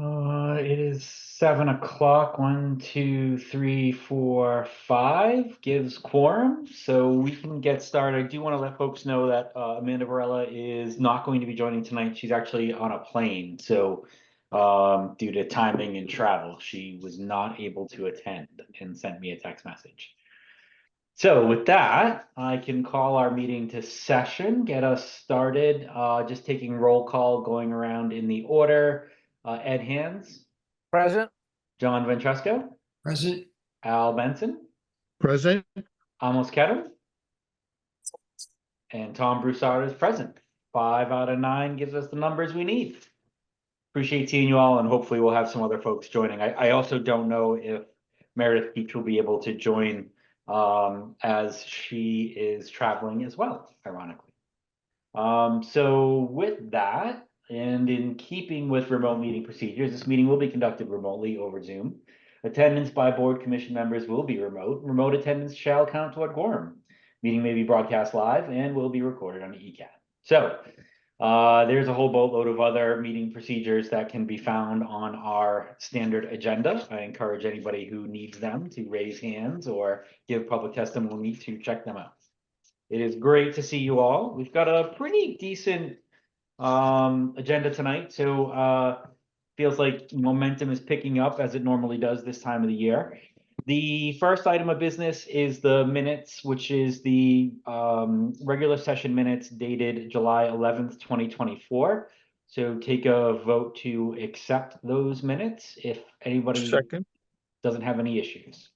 It is 7 o'clock. 1, 2, 3, 4, 5 gives quorum, so we can get started. I do want to let folks know that Amanda Varela is not going to be joining tonight. She's actually on a plane, so due to timing and travel, she was not able to attend and sent me a text message. So with that, I can call our meeting to session, get us started. Just taking roll call, going around in the order. Ed Hands. Present. John Ventresco. Present. Al Benson. Present. Amos Kedem. And Tom Broussard is present. 5 out of 9 gives us the numbers we need. Appreciate seeing you all, and hopefully we'll have some other folks joining. I also don't know if Meredith Beach will be able to join as she is traveling as well, ironically. So with that, and in keeping with remote meeting procedures, this meeting will be conducted remotely over Zoom. Attendance by board commission members will be remote. Remote attendance shall count toward quorum. Meeting may be broadcast live and will be recorded on ECAT. So there's a whole boatload of other meeting procedures that can be found on our standard agenda. I encourage anybody who needs them to raise hands or give public testimony to check them out. It is great to see you all. We've got a pretty decent agenda tonight, so feels like momentum is picking up as it normally does this time of the year. The first item of business is the minutes, which is the regular session minutes dated July 11th, 2024. So take a vote to accept those minutes if anybody Second. doesn't have any issues.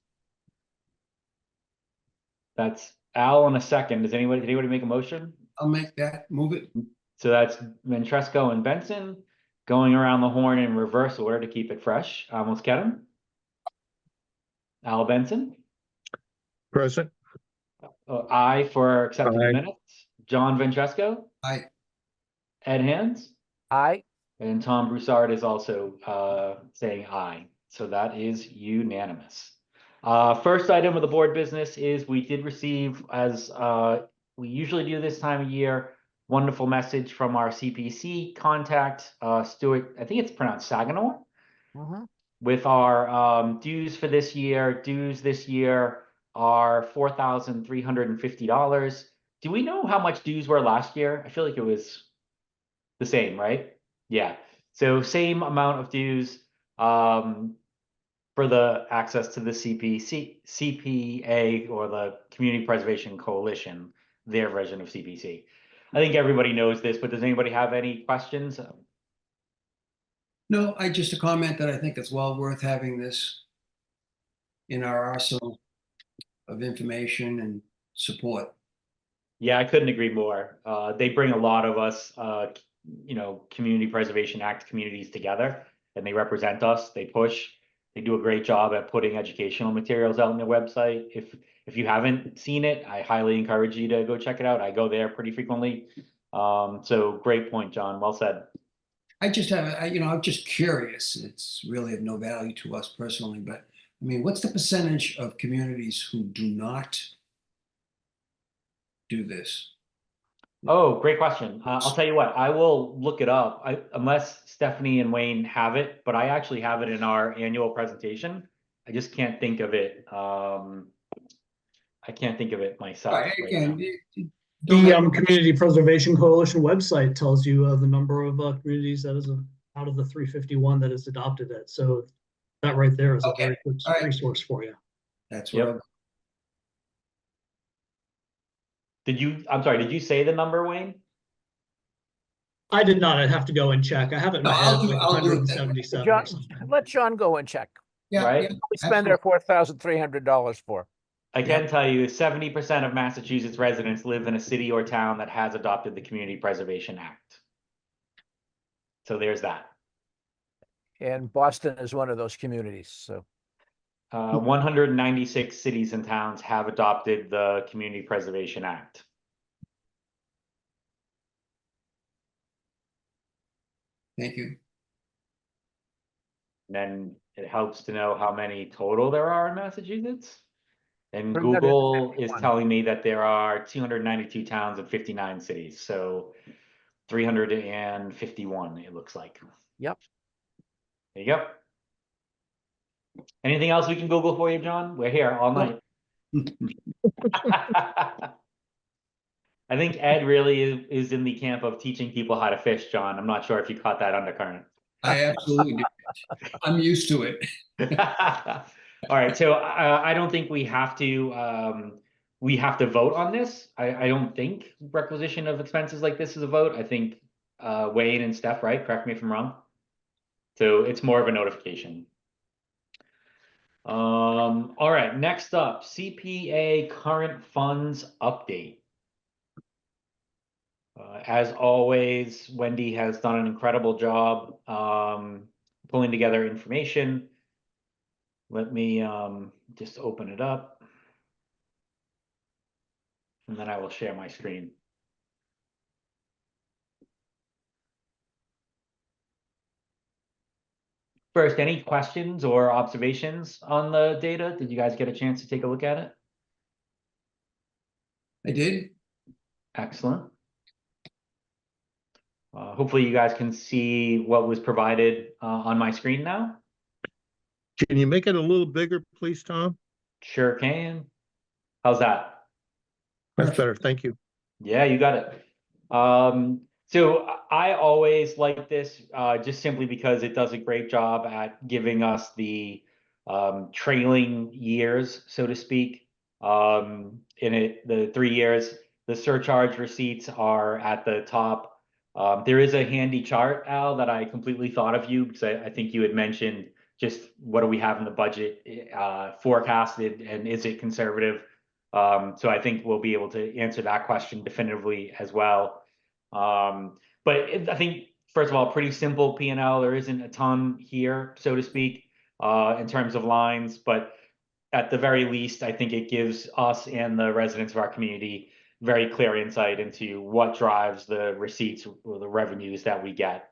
That's Al on a second. Did anybody make a motion? I'll make that. Move it. So that's Ventresco and Benson going around the horn in reverse order to keep it fresh. Amos Kedem. Al Benson. Present. Aye for accepting the Aye. minutes. John Ventresco. Aye. Ed Hands. Aye. And Tom Broussard is also saying aye. So that is unanimous. First item of the board business is we did receive, as we usually do this time of year, wonderful message from our CPC contact, Stuart, I think it's pronounced Saginaw, with our dues for this year. Dues this year are $4,350. Do we know how much dues were last year? I feel like it was the same, right? Yeah. So same amount of dues for the access to the CPA or the Community Preservation Coalition, their version of CPC. I think everybody knows this, but does anybody have any questions? No, I just a comment that I think it's well worth having this in our arsenal of information and support. Yeah, I couldn't agree more. They bring a lot of us, Community Preservation Act communities together, and they represent us. They push. They do a great job at putting educational materials out on their website. If you haven't seen it, I highly encourage you to go check it out. I go there pretty frequently. So great point, John. Well said. I just have, I'm just curious. It's really of no value to us personally, but I mean, what's the percentage of communities who do not do this? Oh, great question. I'll tell you what, I will look it up. Unless Stephanie and Wayne have it, but I actually have it in our annual presentation. I just can't think of it. I can't think of it myself. Right, again, The Community Preservation Coalition website tells you the number of communities that is out of the 351 that is adopted it. So that right there is a very good resource for you. That's what I'm sorry, did you say the number, Wayne? I did not. I'd have to go and check. I have it in my head, I'll do it 177 John, or something. let John go and check. Yeah, Right? We spend our $4,300 for. I can tell you 70% of Massachusetts residents live in a city or town that has adopted the Community Preservation Act. So there's that. And Boston is one of those communities, so. 196 cities and towns have adopted the Community Preservation Act. Thank you. And then it helps to know how many total there are in Massachusetts. And 351. Google is telling me that there are 292 towns and 59 cities. So 351, it looks like. Yep. There you go. Anything else we can Google for you, John? We're here all night. I think Ed really is in the camp of teaching people how to fish, John. I'm not sure if you caught that undercurrent. I absolutely do. I'm used to it. All right, so I don't think we have to vote on this. I don't think requisition of expenses like this is a vote. I think Wayne and Steph, right? Correct me if I'm wrong. So it's more of a notification. All right, next up, CPA current funds update. As always, Wendy has done an incredible job pulling together information. Let me just open it up, and then I will share my screen. First, any questions or observations on the data? Did you guys get a chance to take a look at it? I did. Excellent. Hopefully you guys can see what was provided on my screen now. Can you make it a little bigger, please, Tom? Sure can. How's that? That's better. Thank you. Yeah, you got it. So I always like this just simply because it does a great job at giving us the trailing years, so to speak. In it, the 3 years, the surcharge receipts are at the top. There is a handy chart, Al, that I completely thought of you because I think you had mentioned just what do we have in the budget forecasted and is it conservative? So I think we'll be able to answer that question definitively as well. I think, first of all, pretty simple P&L. There isn't a ton here, so to speak, in terms of lines, but at the very least, I think it gives us and the residents of our community very clear insight into what drives the receipts or the revenues that we get.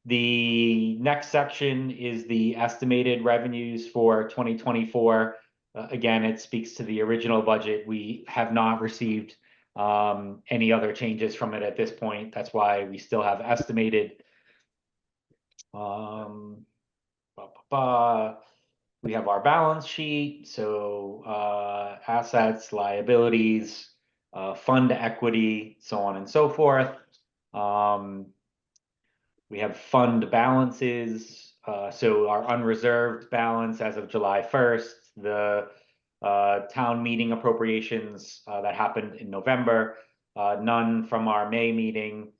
The next section is the estimated revenues for 2024. Again, it speaks to the original budget. We have not received any other changes from it at this point. That's why we still have estimated. We have our balance sheet, so assets, liabilities, fund equity, so on and so forth. We have fund balances, so our unreserved balance as of July 1st, the town meeting appropriations that happened in November, none from our May meeting,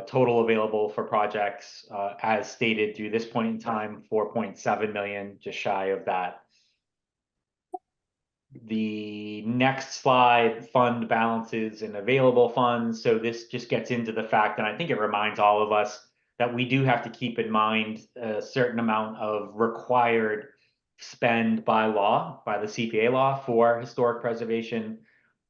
total available for projects as stated through this point in time, 4.7 million, just shy of that. The next slide, fund balances and available funds. So this just gets into the fact, and I think it reminds all of us that we do have to keep in mind a certain amount of required spend by law, by the CPA law for historic preservation,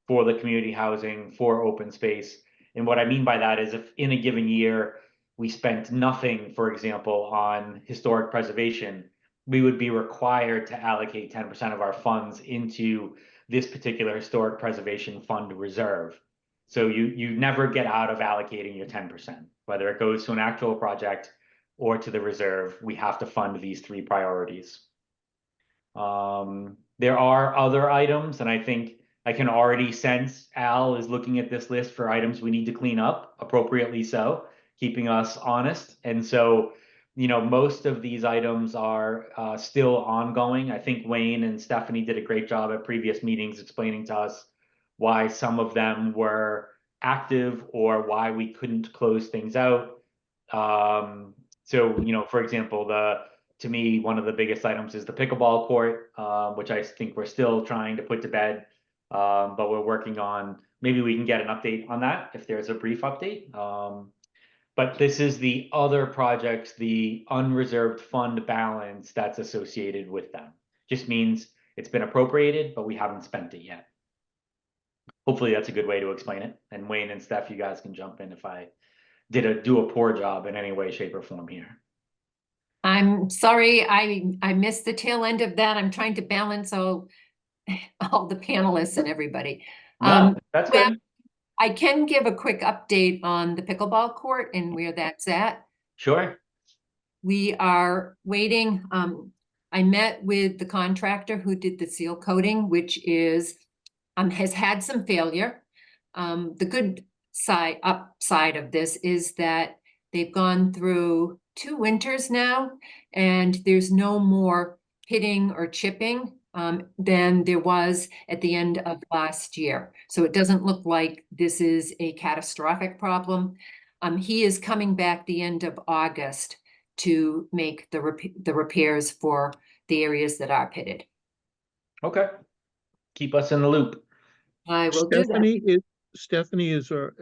for the community housing, for open space. And what I mean by that is if in a given year we spent nothing, for example, on historic preservation, we would be required to allocate 10% of our funds into this particular historic preservation fund reserve. So you never get out of allocating your 10%, whether it goes to an actual project or to the reserve. We have to fund these 3 priorities. There are other items, and I think I can already sense Al is looking at this list for items we need to clean up, appropriately so, keeping us honest. And so, you know, most of these items are still ongoing. I think Wayne and Stephanie did a great job at previous meetings explaining to us why some of them were active or why we couldn't close things out. So, you know, for example, to me, one of the biggest items is the pickleball court, which I think we're still trying to put to bed. But we're working on, maybe we can get an update on that if there's a brief update. But this is the other projects, the unreserved fund balance that's associated with them. Just means it's been appropriated, but we haven't spent it yet. Hopefully that's a good way to explain it. And Wayne and Steph, you guys can jump in if I do a poor job in any way, shape, or form here. I'm sorry, I missed the tail end of that. I'm trying to balance all the panelists and everybody. No, that's well, good. I can give a quick update on the pickleball court and where that's at. Sure. We are waiting. I met with the contractor who did the seal coating, which is, has had some failure. The good upside of this is that they've gone through 2 winters now, and there's no more pitting or chipping than there was at the end of last year. So it doesn't look like this is a catastrophic problem. He is coming back the end of August to make the repairs for the areas that are pitted. Okay. Keep us in the loop. I will do that. Stephanie, is there,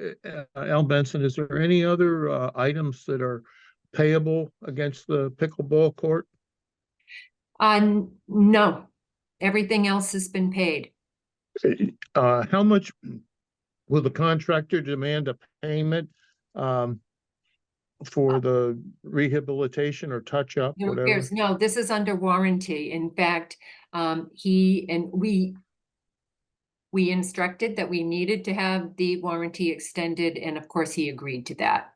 Al Benson, is there any other items that are payable against the pickleball court? No, everything else has been paid. How much will the contractor demand a payment for the rehabilitation or touch up, The whatever? repairs, no, this is under warranty. In fact, we instructed that we needed to have the warranty extended, and of course, he agreed to that.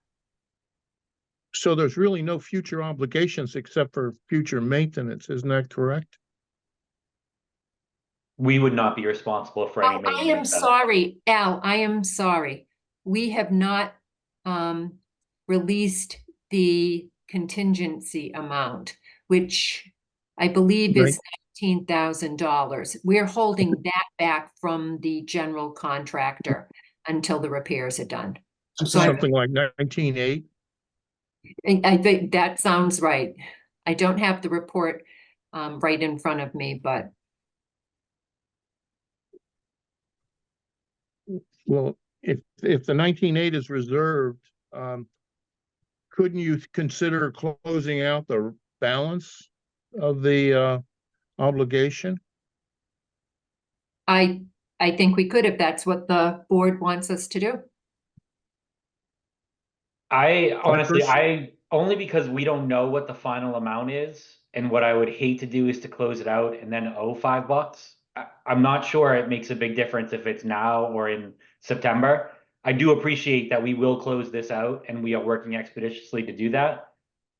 So there's really no future obligations except for future maintenance, isn't that correct? We would not be responsible for any Oh, I am maintenance. sorry, Al, I am sorry. We have not released the contingency amount, which I believe is $19,000. We're holding that back from the general contractor until the repairs are done. I'm sorry. Something like 19.8? I think that sounds right. I don't have the report right in front of me, but Well, if the 19.8 is reserved, couldn't you consider closing out the balance of the obligation? I think we could if that's what the board wants us to do. I honestly, only because we don't know what the final amount is, and what I would hate to do is to close it out and then owe $5. I'm not sure it makes a big difference if it's now or in September. I do appreciate that we will close this out, and we are working expeditiously to do that.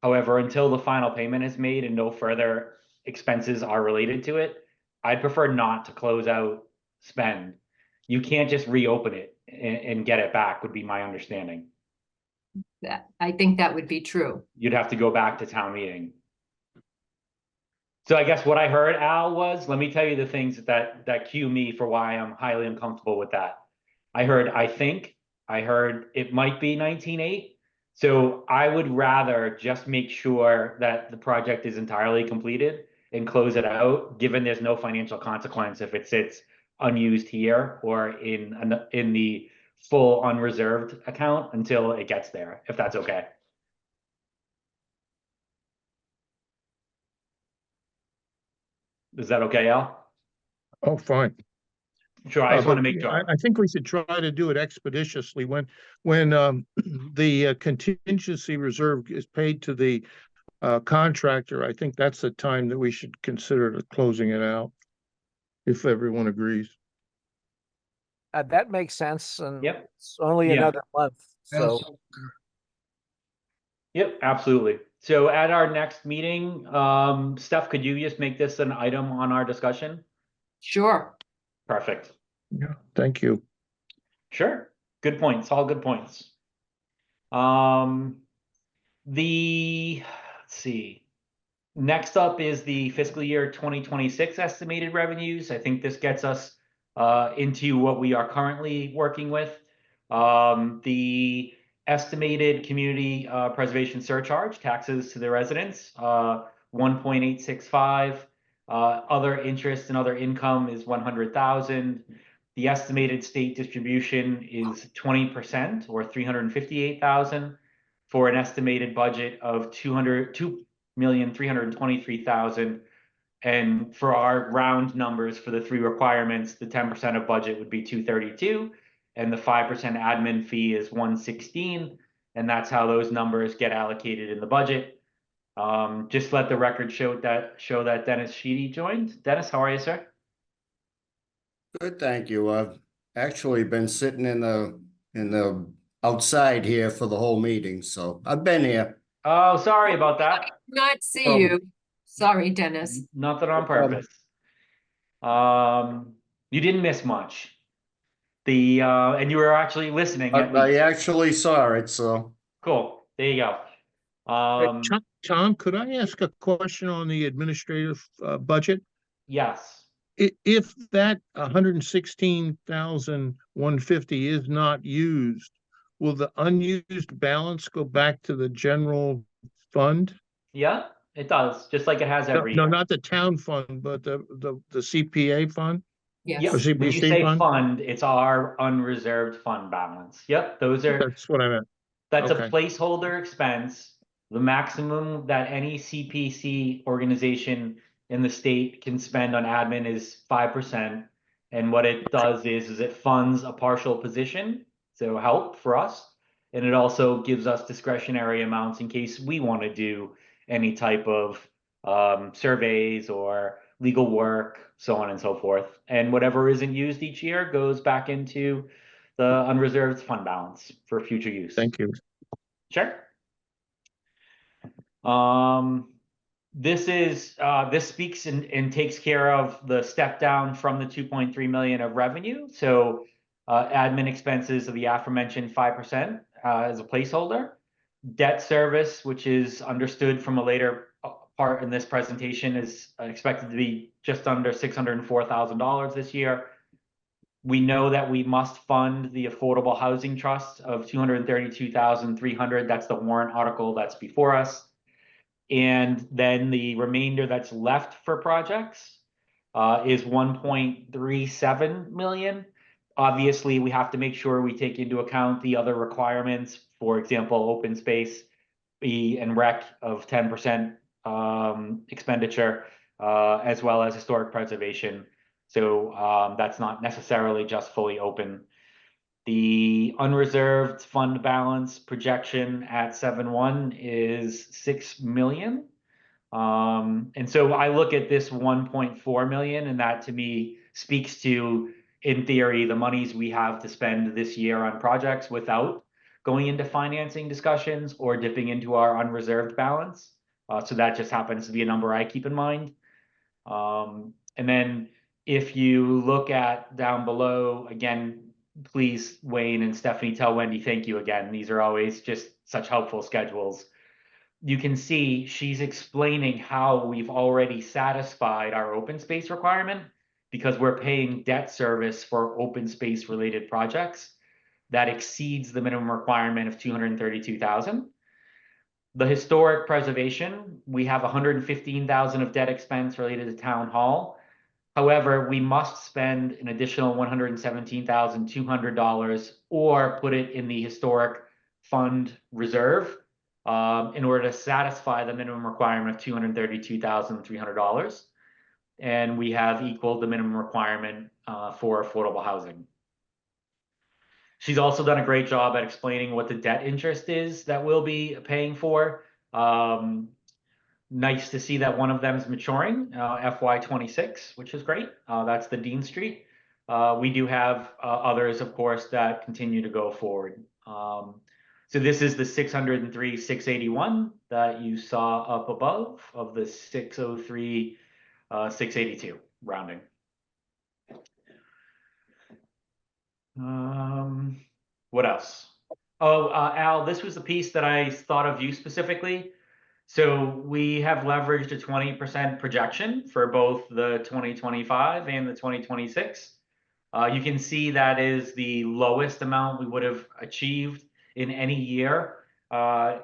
However, until the final payment is made and no further expenses are related to it, I'd prefer not to close out spend. You can't just reopen it and get it back, would be my understanding. I think that would be true. You'd have to go back to town meeting. So I guess what I heard, Al, was, let me tell you the things that cue me for why I'm highly uncomfortable with that. I heard it might be 19.8. So I would rather just make sure that the project is entirely completed and close it out, given there's no financial consequence if it sits unused here or in the full unreserved account until it gets there, if that's okay. Is that okay, Al? Oh, fine. Sure, I just want to But make sure. I think we should try to do it expeditiously. When the contingency reserve is paid to the contractor, I think that's the time that we should consider closing it out, if everyone agrees. That makes sense, and Yep. it's only Yeah. another month, I so. also- Yep, absolutely. So at our next meeting, Steph, could you just make this an item on our discussion? Sure. Perfect. Yeah, thank you. Sure. Good points. All good points. Let's see. Next up is the fiscal year 2026 estimated revenues. I think this gets us into what we are currently working with. The estimated community preservation surcharge, taxes to the residents, 1.865. Other interest and other income is 100,000. The estimated state distribution is 20% or 358,000 for an estimated budget of 2,323,000. And for our round numbers for the 3 requirements, the 10% of budget would be 232, and the 5% admin fee is 116. And that's how those numbers get allocated in the budget. Just let the record show that Dennis Sheedy joined. Dennis, how are you, sir? Good, thank you. I've actually been sitting in the outside here for the whole meeting, so I've been here. Oh, sorry about that. Not see Oh. you. Sorry, Dennis. Nothing on No problem. purpose. You didn't miss much. And you were actually listening at I least. actually saw it, so. Cool. There you go. Tom, could I ask a question on the administrative budget? Yes. If that 116,150 is not used, will the unused balance go back to the general fund? Yeah, it does, just like it has every No, year. not the town fund, but the CPA fund? Yep. Yes. When you CPC say fund? fund, it's our unreserved fund balance. Yep, That's what I meant. that's a okay. placeholder expense. The maximum that any CPC organization in the state can spend on admin is 5%. And what it does is it funds a partial position, so help for us. And it also gives us discretionary amounts in case we want to do any type of surveys or legal work, so on and so forth. And whatever isn't used each year goes back into the unreserved fund balance for future use. Thank you. Sure. This speaks and takes care of the step down from the 2.3 million of revenue. So admin expenses of the aforementioned 5% as a placeholder. Debt service, which is understood from a later part in this presentation, is expected to be just under $604,000 this year. We know that we must fund the Affordable Housing Trust of $232,300. That's the warrant article that's before us. And then the remainder that's left for projects is 1.37 million. Obviously, we have to make sure we take into account the other requirements, for example, open space and rec of 10% expenditure, as well as historic preservation. So that's not necessarily just fully open. The unreserved fund balance projection at 7.1 is 6 million. And so I look at this 1.4 million, and that to me speaks to, in theory, the monies we have to spend this year on projects without going into financing discussions or dipping into our unreserved balance. So that just happens to be a number I keep in mind. And then if you look at down below, again, please, Wayne and Stephanie, tell Wendy thank you again. These are always just such helpful schedules. You can see she's explaining how we've already satisfied our open space requirement because we're paying debt service for open space related projects that exceeds the minimum requirement of 232,000. The historic preservation, we have 115,000 of debt expense related to town hall. However, we must spend an additional $117,200 or put it in the historic fund reserve in order to satisfy the minimum requirement of $232,300. And we have equaled the minimum requirement for affordable housing. She's also done a great job at explaining what the debt interest is that we'll be paying for. Nice to see that one of them is maturing, FY26, which is great. That's the Dean Street. We do have others, of course, that continue to go forward. So this is the 603, 681 that you saw up above of the 603, 682 rounding. What else? Oh, Al, this was the piece that I thought of you specifically. So we have leveraged a 20% projection for both the 2025 and the 2026. You can see that is the lowest amount we would have achieved in any year,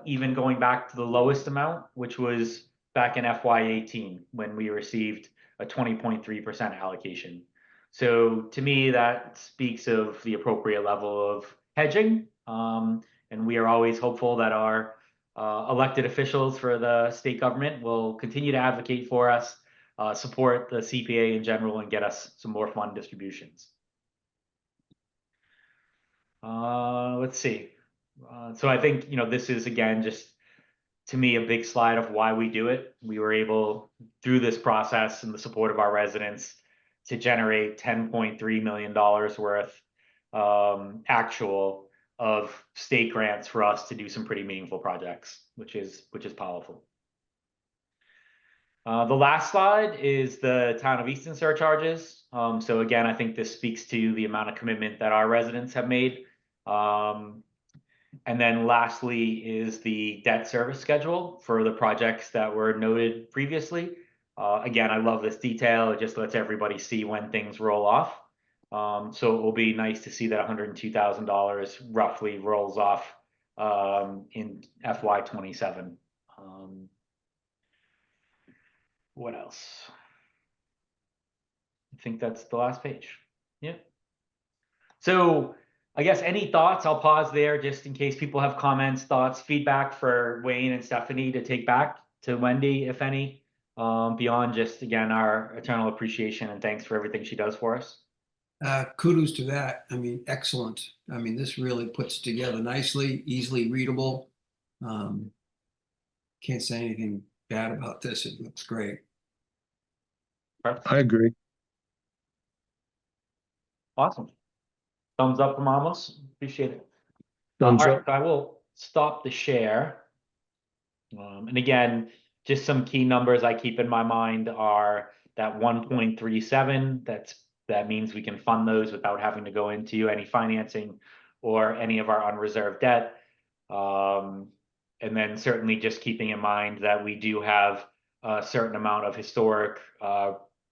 even going back to the lowest amount, which was back in FY18 when we received a 20.3% allocation. So to me, that speaks of the appropriate level of hedging. And we are always hopeful that our elected officials for the state government will continue to advocate for us, support the CPA in general, and get us some more fund distributions. Let's see. So I think, this is, again, just to me, a big slide of why we do it. We were able, through this process and the support of our residents, to generate $10.3 million worth actual of state grants for us to do some pretty meaningful projects, which is powerful. The last slide is the Town of Easton surcharges. So again, I think this speaks to the amount of commitment that our residents have made. And then lastly is the debt service schedule for the projects that were noted previously. Again, I love this detail. It just lets everybody see when things roll off. So it will be nice to see that $102,000 roughly rolls off in FY 27. What else? I think that's the last page. Yeah. So I guess any thoughts? I'll pause there just in case people have comments, thoughts, feedback for Wayne and Stephanie to take back to Wendy, if any, beyond just, again, our eternal appreciation and thanks for everything she does for us. Kudos to that. I mean, excellent. I mean, this really puts together nicely, easily readable. Can't say anything bad about this. It looks great. I agree. Awesome. Thumbs up from Amos. Appreciate it. Thumbs All up. right, I will stop the share. And again, just some key numbers I keep in my mind are that 1.37. That means we can fund those without having to go into any financing or any of our unreserved debt. And then certainly just keeping in mind that we do have a certain amount of historic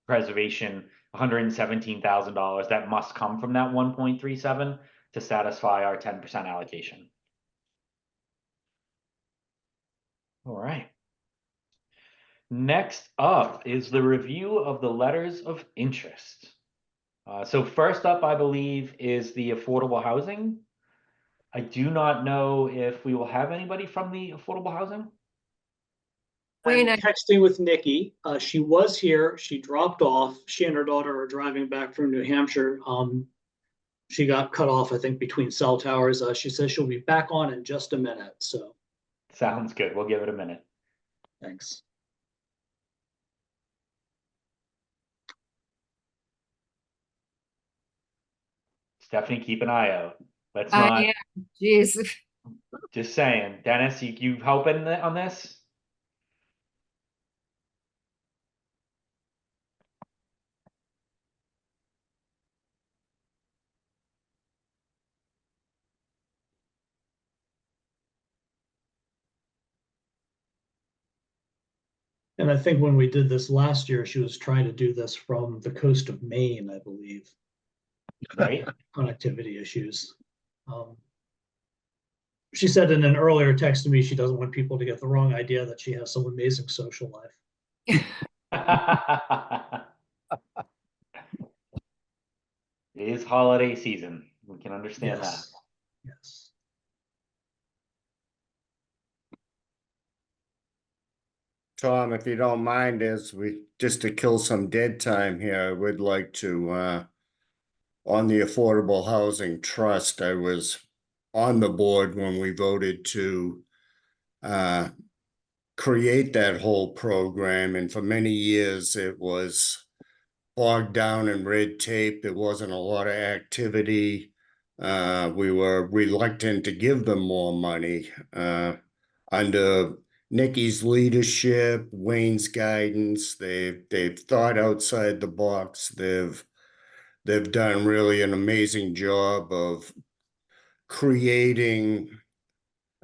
preservation, $117,000 that must come from that 1.37 to satisfy our 10% allocation. All right. Next up is the review of the letters of interest. So first up, I believe, is the affordable housing. I do not know if we will have anybody from the affordable housing. Wayne, I'm texting with Nikki. She was here. She dropped off. She and her daughter are driving back from New Hampshire. She got cut off, I think, between cell towers. She says she'll be back on in just a minute. So Sounds good. We'll give it a minute. thanks. Stephanie, keep an eye out. Let's I not, am, jeez. just saying. Dennis, you helping on this? And I think when we did this last year, she was trying to do this from the coast of Maine, I believe. Right? Connectivity issues. She said in an earlier text to me, she doesn't want people to get the wrong idea that she has some amazing social life. It is holiday season. We can understand that. Yes. Yes. Tom, if you don't mind, just to kill some dead time here, I would like to, on the Affordable Housing Trust, I was on the board when we voted to create that whole program, and for many years it was bogged down in red tape. There wasn't a lot of activity. We were reluctant to give them more money. Under Nikki's leadership, Wayne's guidance, they've thought outside the box. They've done really an amazing job of creating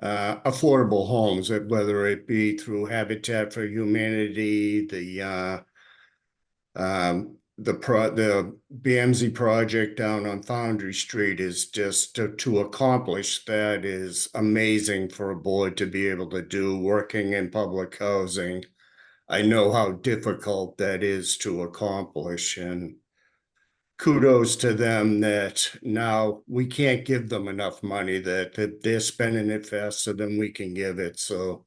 affordable homes, whether it be through Habitat for Humanity, the BMZ project down on Foundry Street is just to accomplish that is amazing for a board to be able to do. Working in public housing, I know how difficult that is to accomplish, and kudos to them that now we can't give them enough money, that they're spending it faster than we can give it. So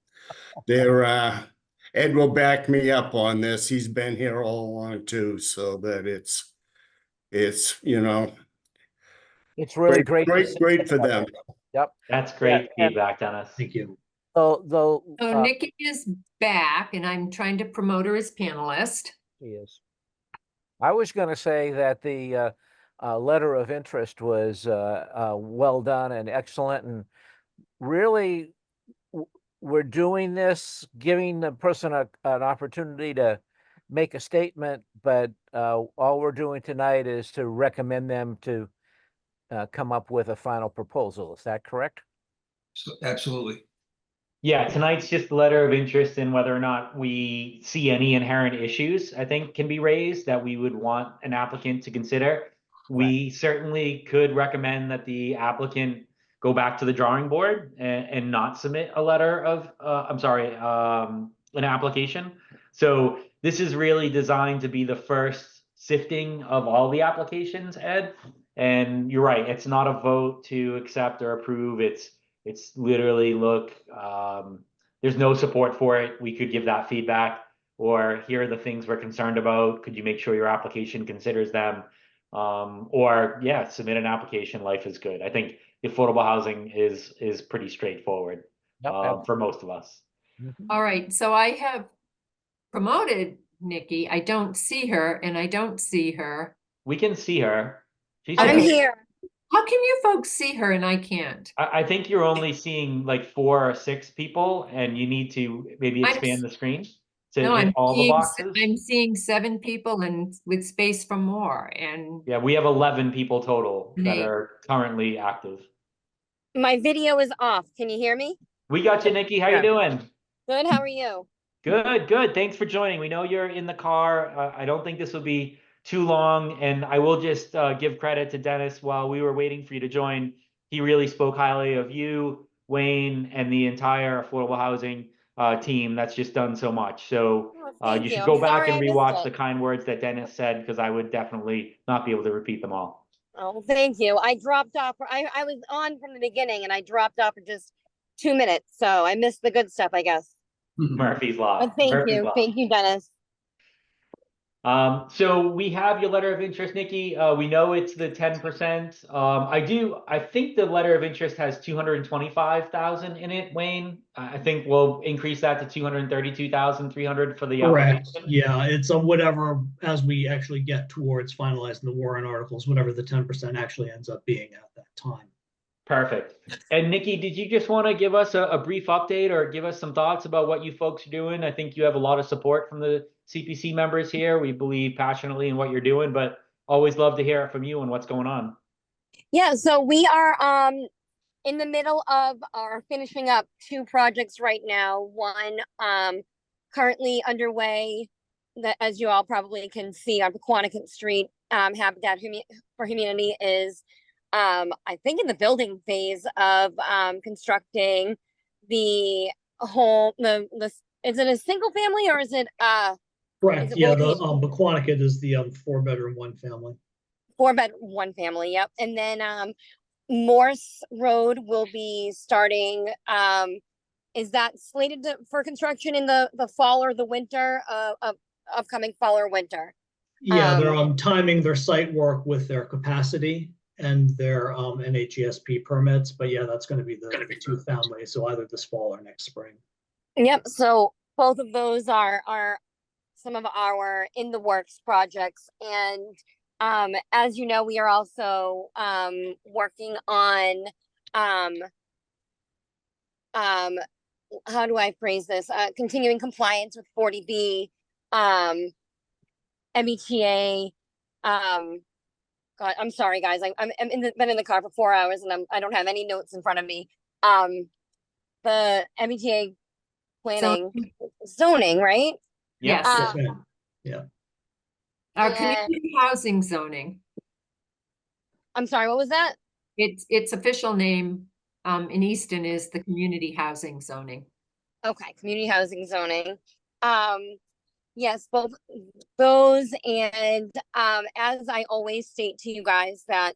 they're Ed will back me up on this. He's been here all along too, so that it's It's really great. great for them. Yep. That's great and- feedback, Dennis. Thank you. So So Nikki is back and I'm trying to promote her as panelist. she is. I was going to say that the letter of interest was well done and excellent, and really we're doing this, giving the person an opportunity to make a statement, but all we're doing tonight is to recommend them to come up with a final proposal. Is that correct? So, absolutely. Yeah, tonight's just a letter of interest in whether or not we see any inherent issues, I think, can be raised that we would want an applicant to consider. We certainly could recommend that the applicant go back to the drawing board and not submit a letter of, an application. So this is really designed to be the first sifting of all the applications, Ed. And you're right, it's not a vote to accept or approve. It's literally, look, there's no support for it. We could give that feedback, or here are the things we're concerned about. Could you make sure your application considers them? Or yeah, submit an application. Life is good. I think the affordable housing is pretty straightforward for most of us. All right, so I have promoted Nikki. I don't see her and I don't see her. We can see her. She's I'm here. here. How can you folks see her and I can't? I think you're only seeing like 4 or 6 people, and you need to maybe I'm expand the screen to No, hit all the seeing, boxes. I'm seeing 7 people and with space for more and Yeah, we have 11 people total that Nate. are currently active. My video is off. Can you hear me? We got you, Nikki. How you doing? Good. How are you? Good, good. Thanks for joining. We know you're in the car. I don't think this will be too long, and I will just give credit to Dennis while we were waiting for you to join. He really spoke highly of you, Wayne, and the entire affordable housing team that's just done so much. So Oh, thank you you. should I'm go back sorry and I missed rewatch the it. kind words that Dennis said, because I would definitely not be able to repeat them all. Oh, thank you. I dropped off. I was on from the beginning and I dropped off for just 2 minutes. So I missed the good stuff, I guess. Murphy's Law. But thank Murphy's you. Law. Thank you, Dennis. So we have your letter of interest, Nikki. We know it's the 10%. I think the letter of interest has 225,000 in it, Wayne. I think we'll increase that to 232,300 for the Correct. application. Yeah, it's whatever, as we actually get towards finalizing the warrant articles, whatever the 10% actually ends up being at that time. Perfect. And Nikki, did you just want to give us a brief update or give us some thoughts about what you folks are doing? I think you have a lot of support from the CPC members here. We believe passionately in what you're doing, but always love to hear it from you and what's going on. Yeah, so we are in the middle of our finishing up 2 projects right now. One currently underway that, as you all probably can see, on Pequannock Street, Habitat for Humanity is I think in the building phase of constructing the whole is it a single family or is it Correct. it Yeah, will the be- Pequannock is the 4-bedroom, 1 family. 4-bed 1 family? Yep. And then Morse Road will be starting. Is that slated for construction in the fall or the winter of upcoming fall or winter? Yeah, they're timing their site work with their capacity and their NHESP permits, but yeah, that's going to be the 2 families, so either this fall or next spring. Yep. So both of those are some of our in the works projects, and as you know, we are also working on how do I phrase this? Continuing compliance with 40B, META. God, I'm sorry, guys. I'm been in the car for 4 hours and I don't have any notes in front of me. The META planning, zoning, right? Yeah. yes, Yes, ma'am. Yeah. our And- community housing zoning. I'm sorry, what was that? Its official name in Easton is the community housing zoning. Okay, community housing zoning. Yes, both those, and as I always state to you guys that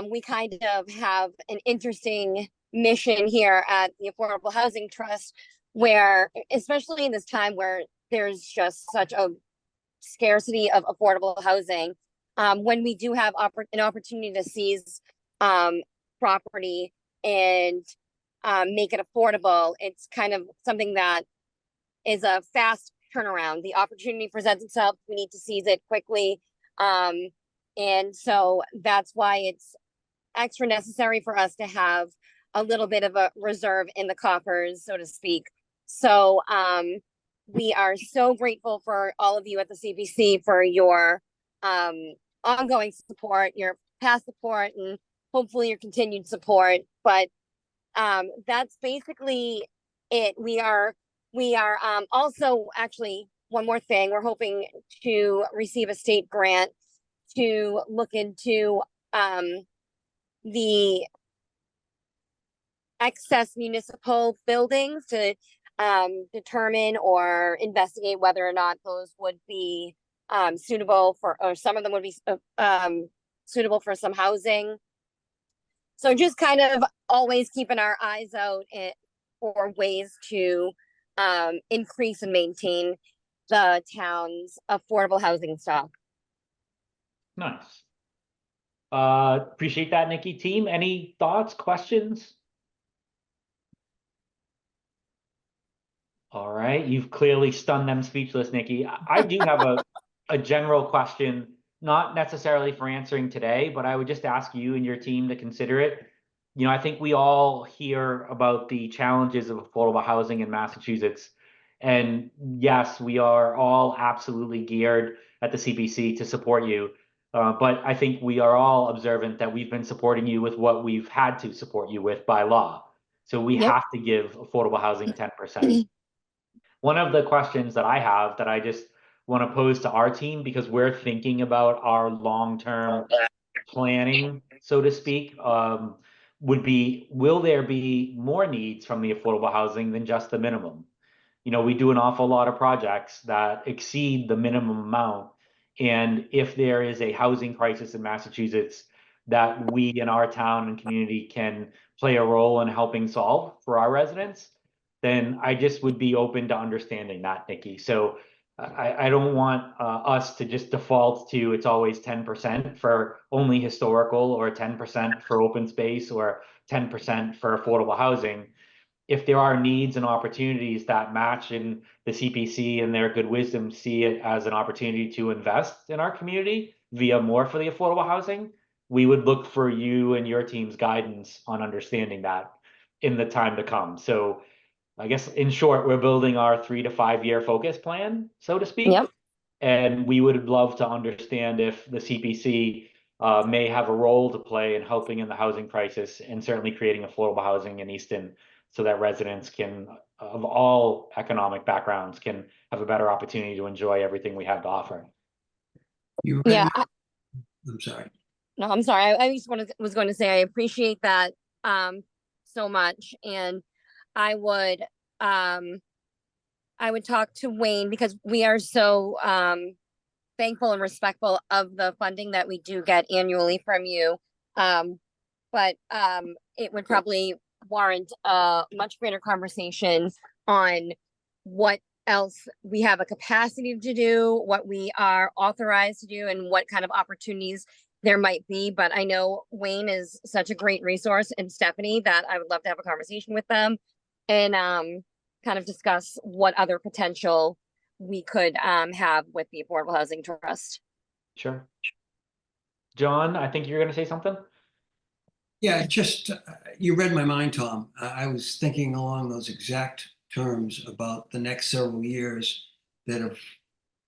we kind of have an interesting mission here at the Affordable Housing Trust, where especially in this time where there's just such a scarcity of affordable housing, when we do have an opportunity to seize property and make it affordable, it's kind of something that is a fast turnaround. The opportunity presents itself, we need to seize it quickly, and so that's why it's extra necessary for us to have a little bit of a reserve in the coffers, so to speak. So we are so grateful for all of you at the CPC for your ongoing support, your past support, and hopefully your continued support. But that's basically it. We are also, actually, one more thing, we're hoping to receive a state grant to look into the excess municipal buildings to determine or investigate whether or not those would be suitable for, or some of them would be suitable for some housing. So just kind of always keeping our eyes out for ways to increase and maintain the town's affordable housing stock. Nice. Appreciate that, Nikki. Team, any thoughts, questions? All right, you've clearly stunned them speechless, Nikki. I do have a general question, not necessarily for answering today, but I would just ask you and your team to consider it. You know, I think we all hear about the challenges of affordable housing in Massachusetts. And yes, we are all absolutely geared at the CPC to support you. But I think we are all observant that we've been supporting you with what we've had to support you with by law. So we Yep. have to give affordable housing 10%. One of the questions that I have that I just want to pose to our team, because we're thinking about our long-term planning, so to speak, would be, will there be more needs from the affordable housing than just the minimum? You know, we do an awful lot of projects that exceed the minimum amount. And if there is a housing crisis in Massachusetts that we in our town and community can play a role in helping solve for our residents, then I just would be open to understanding that, Nikki. So I don't want us to just default to it's always 10% for only historical or 10% for open space or 10% for affordable housing. If there are needs and opportunities that match in the CPC and their good wisdom see it as an opportunity to invest in our community via more for the affordable housing, we would look for you and your team's guidance on understanding that in the time to come. So I guess in short, we're building our 3 to 5 year focus plan, so to speak. Yep. And we would love to understand if the CPC may have a role to play in helping in the housing crisis and certainly creating affordable housing in Easton so that residents can, of all economic backgrounds, can have a better opportunity to enjoy everything we have to offer. You read Yeah. I'm sorry. No, I'm sorry. I just was going to say I appreciate that so much, and I would talk to Wayne because we are so thankful and respectful of the funding that we do get annually from you. But it would probably warrant a much greater conversation on what else we have a capacity to do, what we are authorized to do, and what kind of opportunities there might be. But I know Wayne is such a great resource, and Stephanie, that I would love to have a conversation with them and kind of discuss what other potential we could have with the Affordable Housing Trust. Sure. John, I think you're going to say something. Yeah, just you read my mind, Tom. I was thinking along those exact terms about the next several years that have,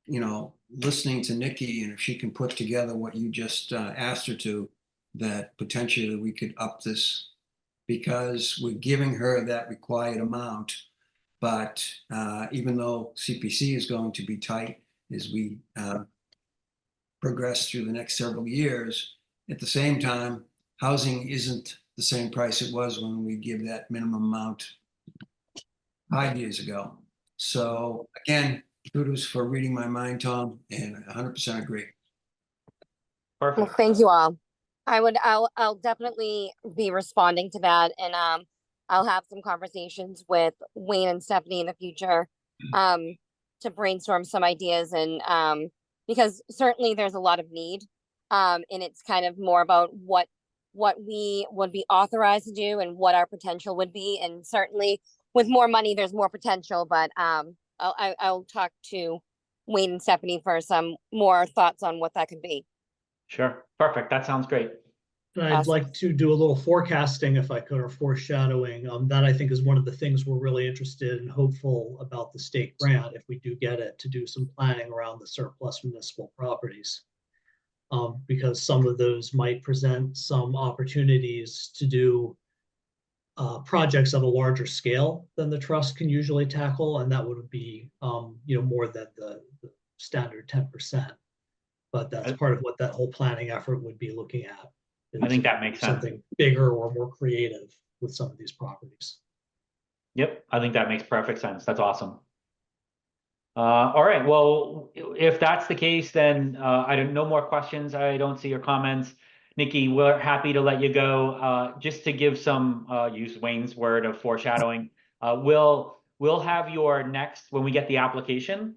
you know, listening to Nikki, and if she can put together what you just asked her to, that potentially we could up this because we're giving her that required amount. But even though CPC is going to be tight as we progress through the next several years, at the same time, housing isn't the same price it was when we give that minimum amount 5 years ago. So again, kudos for reading my mind, Tom, and 100% agree. Perfect. Well, thank you all. I'll definitely be responding to that, and I'll have some conversations with Wayne and Stephanie in the future to brainstorm some ideas, and because certainly there's a lot of need, and it's kind of more about what we would be authorized to do and what our potential would be, and certainly with more money there's more potential, but I'll talk to Wayne and Stephanie for some more thoughts on what that could be. Sure. Perfect. That sounds great. And I'd Awesome. like to do a little forecasting if I could, or foreshadowing. That I think is one of the things we're really interested and hopeful about the state grant, if we do get it, to do some planning around the surplus municipal properties. Because some of those might present some opportunities to do projects of a larger scale than the trust can usually tackle, and that would be more than the standard 10%. But that's part of what that whole planning effort would be looking at. I think that makes sense. Something bigger or more creative with some of these properties. Yep, I think that makes perfect sense. That's awesome. All right, well, if that's the case, then no more questions. I don't see your comments. Nikki, we're happy to let you go. Just to give some, use Wayne's word of foreshadowing, we'll have your next, when we get the application,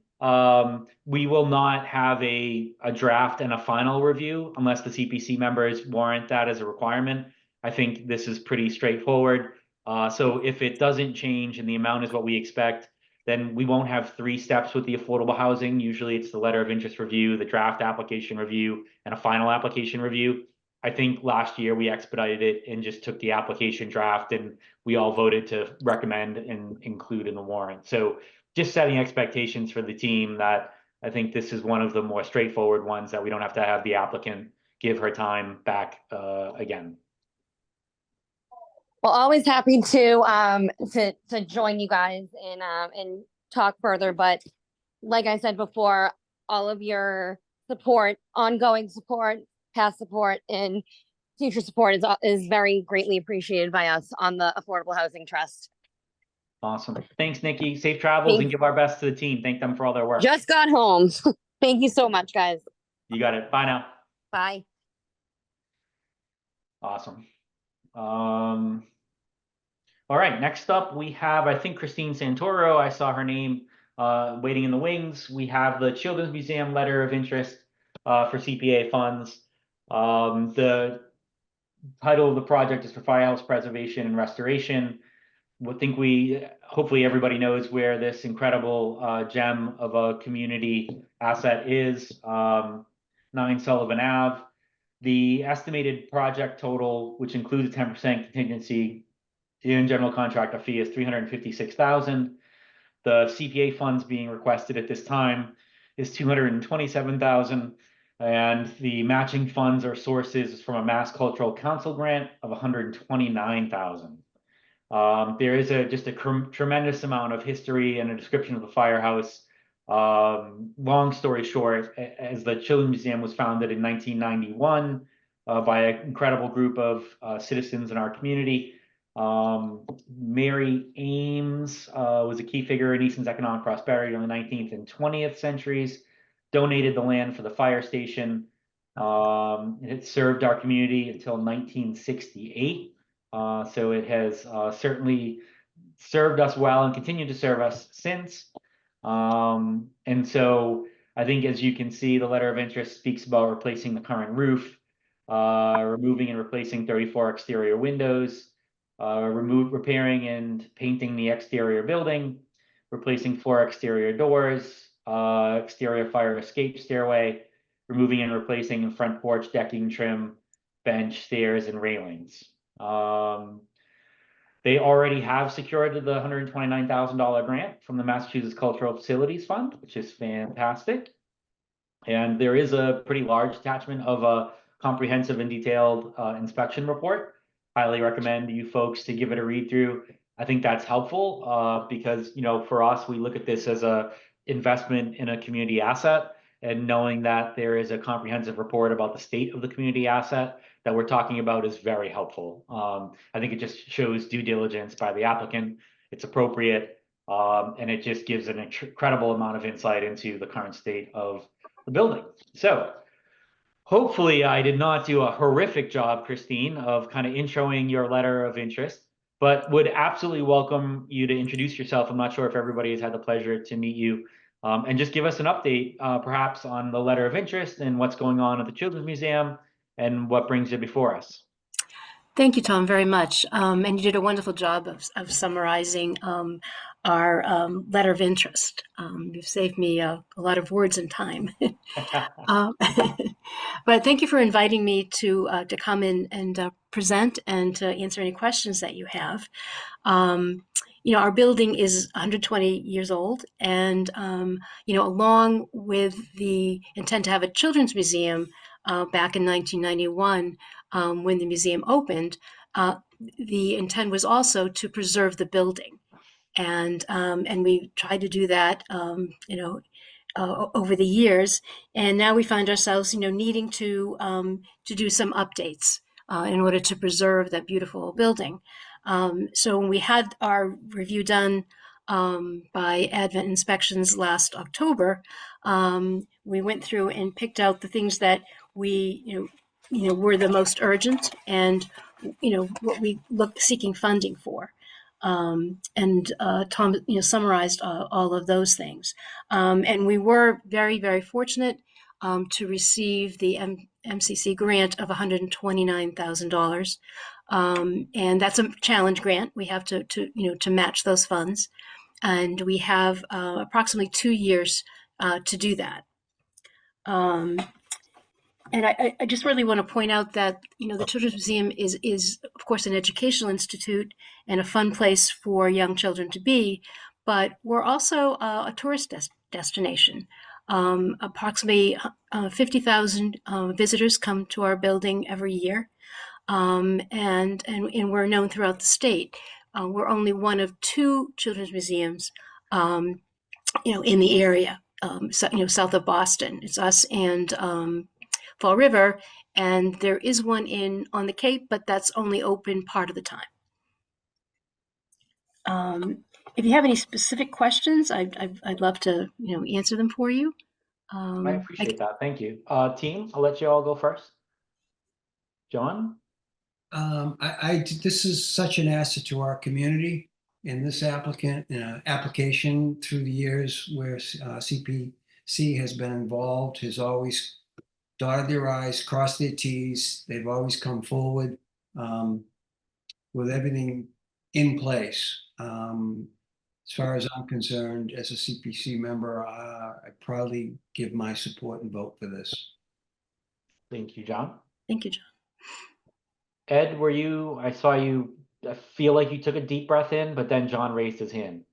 we will not have a draft and a final review unless the CPC members warrant that as a requirement. I think this is pretty straightforward. So if it doesn't change and the amount is what we expect, then we won't have 3 steps with the affordable housing. Usually it's the letter of interest review, the draft application review, and a final application review. I think last year we expedited it and just took the application draft and we all voted to recommend and include in the warrant. So just setting expectations for the team that I think this is one of the more straightforward ones that we don't have to have the applicant give her time back again. Well, always happy to join you guys and talk further. But like I said before, all of your support, ongoing support, past support, and future support is very greatly appreciated by us on the Affordable Housing Trust. Awesome. Thanks, Nikki. Safe travels and give our best to the team. Thank them for all their work. Just got home. Thank you so much, guys. You got it. Bye now. Bye. Awesome. All right, next up we have, I think, Christine Santoro. I saw her name waiting in the wings. We have the Children's Museum letter of interest for CPA funds. The title of the project is for firehouse preservation and restoration. Hopefully everybody knows where this incredible gem of a community asset is, 9 Sullivan Ave. The estimated project total, which includes a 10% contingency in general contractor fee, is $356,000. The CPA funds being requested at this time is $227,000, and the matching funds or sources from a Mass Cultural Council grant of $129,000. There is just a tremendous amount of history and a description of the firehouse. Long story short, as the Children's Museum was founded in 1991 by an incredible group of citizens in our community. Mary Ames was a key figure in Easton's economic prosperity in the 19th and 20th centuries, donated the land for the fire station. It served our community until 1968. So it has certainly served us well and continued to serve us since. And so I think, as you can see, the letter of interest speaks about replacing the current roof, removing and replacing 34 exterior windows, repairing and painting the exterior building, replacing 4 exterior doors, exterior fire escape stairway, removing and replacing the front porch decking trim, bench, stairs, and railings. They already have secured the $129,000 grant from the Massachusetts Cultural Facilities Fund, which is fantastic. And there is a pretty large attachment of a comprehensive and detailed inspection report. Highly recommend you folks to give it a read through. I think that's helpful because, for us, we look at this as a investment in a community asset, and knowing that there is a comprehensive report about the state of the community asset that we're talking about is very helpful. I think it just shows due diligence by the applicant. It's appropriate, and it just gives an incredible amount of insight into the current state of the building. So hopefully I did not do a horrific job, Christine, of kind of introing your letter of interest, but would absolutely welcome you to introduce yourself. I'm not sure if everybody has had the pleasure to meet you, and just give us an update, perhaps on the letter of interest and what's going on at the Children's Museum and what brings you before us. Thank you, Tom, very much. And you did a wonderful job of summarizing our letter of interest. You've saved me a lot of words and time. Um, but thank you for inviting me to come in and present and to answer any questions that you have. Our building is 120 years old, and along with the intent to have a children's museum back in 1991, when the museum opened, the intent was also to preserve the building, and we tried to do that, over the years, and now we find ourselves, needing to do some updates in order to preserve that beautiful building. So when we had our review done by Advent Inspections last October, we went through and picked out the things that we, were the most urgent, and what we seeking funding for. And Tom, summarized all of those things. And we were very, very fortunate to receive the MCC grant of $129,000. And that's a challenge grant. We have to match those funds. And we have approximately 2 years to do that. And I just really want to point out that, the Children's Museum is, of course, an educational institute and a fun place for young children to be, but we're also a tourist destination. Approximately 50,000 visitors come to our building every year, and we're known throughout the state. We're only one of 2 children's museums, in the area, south of Boston. It's us and Fall River, and there is one on the Cape, but that's only open part of the time. If you have any specific questions, I'd love to answer them for you. I appreciate that. Thank you. Team, I'll let you all go first. John? This is such an asset to our community, and this application through the years where CPC has been involved has always dotted their I's, crossed their T's. They've always come forward with everything in place. As far as I'm concerned, as a CPC member, I proudly give my support and vote for this. Thank you, John. Thank you, John. Ed, I saw you, I feel like you took a deep breath in, but then John raised his hand.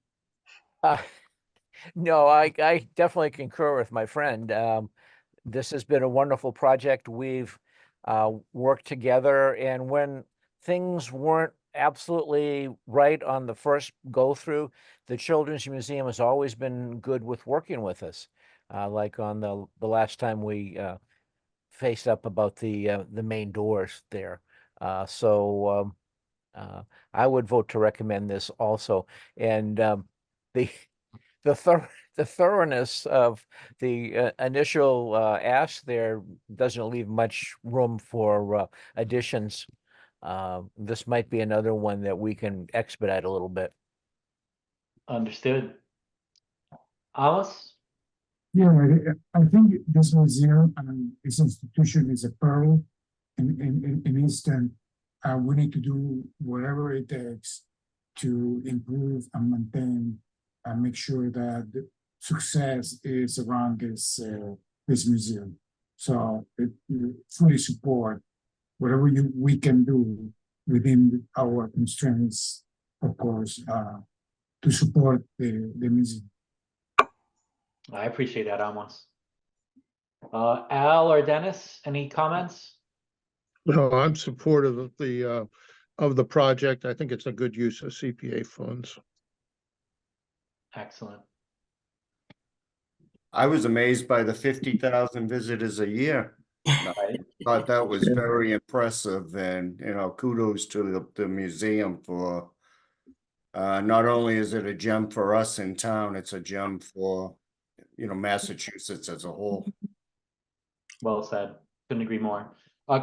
No, I definitely concur with my friend. This has been a wonderful project. We've worked together, and when things weren't absolutely right on the first go through, the Children's Museum has always been good with working with us. Like on the last time we faced up about the main doors there. So I would vote to recommend this also. And the thoroughness of the initial ask there doesn't leave much room for additions. This might be another one that we can expedite a little bit. Understood. Alice? Yeah, I think this museum and this institution is a pearl in Easton. We need to do whatever it takes to improve and maintain and make sure that the success is around this museum. So fully support whatever we can do within our constraints, of course, to support the museum. I appreciate that, Amos. Al or Dennis, any comments? No, I'm supportive of the project. I think it's a good use of CPA funds. Excellent. I was amazed by the 50,000 visitors a year. I thought that was very impressive, and kudos to the museum for not only is it a gem for us in town, it's a gem for Massachusetts as a whole. Well said. Couldn't agree more.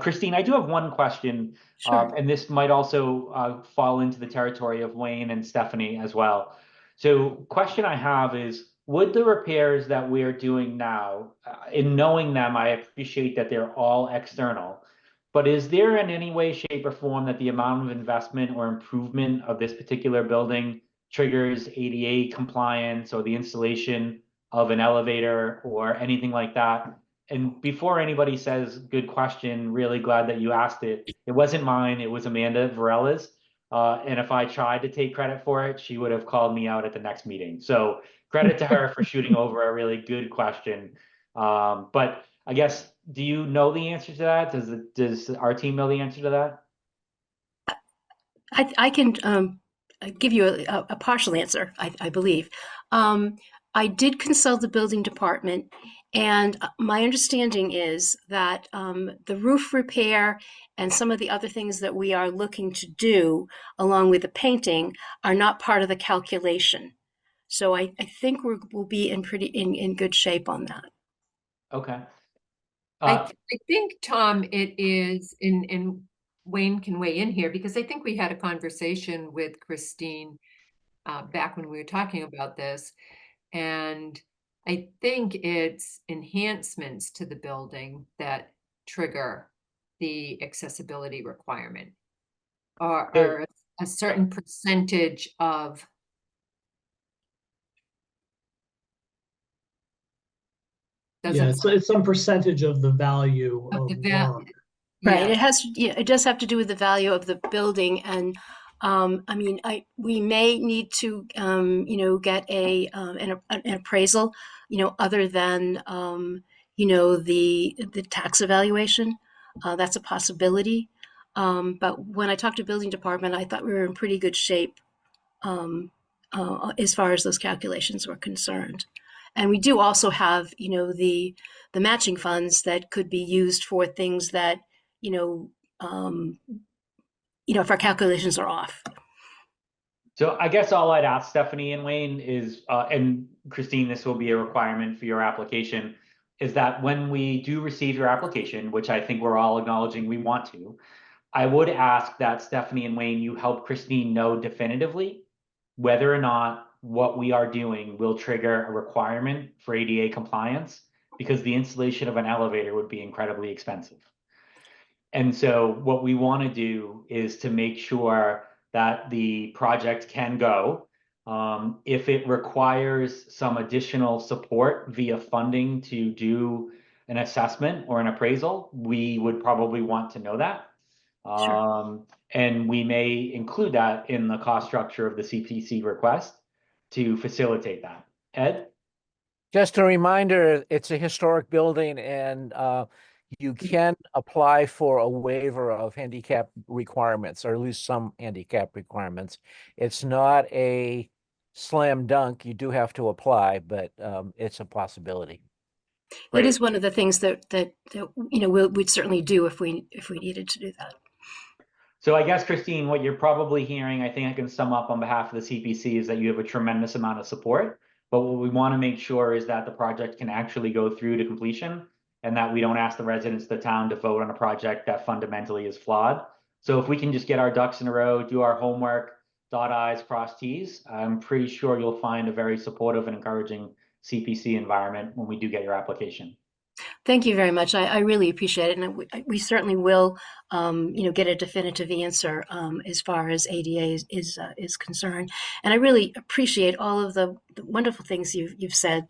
Christine, I do have one question, Sure. and this might also fall into the territory of Wayne and Stephanie as well. So question I have is, would the repairs that we're doing now, in knowing them, I appreciate that they're all external, but is there in any way, shape, or form that the amount of investment or improvement of this particular building triggers ADA compliance or the installation of an elevator or anything like that. And before anybody says, good question, really glad that you asked it. It wasn't mine, it was Amanda Varella's. And if I tried to take credit for it, she would have called me out at the next meeting. So credit to her for shooting over a really good question. But I guess, do you know the answer to that? Does our team know the answer to that? I can give you a partial answer, I believe. I did consult the building department, and my understanding is that the roof repair and some of the other things that we are looking to do, along with the painting, are not part of the calculation. So I think we'll be in good shape on that. Okay. I think, Tom, it is and Wayne can weigh in here, because I think we had a conversation with Christine back when we were talking about this. And I think it's enhancements to the building that trigger the accessibility requirement, or a certain percentage of. Yeah, it's some percentage of the value of the work. Right. Yes. It does have to do with the value of the building. And I mean, we may need to, get an appraisal, other than, the tax evaluation. That's a possibility. But when I talked to building department, I thought we were in pretty good shape as far as those calculations were concerned. And we do also have, the matching funds that could be used for things that, if our calculations are off. So I guess all I'd ask Stephanie and Wayne is, and Christine, this will be a requirement for your application, is that when we do receive your application, which I think we're all acknowledging we want to, I would ask that Stephanie and Wayne, you help Christine know definitively whether or not what we are doing will trigger a requirement for ADA compliance, because the installation of an elevator would be incredibly expensive. And so what we want to do is to make sure that the project can go. If it requires some additional support via funding to do an assessment or an appraisal, we would probably want to know that. Sure. And we may include that in the cost structure of the CPC request to facilitate that. Ed? Just a reminder, it's a historic building, and you can apply for a waiver of handicap requirements, or at least some handicap requirements. It's not a slam dunk. You do have to apply, but it's a possibility. It is one of the things that we'd certainly do if we needed to do that. So I guess, Christine, what you're probably hearing, I think I can sum up on behalf of the CPC, is that you have a tremendous amount of support. But what we want to make sure is that the project can actually go through to completion, and that we don't ask the residents of the town to vote on a project that fundamentally is flawed. So if we can just get our ducks in a row, do our homework, dot I's, cross T's, I'm pretty sure you'll find a very supportive and encouraging CPC environment when we do get your application. Thank you very much. I really appreciate it, and we certainly will, get a definitive answer as far as ADA is concerned. And I really appreciate all of the wonderful things you've said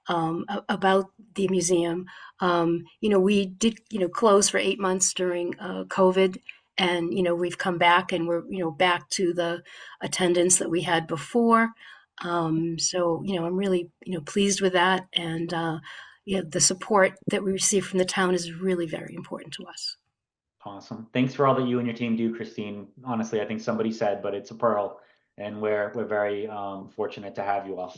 about the museum. We did close for 8 months during COVID, and we've come back, and we're back to the attendance that we had before. So I'm really pleased with that, and the support that we receive from the town is really very important to us. Awesome. Thanks for all that you and your team do, Christine. Honestly, I think somebody said, but it's a pearl, and we're very fortunate to have you all.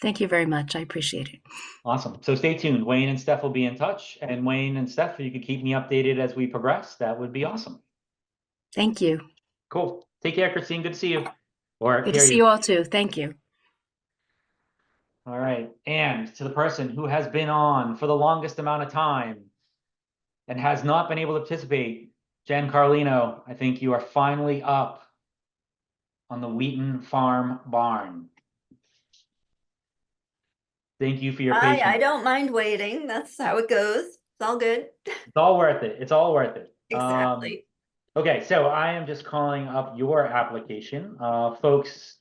Thank you very much. I appreciate it. Awesome. So stay tuned. Wayne and Steph will be in touch, and Wayne and Steph, if you could keep me updated as we progress, that would be awesome. Thank you. Cool. Take care, Christine. Good to see you. Or Good to see you all too. Thank you. All right. And to the person who has been on for the longest amount of time and has not been able to participate, Jen Carlino, I think you are finally up on the Wheaton Farm barn. Thank you for your patience. I don't mind waiting. That's how it goes. It's all good. It's all worth it. It's all worth it. Exactly. Okay, so I am just calling up your application. Folks,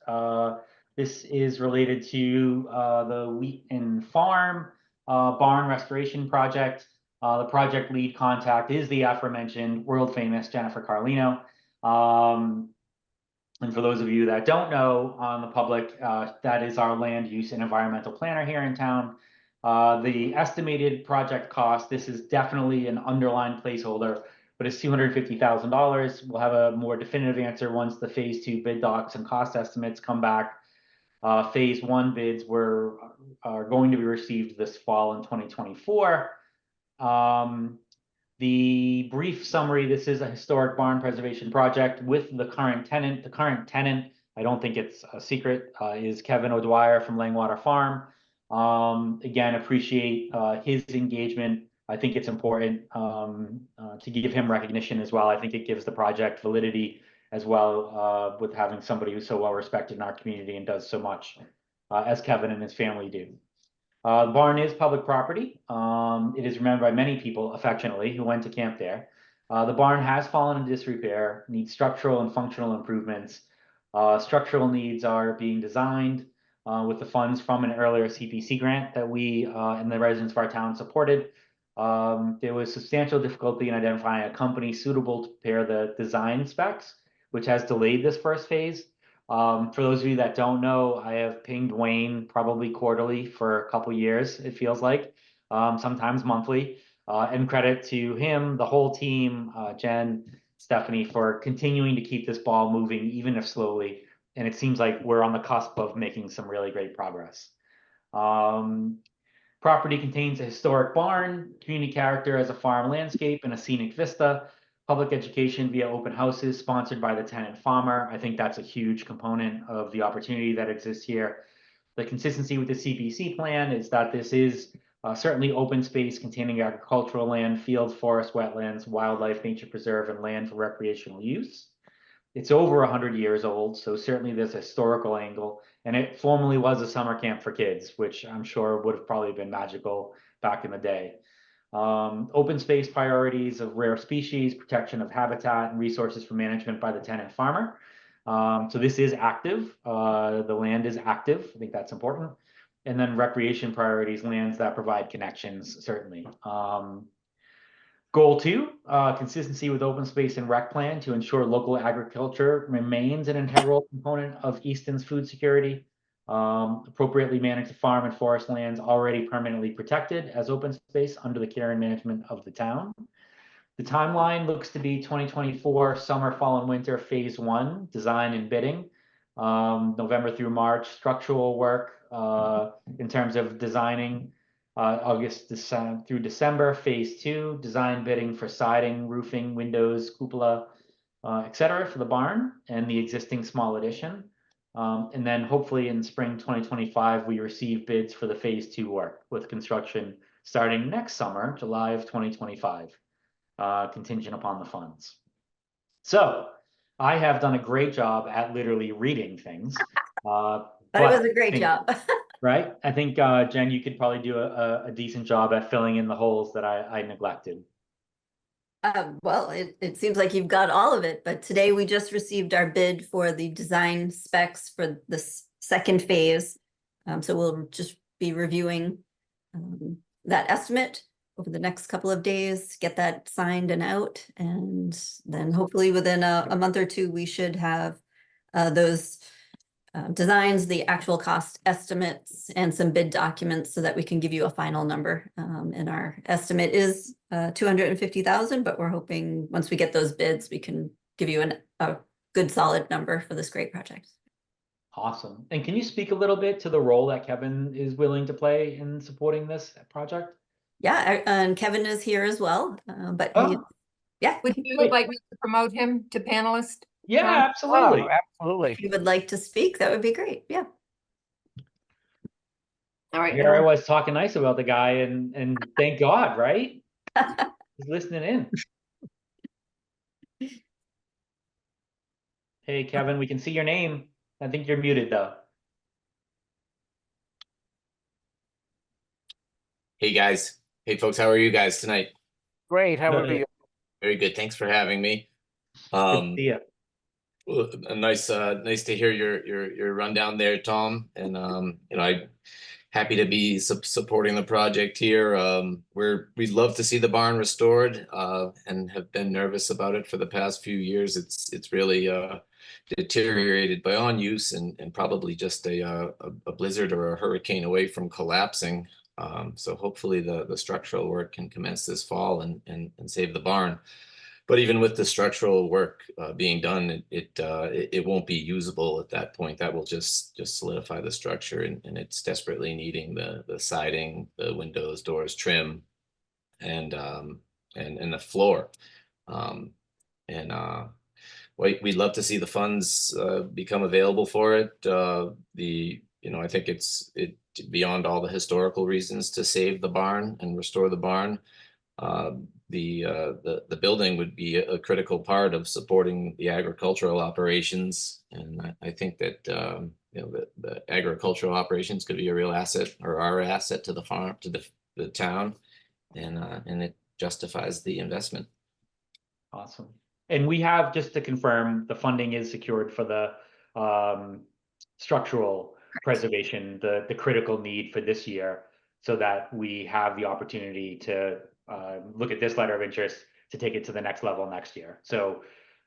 this is related to the Wheaton Farm barn restoration project. The project lead contact is the aforementioned world famous Jennifer Carlino. And for those of you that don't know on the public, that is our land use and environmental planner here in town. The estimated project cost, this is definitely an underlined placeholder, but it's $250,000. We'll have a more definitive answer once the phase 2 bid docs and cost estimates come back. Phase 1 bids are going to be received this fall in 2024. The brief summary, this is a historic barn preservation project with the current tenant. The current tenant, I don't think it's a secret, is Kevin O'Dwyer from Langwater Farm. Again, appreciate his engagement. I think it's important to give him recognition as well. I think it gives the project validity as well with having somebody who's so well respected in our community and does so much as Kevin and his family do. The barn is public property. It is remembered by many people affectionately who went to camp there. The barn has fallen into disrepair, needs structural and functional improvements. Structural needs are being designed with the funds from an earlier CPC grant that we and the residents of our town supported. There was substantial difficulty in identifying a company suitable to prepare the design specs, which has delayed this first phase. For those of you that don't know, I have pinged Wayne probably quarterly for a couple years, it feels like, sometimes monthly. And credit to him, the whole team, Jen, Stephanie, for continuing to keep this ball moving, even if slowly. And it seems like we're on the cusp of making some really great progress. Property contains a historic barn, community character as a farm landscape, and a scenic vista. Public education via open houses sponsored by the tenant farmer. I think that's a huge component of the opportunity that exists here. The consistency with the CPC plan is that this is certainly open space containing agricultural land, fields, forests, wetlands, wildlife, nature preserve, and land for recreational use. It's over 100 years old, so certainly there's a historical angle, and it formerly was a summer camp for kids, which I'm sure would have probably been magical back in the day. Open space priorities of rare species, protection of habitat, and resources for management by the tenant farmer. So this is active. The land is active. I think that's important. And then recreation priorities, lands that provide connections, certainly. Goal 2, consistency with open space and rec plan to ensure local agriculture remains an integral component of Easton's food security. Appropriately manage the farm and forest lands already permanently protected as open space under the care and management of the town. The timeline looks to be 2024 summer, fall, and winter phase 1 design and bidding. November through March structural work in terms of designing. August through December, phase 2, design bidding for siding, roofing, windows, cupola, etc. for the barn and the existing small addition. And then hopefully in spring 2025, we receive bids for the phase 2 work with construction starting next summer, July of 2025, contingent upon the funds. So I have done a great job at literally reading things. But it was a great job. Right? I think, Jen, you could probably do a decent job at filling in the holes that I neglected. Well, it seems like you've got all of it, but today we just received our bid for the design specs for the second phase. So we'll just be reviewing that estimate over the next couple of days, get that signed and out. And then hopefully within a month or two, we should have those designs, the actual cost estimates, and some bid documents so that we can give you a final number. And our estimate is 250,000, but we're hoping once we get those bids, we can give you a good solid number for this great project. Awesome. And can you speak a little bit to the role that Kevin is willing to play in supporting this project? Yeah, and Kevin is here as well, but yeah. Would you like me to promote him to panelist? Yeah, absolutely. Oh, absolutely. If you would like to speak, that would be great. Yeah. All right. Here I was talking nice about the guy and thank God, right? He's listening in. Hey, Kevin, we can see your name. I think you're muted though. Hey guys. Hey folks, how are you guys tonight? Great. How are you? Very good. Thanks for having me. Good to see you. Well, nice to hear your rundown there, Tom. And I happy to be supporting the project here. We'd love to see the barn restored, and have been nervous about it for the past few years. It's really deteriorated beyond use, and probably just a blizzard or a hurricane away from collapsing. So hopefully the structural work can commence this fall and save the barn. But even with the structural work being done, it won't be usable at that point. That will just solidify the structure, and it's desperately needing the siding, the windows, doors, trim, and the floor. We'd love to see the funds become available for it. I think it's beyond all the historical reasons to save the barn and restore the barn. The building would be a critical part of supporting the agricultural operations, and I think that the agricultural operations could be a real asset, or our asset to the farm, to the town, and it justifies the investment. Awesome. And we have, just to confirm, the funding is secured for the structural preservation, the critical need for this year, so that we have the opportunity to look at this letter of interest to take it to the next level next year. So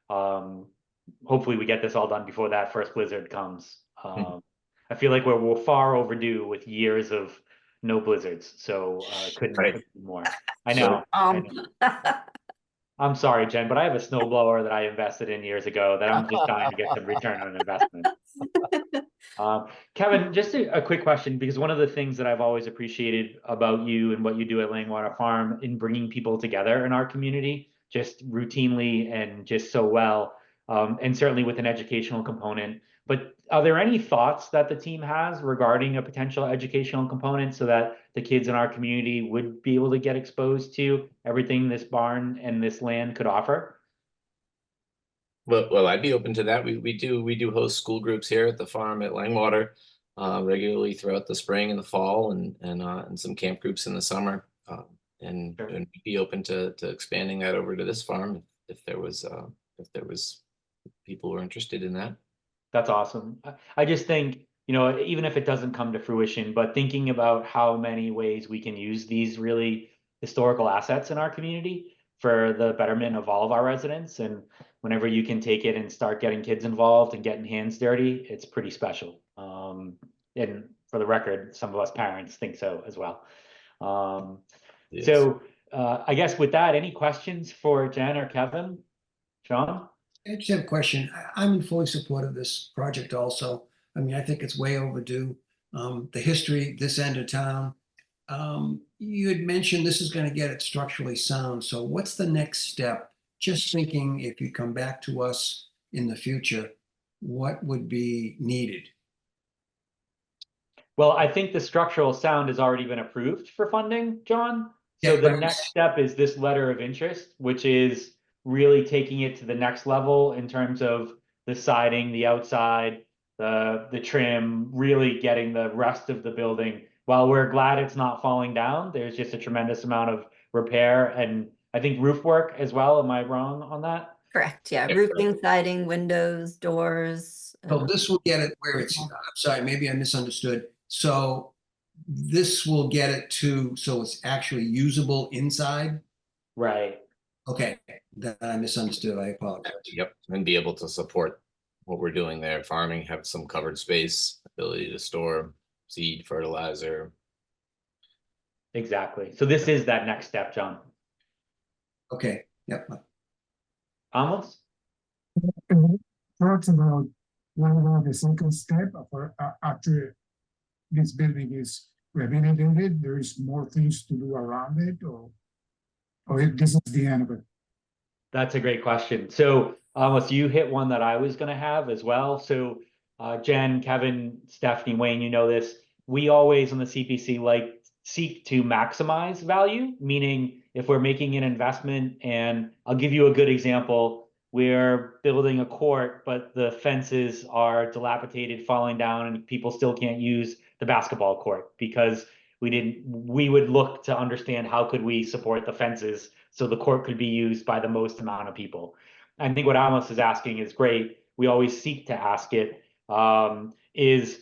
hopefully we get this all done before that first blizzard comes. I feel like we're far overdue with years of no blizzards, so couldn't agree more. I know. I'm sorry, Jen, but I have a snowblower that I invested in years ago that I'm just dying to get some return on investment. Kevin, just a quick question, because one of the things that I've always appreciated about you and what you do at Langwater Farm in bringing people together in our community, just routinely and just so well, and certainly with an educational component. But are there any thoughts that the team has regarding a potential educational component so that the kids in our community would be able to get exposed to everything this barn and this land could offer? Well, I'd be open to that. We do host school groups here at the farm at Langwater regularly throughout the spring and the fall, and some camp groups in the summer. And we'd be open to expanding that over to this farm if there was people who are interested in that. That's awesome. I just think, even if it doesn't come to fruition, but thinking about how many ways we can use these really historical assets in our community for the betterment of all of our residents. And whenever you can take it and start getting kids involved and getting hands dirty, it's pretty special. And for the record, some of us parents think so as well. Yes. So I guess with that, any questions for Jen or Kevin? Sean? I just have a question. I'm in fully support of this project also. I mean, I think it's way overdue. The history, this end of town, you had mentioned this is going to get it structurally sound. So what's the next step? Just thinking, if you come back to us in the future, what would be needed? Well, I think the structural sound has already been approved for funding, John. So the next step is this letter of interest, which is really taking it to the next level in terms of the siding, the outside, the trim, really getting the rest of the building. While we're glad it's not falling down, there's just a tremendous amount of repair and I think roof work as well. Am I wrong on that? Correct, yeah, roofing, siding, windows, doors. So this will get it where it's, I'm sorry, maybe I misunderstood. So this will get it to, so it's actually usable inside? Right. Okay, that I misunderstood, I apologize. Yep, and be able to support what we're doing there, farming, have some covered space, ability to store seed, fertilizer. Exactly. So this is that next step, John. Okay, yep. Almost? Talks about what about the second step after this building is rehabilitated, there is more things to do around it, or if this is the end of it? That's a great question. So almost you hit one that I was going to have as well. So Jen, Kevin, Stephanie, Wayne, you know this. We always on the CPC seek to maximize value, meaning if we're making an investment, and I'll give you a good example, we're building a court, but the fences are dilapidated, falling down, and people still can't use the basketball court because we would look to understand how could we support the fences so the court could be used by the most amount of people. I think what Amos is asking is great. We always seek to ask it, is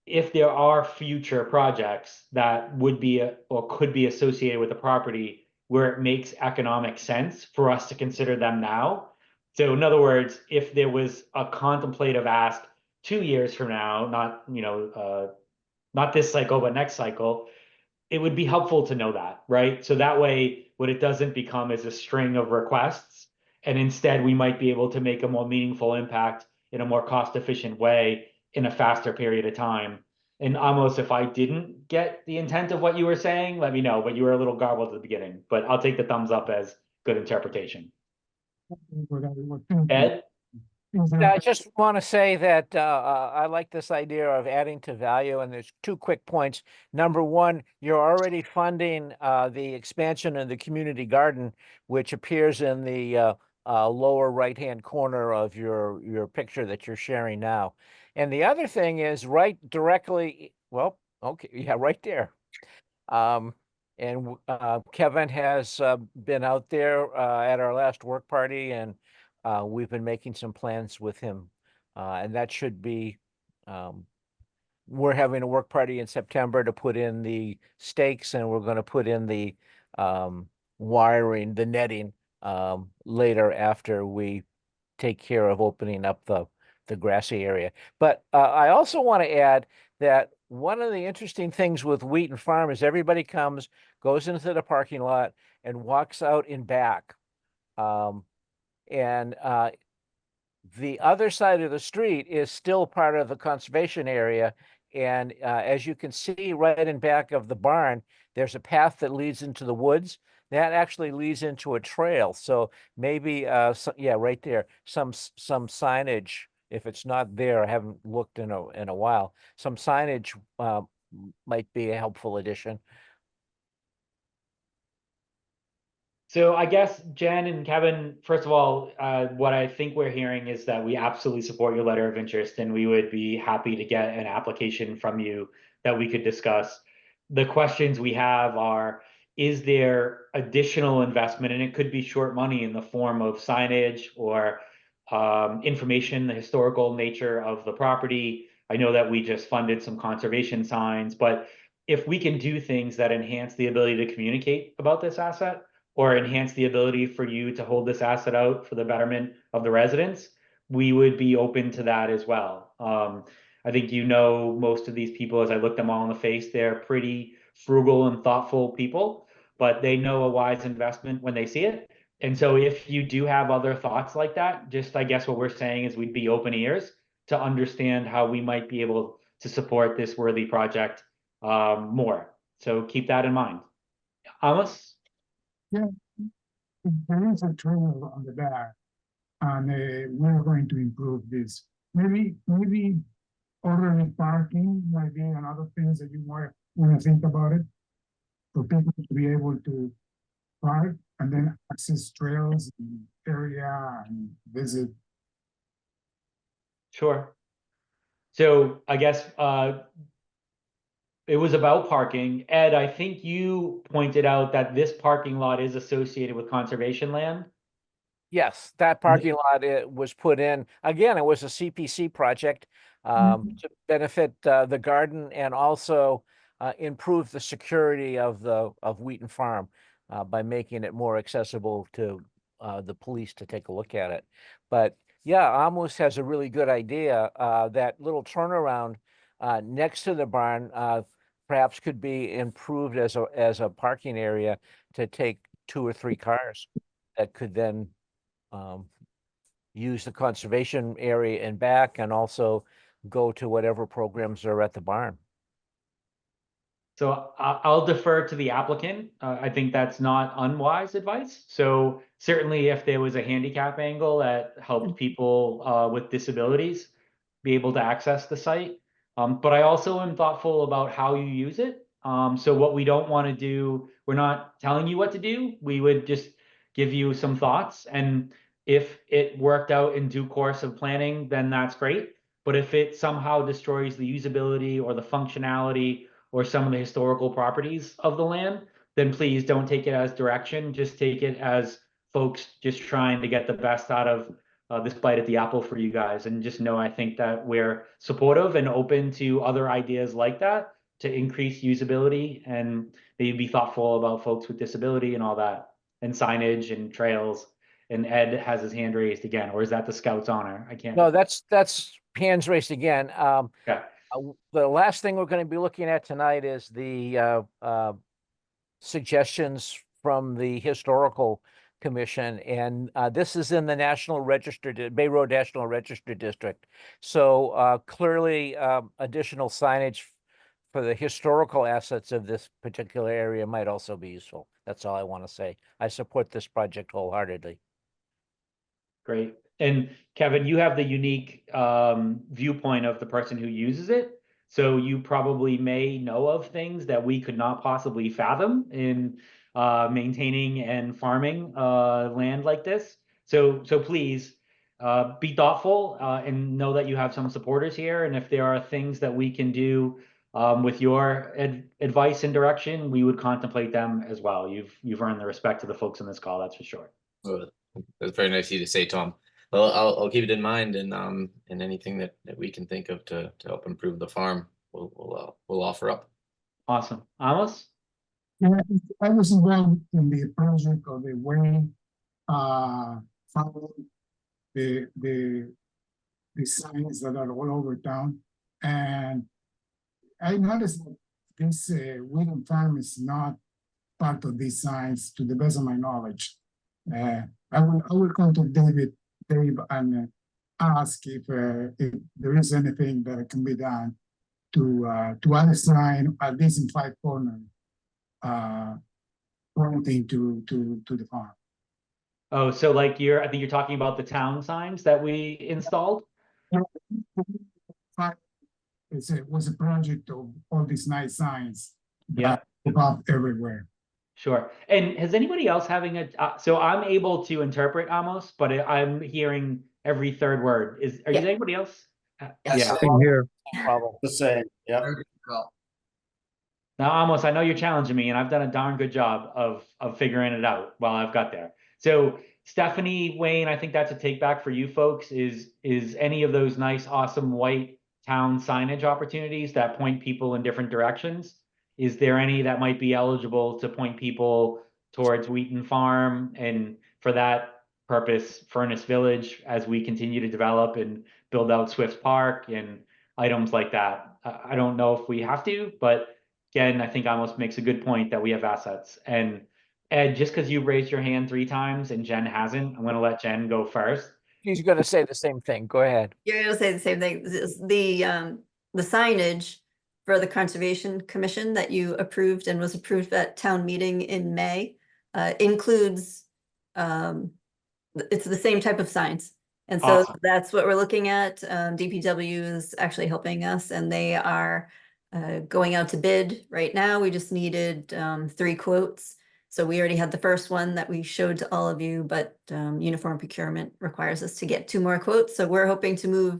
if there are future projects that would be or could be associated with the property where it makes economic sense for us to consider them now. So in other words, if there was a contemplative ask 2 years from now, not this cycle, but next cycle, it would be helpful to know that, right? So that way, what it doesn't become is a string of requests, and instead we might be able to make a more meaningful impact in a more cost-efficient way in a faster period of time. And almost if I didn't get the intent of what you were saying, let me know, but you were a little garbled at the beginning, but I'll take the thumbs up as good interpretation. Ed? Yeah, I just want to say that I like this idea of adding to value, and there's 2 quick points. Number one, you're already funding the expansion of the community garden, which appears in the lower right-hand corner of your picture that you're sharing now. And the other thing is right directly, well, okay, yeah, right there. And Kevin has been out there at our last work party, and we've been making some plans with him. And that should be, we're having a work party in September to put in the stakes, and we're going to put in the wiring, the netting later after we take care of opening up the grassy area. But I also want to add that one of the interesting things with Wheaton Farm is everybody comes, goes into the parking lot and walks out in back. And the other side of the street is still part of the conservation area. And as you can see right in back of the barn, there's a path that leads into the woods. That actually leads into a trail. So maybe, yeah, right there, some signage, if it's not there, I haven't looked in a while, some signage might be a helpful addition. So I guess Jen and Kevin, first of all, what I think we're hearing is that we absolutely support your letter of interest, and we would be happy to get an application from you that we could discuss. The questions we have are, is there additional investment, and it could be short money in the form of signage or information, the historical nature of the property. I know that we just funded some conservation signs, but if we can do things that enhance the ability to communicate about this asset, or enhance the ability for you to hold this asset out for the betterment of the residents, we would be open to that as well. I think most of these people, as I look them all in the face, they're pretty frugal and thoughtful people, but they know a wise investment when they see it. And so if you do have other thoughts like that, just I guess what we're saying is we'd be open ears to understand how we might be able to support this worthy project more. So keep that in mind. Amos? Yeah, there is a trail on the back, and we're going to improve this. Maybe orderly parking might be another things that you might want to think about it, for people to be able to park and then access trails and area and visit. Sure. So I guess it was about parking. Ed, I think you pointed out that this parking lot is associated with conservation land. Yes, that parking lot, it was put in, again, it was a CPC project to benefit the garden and also improve the security of Wheaton Farm by making it more accessible to the police to take a look at it. But yeah, Amos has a really good idea. That little turnaround next to the barn perhaps could be improved as a parking area to take 2 or 3 cars that could then use the conservation area in back and also go to whatever programs are at the barn. So I'll defer to the applicant. I think that's not unwise advice. So certainly if there was a handicap angle that helped people with disabilities be able to access the site. But I also am thoughtful about how you use it. So what we don't want to do, we're not telling you what to do. We would just give you some thoughts. And if it worked out in due course of planning, then that's great. But if it somehow destroys the usability or the functionality or some of the historical properties of the land, then please don't take it as direction. Just take it as folks just trying to get the best out of this bite at the apple for you guys. And just know, I think that we're supportive and open to other ideas like that to increase usability and maybe be thoughtful about folks with disability and all that, and signage and trails. And Ed has his hand raised again, or is that the Scout's honor? I can't. No, that's hands raised again. Yeah. The last thing we're going to be looking at tonight is the suggestions from the Historical Commission, and this is in the National Register, Bay Road National Register District. So clearly, additional signage for the historical assets of this particular area might also be useful. That's all I want to say. I support this project wholeheartedly. Great. And Kevin, you have the unique viewpoint of the person who uses it. So you probably may know of things that we could not possibly fathom in maintaining and farming land like this. So please be thoughtful and know that you have some supporters here. And if there are things that we can do with your advice and direction, we would contemplate them as well. You've earned the respect of the folks on this call, that's for sure. That's very nice of you to say, Tom. Well, I'll keep it in mind, and anything that we can think of to help improve the farm, we'll offer up. Awesome. Amos? Yeah, I was involved in the project of the way follow the signs that are all over town, and I noticed that this Wheaton Farm is not part of these signs, to the best of my knowledge. I will contact Dave, and ask if there is anything that can be done to add a sign, at least in 5 corners, pointing to the farm. Oh, so like I think you're talking about the town signs that we installed? It was a project of all these nice signs. Yeah. About everywhere. Sure. And has anybody else having so I'm able to interpret Amos, but I'm hearing every third word. Is anybody else? Yeah. Same here. Problem. The same, yeah. Now, Amos, I know you're challenging me, and I've done a darn good job of figuring it out while I've got there. So Stephanie, Wayne, I think that's a take back for you folks. Is any of those nice, awesome white town signage opportunities that point people in different directions? Is there any that might be eligible to point people towards Wheaton Farm, and for that purpose, Furnace Village, as we continue to develop and build out Swift Park and items like that? I don't know if we have to, but again, I think Amos makes a good point that we have assets. And Ed, just because you raised your hand 3 times and Jen hasn't, I'm going to let Jen go first. She's going to say the same thing. Go ahead. You're going to say the same thing. The signage for the Conservation Commission that you approved and was approved at town meeting in May includes, it's the same type of signs. And so Awesome. That's what we're looking at. DPW is actually helping us, and they are going out to bid right now. We just needed 3 quotes. So we already had the first one that we showed to all of you, but uniform procurement requires us to get 2 more quotes. So we're hoping to move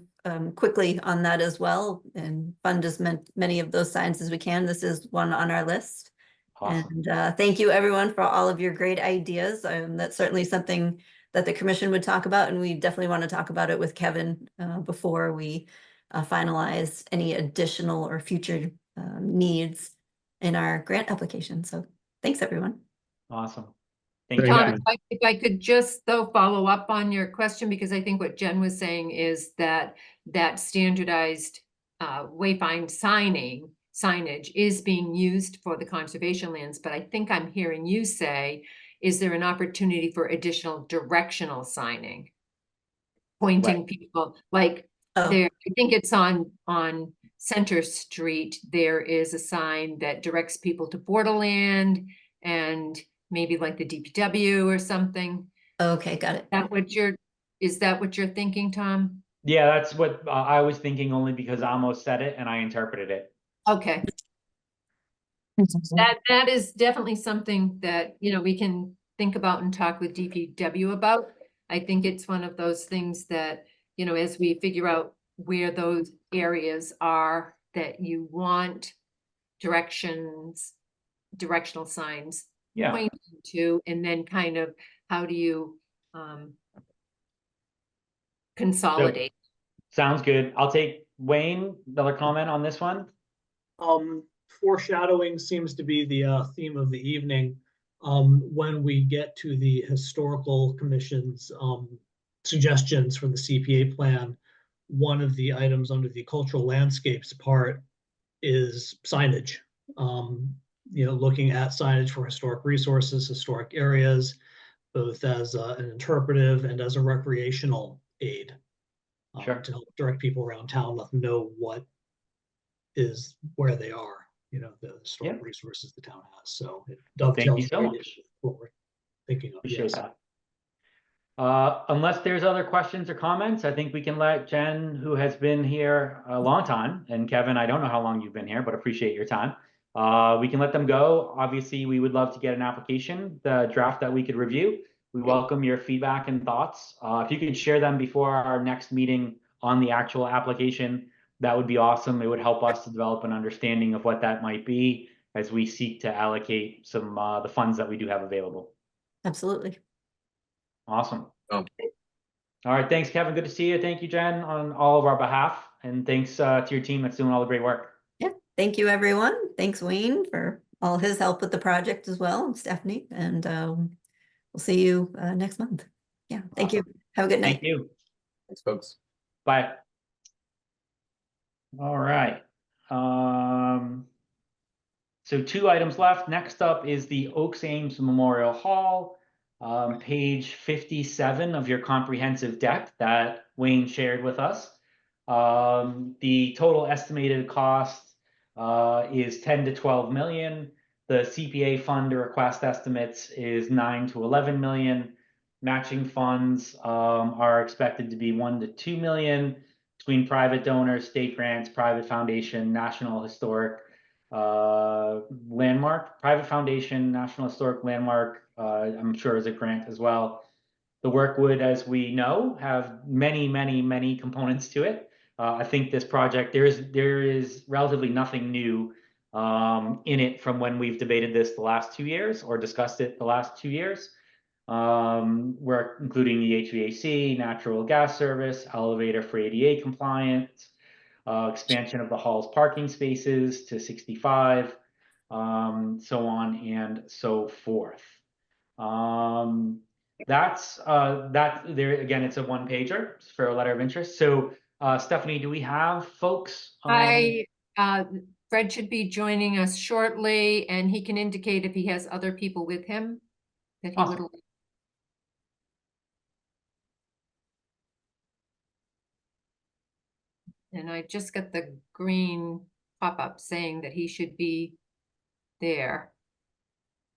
quickly on that as well and fund as many of those signs as we can. This is one on our list. Awesome. And thank you everyone for all of your great ideas. That's certainly something that the commission would talk about, and we definitely want to talk about it with Kevin before we finalize any additional or future needs in our grant application. So thanks everyone. Awesome. Thank you. Tom, if I could just though follow up on your question, because I think what Jen was saying is that standardized wayfind signage is being used for the conservation lands, but I think I'm hearing you say, is there an opportunity for additional directional signing? Pointing people, like there, I think it's on Center Street, there is a sign that directs people to Borderland and maybe like the DPW or something. Okay, got it. Is that what you're thinking, Tom? Yeah, that's what I was thinking, only because Amos said it and I interpreted it. Okay. That is definitely something that, we can think about and talk with DPW about. I think it's one of those things that, as we figure out where those areas are that you want directional signs pointing to, and then kind of how do you consolidate? Sounds good. I'll take Wayne, another comment on this one. Foreshadowing seems to be the theme of the evening. When we get to the historical commission's suggestions for the CPA plan, one of the items under the cultural landscapes part is signage. Looking at signage for historic resources, historic areas, both as an interpretive and as a recreational aid. Sure. To help direct people around town, let them know what is where they are, the historic resources the town has. So it dovetails. Thank you so much. What we're thinking of. Appreciate that. Unless there's other questions or comments, I think we can let Jen, who has been here a long time, and Kevin, I don't know how long you've been here, but appreciate your time. We can let them go. Obviously, we would love to get an application, the draft that we could review. We welcome your feedback and thoughts. If you could share them before our next meeting on the actual application, that would be awesome. It would help us to develop an understanding of what that might be as we seek to allocate some the funds that we do have available. Absolutely. Awesome. Oh. All right. Thanks, Kevin. Good to see you. Thank you, Jen, on all of our behalf. And thanks to your team that's doing all the great work. Yeah. Thank you, everyone. Thanks, Wayne, for all his help with the project as well, and Stephanie. And we'll see you next month. Yeah. Thank you. Have a good night. Thank you. Thanks, folks. Bye. All right. So 2 items left. Next up is the Oaks Ames Memorial Hall, page 57 of your comprehensive deck that Wayne shared with us. The total estimated cost is 10 to 12 million. The CPA fund request estimates is 9 to 11 million. Matching funds are expected to be 1 to 2 million between private donors, state grants, private foundation, National Historic Landmark, private foundation, National Historic Landmark, I'm sure is a grant as well. The work would, as we know, have many, many, many components to it. I think this project, there is relatively nothing new in it from when we've debated this the last 2 years or discussed it the last 2 years. We're including the HVAC, natural gas service, elevator for ADA compliance, expansion of the hall's parking spaces to 65, so on and so forth. That's that there again, it's a 1-pager for a letter of interest. So Stephanie, do we have folks? Fred should be joining us shortly, and he can indicate if he has other people with him that he would. And I just got the green pop-up saying that he should be there,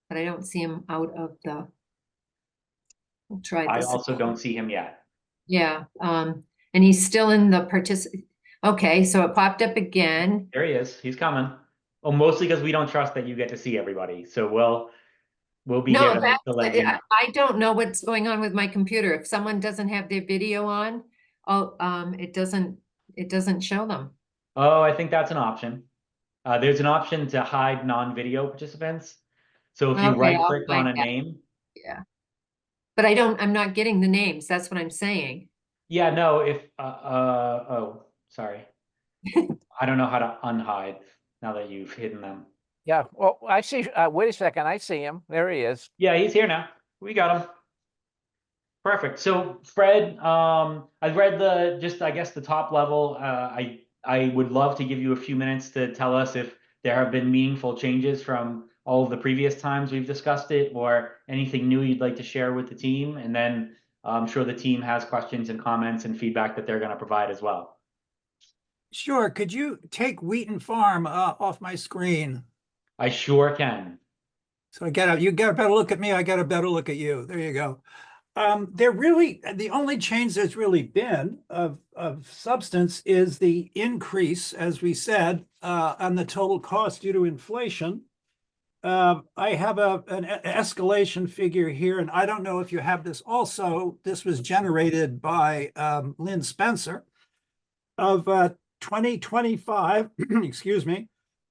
but I don't see him out of the. We'll try this. I also don't see him yet. Yeah, and he's still in the Okay, so it popped up again. There he is. He's coming. Well, mostly because we don't trust that you get to see everybody. So we'll be here to let you know. I don't know what's going on with my computer. If someone doesn't have their video on, it doesn't show them. Oh, I think that's an option. There's an option to hide non-video participants. So if you right-click on a name. Yeah. But I'm not getting the names. That's what I'm saying. Yeah, no, oh, sorry. I don't know how to unhide now that you've hidden them. Yeah, well, I see, wait a second, I see him. There he is. Yeah, he's here now. We got him. Perfect. So Fred, I've read I guess the top level. I would love to give you a few minutes to tell us if there have been meaningful changes from all of the previous times we've discussed it, or anything new you'd like to share with the team. And then I'm sure the team has questions and comments and feedback that they're going to provide as well. Sure. Could you take Wheaton Farm off my screen? I sure can. So you get a better look at me. I got a better look at you. There you go. The only change there's really been of substance is the increase, as we said, on the total cost due to inflation. I have an escalation figure here, and I don't know if you have this also. This was generated by Lynn Spencer of 2025, excuse me,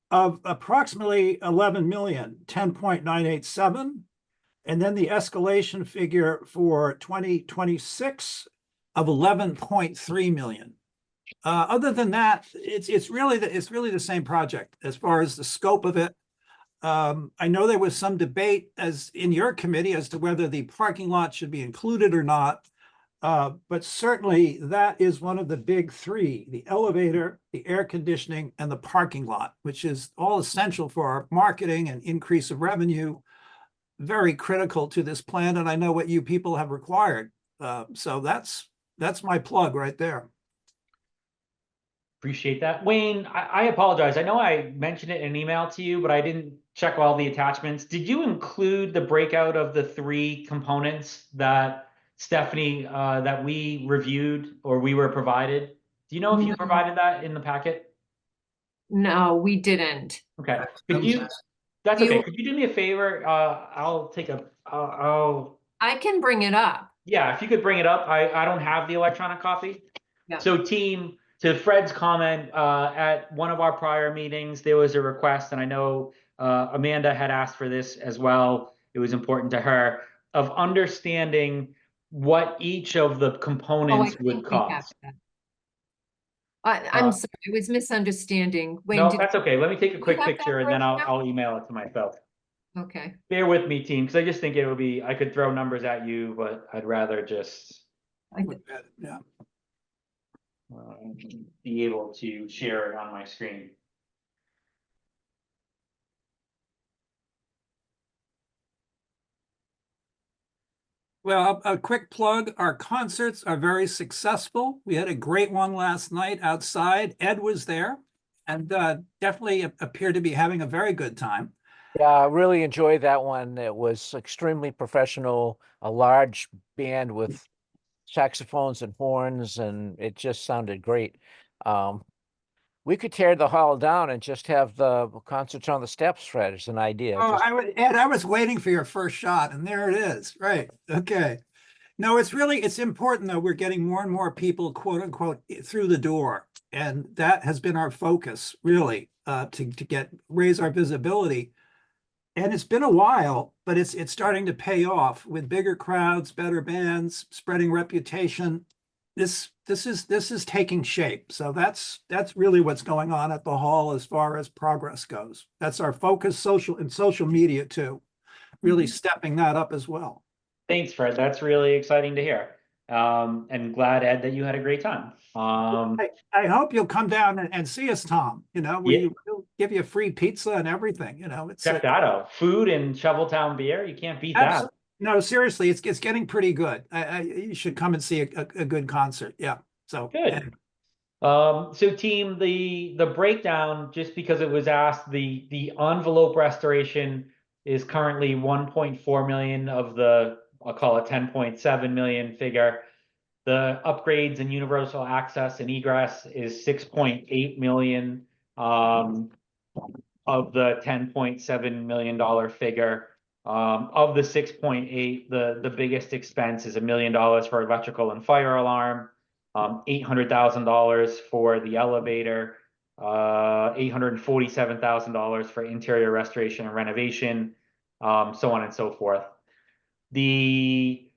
of approximately 11 million, 10.987. And then the escalation figure for 2026 of 11.3 million. Other than that, it's really the same project as far as the scope of it. I know there was some debate as in your committee as to whether the parking lot should be included or not. But certainly that is one of the big three: the elevator, the air conditioning, and the parking lot, which is all essential for our marketing and increase of revenue. Very critical to this plan, and I know what you people have required. So that's my plug right there. Appreciate that. Wayne, I apologize. I know I mentioned it in an email to you, but I didn't check all the attachments. Did you include the breakout of the three components that Stephanie, that we reviewed or we were provided? Do you know if you No. provided that in the packet? No, we didn't. Okay. Could you, that's okay. Could you do me a favor? I'll take a, I can bring it up. yeah, if you could bring it up. I don't have the electronic copy. Yeah. So team, to Fred's comment, at one of our prior meetings, there was a request, and I know Amanda had asked for this as well. It was important to her, of understanding what each of the components would think we have cost. that. I'm sorry, I was misunderstanding. Wayne, No, did that's okay. Let me take a quick have that picture and then broken I'll email it to myself. okay. Bear with me, team, because I just think it would be, I could throw numbers at you, but I'd rather just Yeah. be able to share it on my screen. Well, a quick plug, our concerts are very successful. We had a great one last night outside. Ed was there and definitely appeared to be having a very good time. Yeah, I really enjoyed that one. It was extremely professional, a large band with saxophones and horns, and it just sounded great. We could tear the hall down and just have the concerts on the steps, Fred, as an idea. Oh, Just- Ed, I was waiting for your first shot, and there it is. Right. Okay. No, it's important though. We're getting more and more people, quote unquote, through the door. And that has been our focus, really, to raise our visibility. And it's been a while, but it's starting to pay off with bigger crowds, better bands, spreading reputation. This is taking shape. So that's really what's going on at the hall as far as progress goes. That's our focus, social media too, really stepping that up as well. Thanks, Fred. That's really exciting to hear. And glad, Ed, that you had a great time. I hope you'll come down and see us, Tom. You know, we'll give you free pizza and everything. You know, it's check that out. Food and Shoveltown beer. You can't beat that. No, seriously, it's getting pretty good. You should come and see a good concert. Yeah. So good. So team, the breakdown, just because it was asked, the envelope restoration is currently 1.4 million of the, I'll call it 10.7 million figure. The upgrades and universal access and egress is 6.8 million of the $10.7 million figure. Of the 6.8, the biggest expense is $1 million for electrical and fire alarm, $800,000 for the elevator, $847,000 for interior restoration and renovation, so on and so forth. The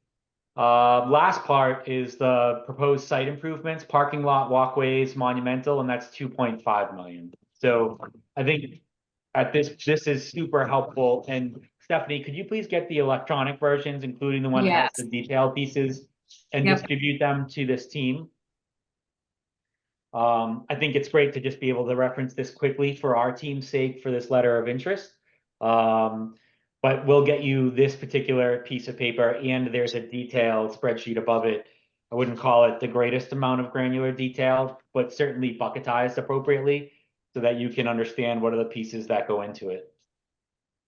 last part is the proposed site improvements, parking lot, walkways, monumental, and that's 2.5 million. So I think at this is super helpful. And Stephanie, could you please get the electronic versions, including the one that has the detailed pieces, and distribute them to this team? I think it's great to just be able to reference this quickly for our team's sake for this letter of interest. But we'll get you this particular piece of paper, and there's a detailed spreadsheet above it. I wouldn't call it the greatest amount of granular detail, but certainly bucketized appropriately so that you can understand what are the pieces that go into it.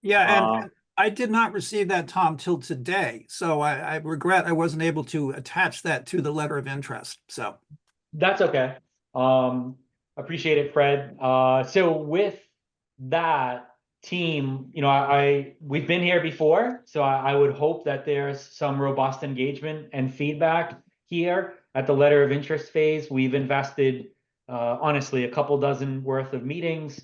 Yeah, and I did not receive that, Tom, till today. So I regret I wasn't able to attach that to the letter of interest. So that's okay. Appreciate it, Fred. So with that, team, you know, we've been here before, so I would hope that there's some robust engagement and feedback here at the letter of interest phase. We've invested, honestly, a couple dozen worth of meetings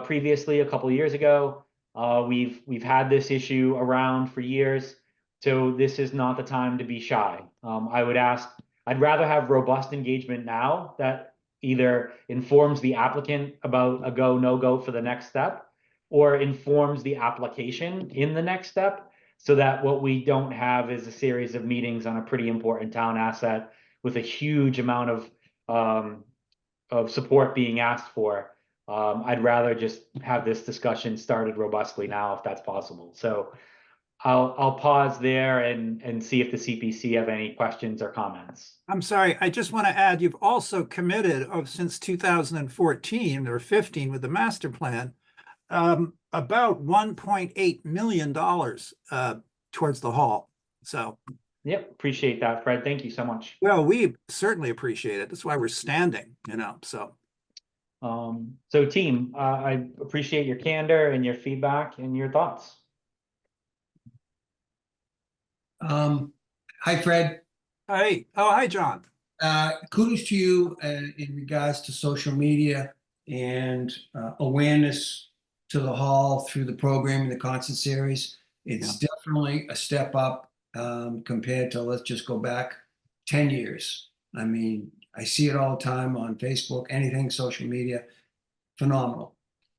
previously, a couple years ago. We've had this issue around for years, so this is not the time to be shy. I'd rather have robust engagement now that either informs the applicant about a go, no go for the next step, or informs the application in the next step, so that what we don't have is a series of meetings on a pretty important town asset with a huge amount of support being asked for. I'd rather just have this discussion started robustly now if that's possible. So I'll pause there and see if the CPC have any questions or comments. I'm sorry, I just want to add, you've also committed since 2014 or 15 with the master plan, about $1.8 million towards the hall. So. Yep, appreciate that, Fred. Thank you so much. Well, we certainly appreciate it. That's why we're standing, so. So team, I appreciate your candor and your feedback and your thoughts. Hi, Fred. Hi. Oh, hi, John. Kudos to you in regards to social media and awareness to the hall through the program and the concert series. It's definitely a step up compared to, let's just go back 10 years. I mean, I see it all the time on Facebook, anything social media, phenomenal.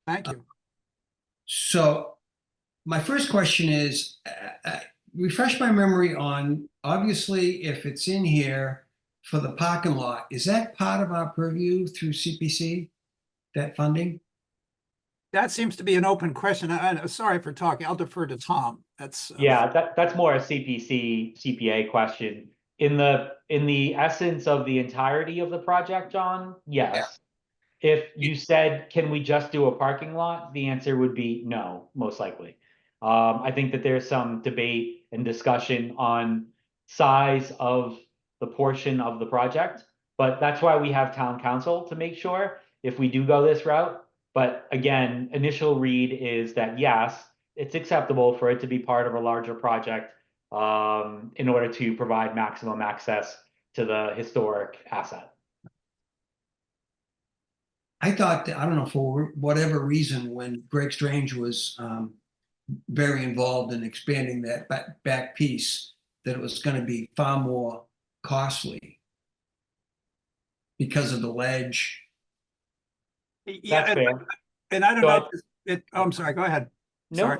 Thank you. So my first question is, refresh my memory on, obviously, if it's in here for the parking lot, is that part of our purview through CPC, that funding? That seems to be an open question. I'm sorry for talking. I'll defer to Tom. That's that's more a CPA question. In the essence of the entirety of the project, John, yes. Yeah. If you said, can we just do a parking lot? The answer would be no, most likely. I think that there's some debate and discussion on size of the portion of the project, but that's why we have town council to make sure if we do go this route. But again, initial read is that yes, it's acceptable for it to be part of a larger project in order to provide maximum access to the historic asset. I thought that, I don't know, for whatever reason, when Greg Strange was very involved in expanding that back piece, that it was going to be far more costly because of the ledge. That's fair. And I don't know. I'm sorry. Go ahead. No.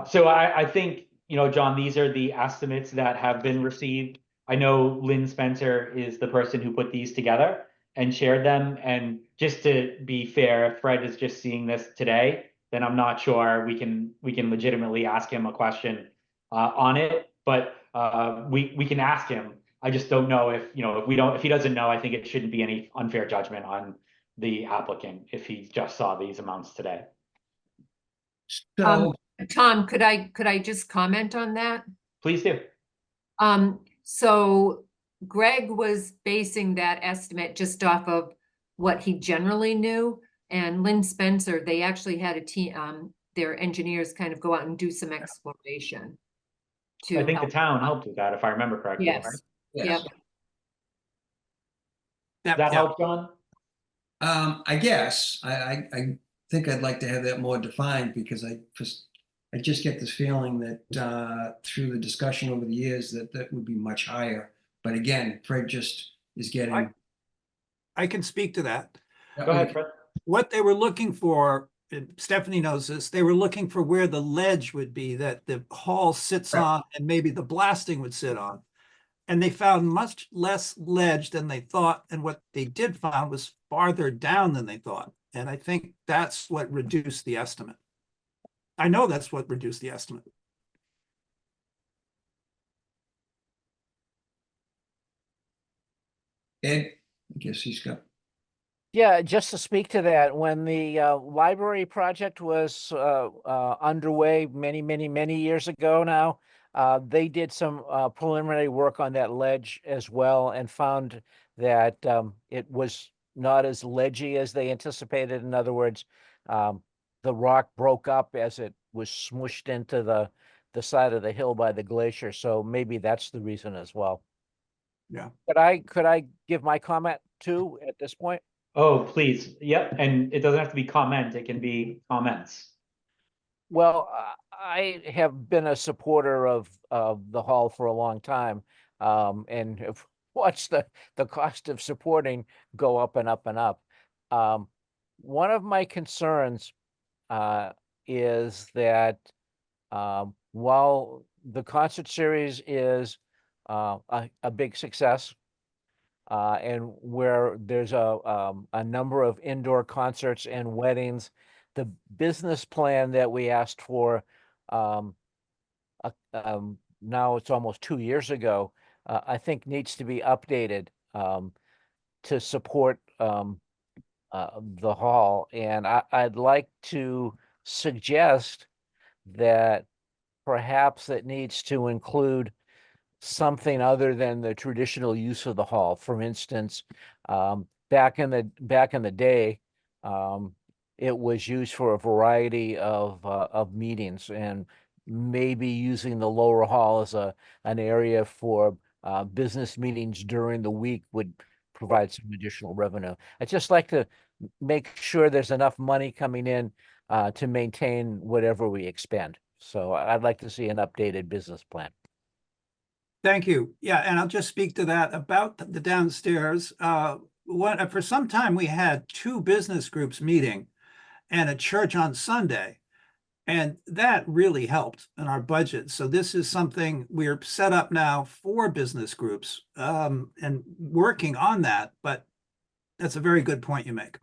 So I think, John, these are the estimates that have been received. I know Lynn Spencer is the person who put these together and shared them. And just to be fair, if Fred is just seeing this today, then I'm not sure we can legitimately ask him a question on it. But we can ask him. I just don't know if he doesn't know. I think it shouldn't be any unfair judgment on the applicant if he just saw these amounts today. So, Tom, could I just comment on that? Please do. So Greg was basing that estimate just off of what he generally knew, and Lynn Spencer, they actually had a team, their engineers kind of go out and do some exploration. I think the town helped with that, if I remember correctly. Yes. Right? Yep. That help, John? I guess I think I'd like to have that more defined, because I just get this feeling that through the discussion over the years that would be much higher. But again, Fred just is getting. I can speak to that. Go ahead, Fred. What they were looking for, and Stephanie knows this, they were looking for where the ledge would be that the hall sits on and maybe the blasting would sit on. And they found much less ledge than they thought. And what they did find was farther down than they thought. And I think that's what reduced the estimate. I know that's what reduced the estimate. Ed, I guess he's got. Yeah, just to speak to that, when the library project was underway many years ago now, they did some preliminary work on that ledge as well and found that it was not as ledgy as they anticipated. In other words, the rock broke up as it was smooshed into the side of the hill by the glacier. So maybe that's the reason as well. Yeah. Could I give my comment too at this point? Oh, please. Yep. And it doesn't have to be comment. It can be comments. Well, I have been a supporter of the hall for a long time, and have watched the cost of supporting go up and up and up. One of my concerns is that while the concert series is a big success, and where there's a number of indoor concerts and weddings, the business plan that we asked for, now it's almost 2 years ago, I think needs to be updated to support the hall. And I'd like to suggest that perhaps it needs to include something other than the traditional use of the hall. For instance, back in the day, it was used for a variety of meetings, and maybe using the lower hall as an area for business meetings during the week would provide some additional revenue. I'd just like to make sure there's enough money coming in to maintain whatever we expend. So I'd like to see an updated business plan. Thank you. Yeah, and I'll just speak to that about the downstairs. For some time, we had 2 business groups meeting and a church on Sunday, and that really helped in our budget. So this is something we're set up now for business groups, and working on that, but that's a very good point you make.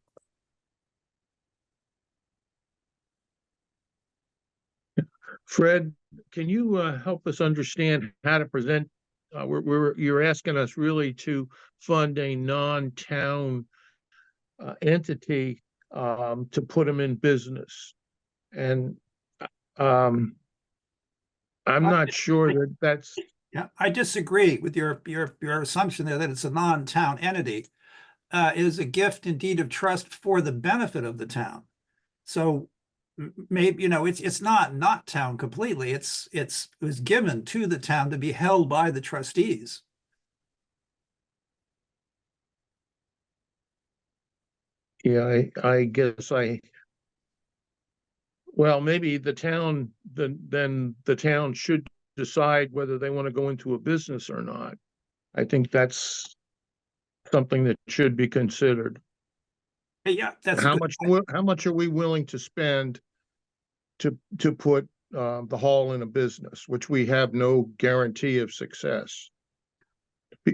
Fred, can you help us understand how to present? You're asking us really to fund a non-town entity to put them in business, and I'm not sure that that's. Yeah, I disagree with your assumption there that it's a non-town entity. It is a gift and deed of trust for the benefit of the town. So maybe, it's not town completely. It was given to the town to be held by the trustees. Yeah, I guess well, maybe the town, then the town should decide whether they want to go into a business or not. I think that's something that should be considered. Yeah, that's how much are we willing to spend to put the hall in a business, which we have no guarantee of success.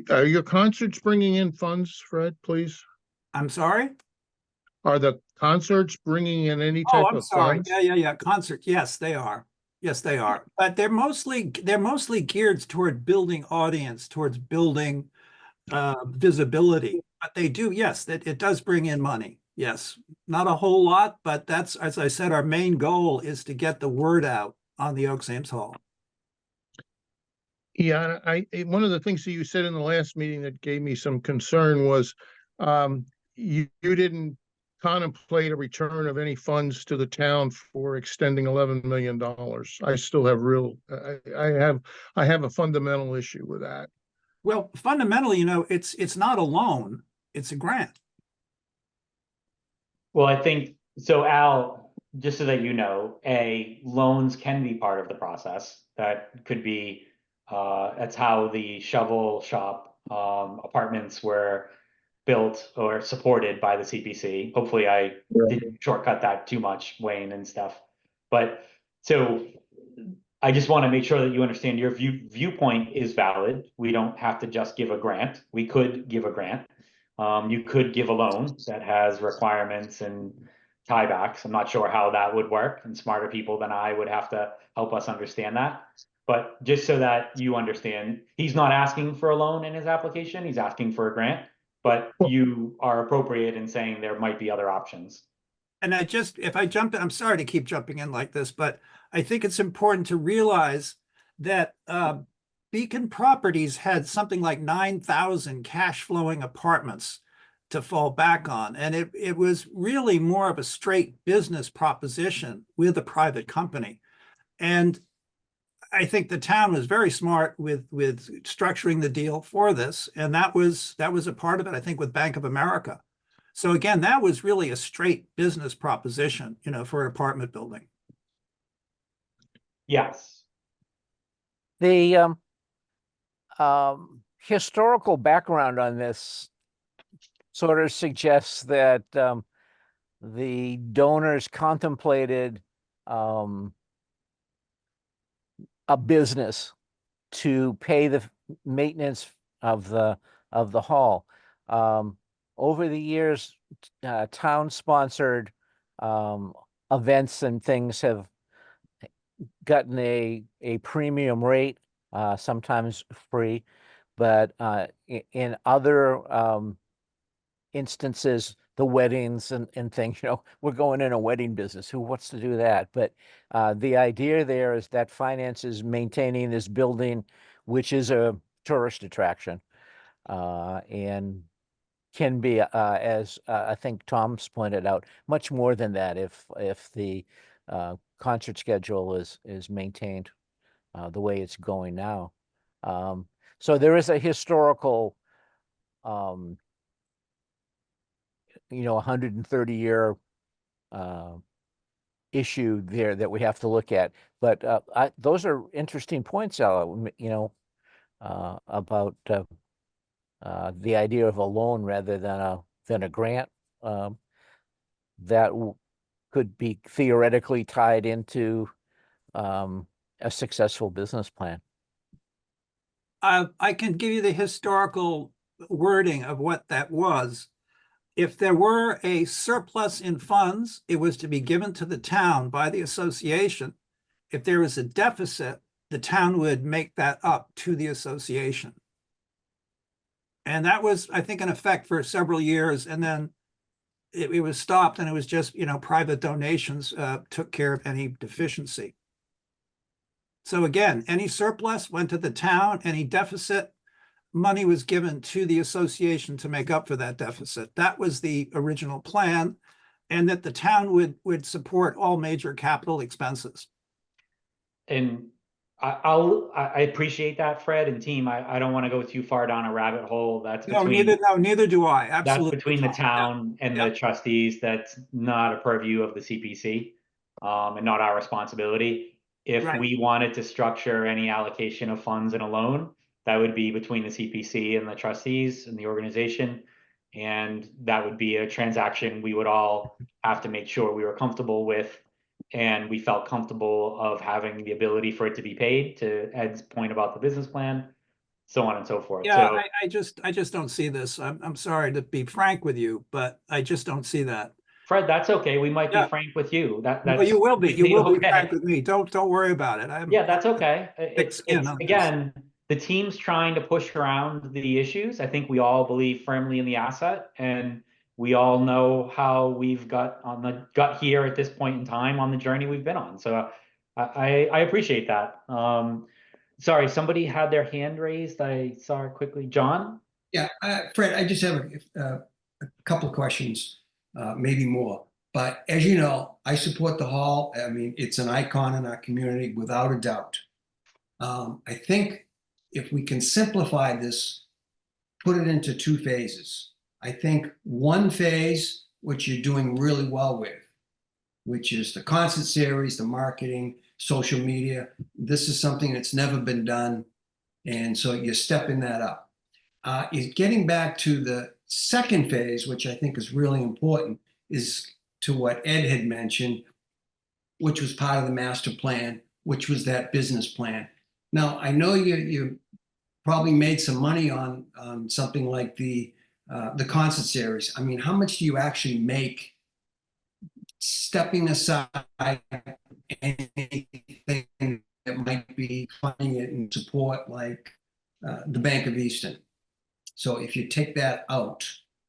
Are your concerts bringing in funds, Fred, please? I'm sorry? Are the concerts bringing in any type of funds? Yeah. Concerts. Yes, they are. Yes, they are. But they're mostly geared toward building audience, towards building visibility. But they do, yes, it does bring in money. Yes, not a whole lot, but that's, as I said, our main goal is to get the word out on the Oaks Ames Hall. Yeah, one of the things that you said in the last meeting that gave me some concern was you didn't contemplate a return of any funds to the town for extending $11 million. I still have I have a fundamental issue with that. Well, fundamentally, it's not a loan, it's a grant. Well, I think, so Al, just so that you know, loans can be part of the process. That could be, that's how the shovel shop apartments were built or supported by the CPC. Hopefully I didn't shortcut that too much, Wayne and stuff. But so I just want to make sure that you understand your viewpoint is valid. We don't have to just give a grant. We could give a grant. You could give a loan that has requirements and tiebacks. I'm not sure how that would work, and smarter people than I would have to help us understand that. But just so that you understand, he's not asking for a loan in his application, he's asking for a grant, but you are appropriate in saying there might be other options. And if I jump in, I'm sorry to keep jumping in like this, but I think it's important to realize that Beacon Properties had something like 9,000 cash flowing apartments to fall back on. And it was really more of a straight business proposition with a private company. And I think the town was very smart with structuring the deal for this. And that was a part of it, I think, with Bank of America. So again, that was really a straight business proposition, for an apartment building. Yes. The historical background on this sort of suggests that the donors contemplated a business to pay the maintenance of the hall. Over the years, town-sponsored events and things have gotten a premium rate, sometimes free, but in other instances, the weddings and things, we're going in a wedding business. Who wants to do that? But the idea there is that finances maintaining this building, which is a tourist attraction, and can be, as I think Tom's pointed out, much more than that if the concert schedule is maintained the way it's going now. So there is a historical 130-year issue there that we have to look at. But those are interesting points, Ella, about the idea of a loan rather than a grant that could be theoretically tied into a successful business plan. I can give you the historical wording of what that was. If there were a surplus in funds, it was to be given to the town by the association. If there was a deficit, the town would make that up to the association. And that was, I think, in effect for several years. And then it was stopped, and it was just, private donations took care of any deficiency. So again, any surplus went to the town, any deficit, money was given to the association to make up for that deficit. That was the original plan, and that the town would support all major capital expenses. And I appreciate that, Fred and team. I don't want to go too far down a rabbit hole. That's neither do I. Absolutely. That's between the town and Yeah. the trustees. That's not a purview of the CPC, and not our responsibility. If Right. we wanted to structure any allocation of funds in a loan, that would be between the CPC and the trustees and the organization. And that would be a transaction we would all have to make sure we were comfortable with. And we felt comfortable of having the ability for it to be paid, to Ed's point about the business plan, so on and so forth. Yeah, So, I just don't see this. I'm sorry to be frank with you, but I just don't see that. Fred, that's okay. We might Yeah. be frank with you. Well, That's you will be. You will be okay. frank with me. Don't worry about it. Yeah, that's okay. It's skin on this. again, the team's trying to push around the issues. I think we all believe firmly in the asset, and we all know how we've got here at this point in time on the journey we've been on. So I appreciate that. Sorry, somebody had their hand raised. I saw it quickly. John? Yeah, Fred, I just have a couple of questions, maybe more. But as you know, I support the hall. I mean, it's an icon in our community without a doubt. I think if we can simplify this, put it into 2 phases. I think one phase, which you're doing really well with, which is the concert series, the marketing, social media. This is something that's never been done. And so you're stepping that up. Is getting back to the second phase, which I think is really important, is to what Ed had mentioned, which was part of the master plan, which was that business plan. Now, I know you probably made some money on something like the concert series. I mean, how much do you actually make, stepping aside anything that might be funding it in support, like the Bank of Easton? So if you take that out,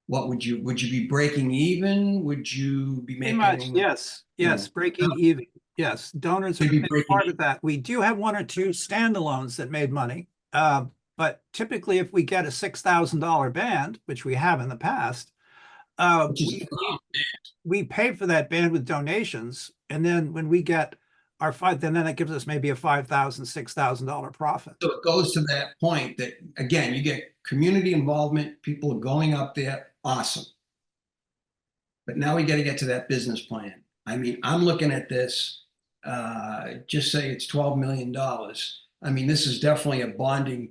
what would you be breaking even? Would you be Pretty making? much, yes, breaking even. Yes, donors are a Maybe big part of that. We do have 1 or 2 standalones that made money. But typically, if we get a $6,000 band, which we have in the past, we pay for that band with donations. And then when we get our then that gives us maybe a $5,000, $6,000 profit. So it goes to that point that, again, you get community involvement, people are going up there, awesome. But now we got to get to that business plan. I mean, I'm looking at this just say it's $12 million. I mean, this is definitely a bonding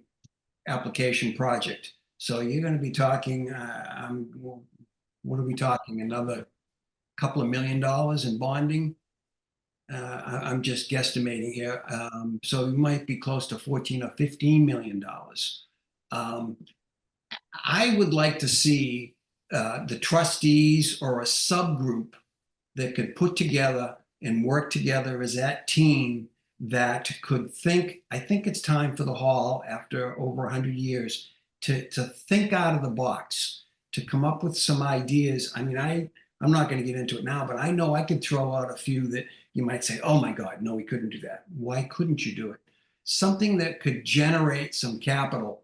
application project. So you're going to be talking, what are we talking? Another couple of $1 million in bonding? I'm just guesstimating here. So you might be close to 14 or $15 million. I would like to see the trustees or a subgroup that could put together and work together as that team that could think, I think it's time for the hall after over 100 years to think out of the box, to come up with some ideas. I mean, I'm not going to get into it now, but I know I could throw out a few that you might say, oh my God, no, we couldn't do that. Why couldn't you do it? Something that could generate some capital.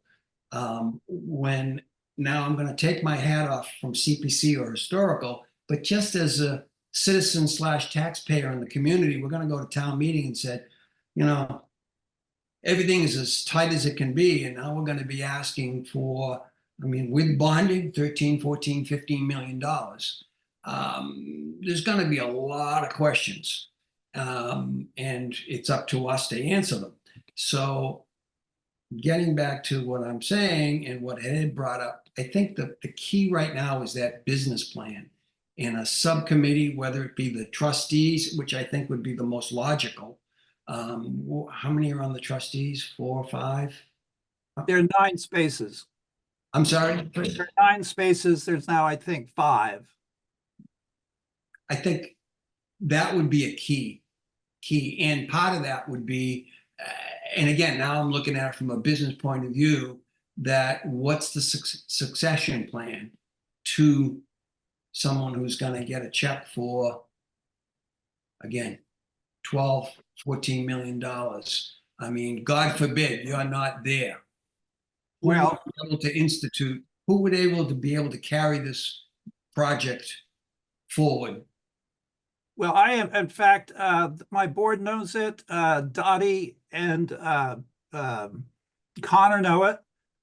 When now I'm going to take my hat off from CPC or historical, but just as a citizen / taxpayer in the community, we're going to go to town meeting and say, you know, everything is as tight as it can be. And now we're going to be asking for, I mean, with bonding, 13, 14, $15 million. There's going to be a lot of questions. And it's up to us to answer them. So getting back to what I'm saying and what Ed brought up, I think the key right now is that business plan in a subcommittee, whether it be the trustees, which I think would be the most logical. How many are on the trustees? 4 or 5? There are 9 spaces. I'm sorry? There are 9 spaces. There's now, I think, 5. I think that would be a key. And part of that would be, and again, now I'm looking at it from a business point of view, that what's the succession plan to someone who's going to get a check for, again, 12, $14 million. I mean, God forbid you're not there. Well, who would be able to institute, who would be able to carry this project forward? Well, I am, in fact, my board knows it, Dottie and Connor know it,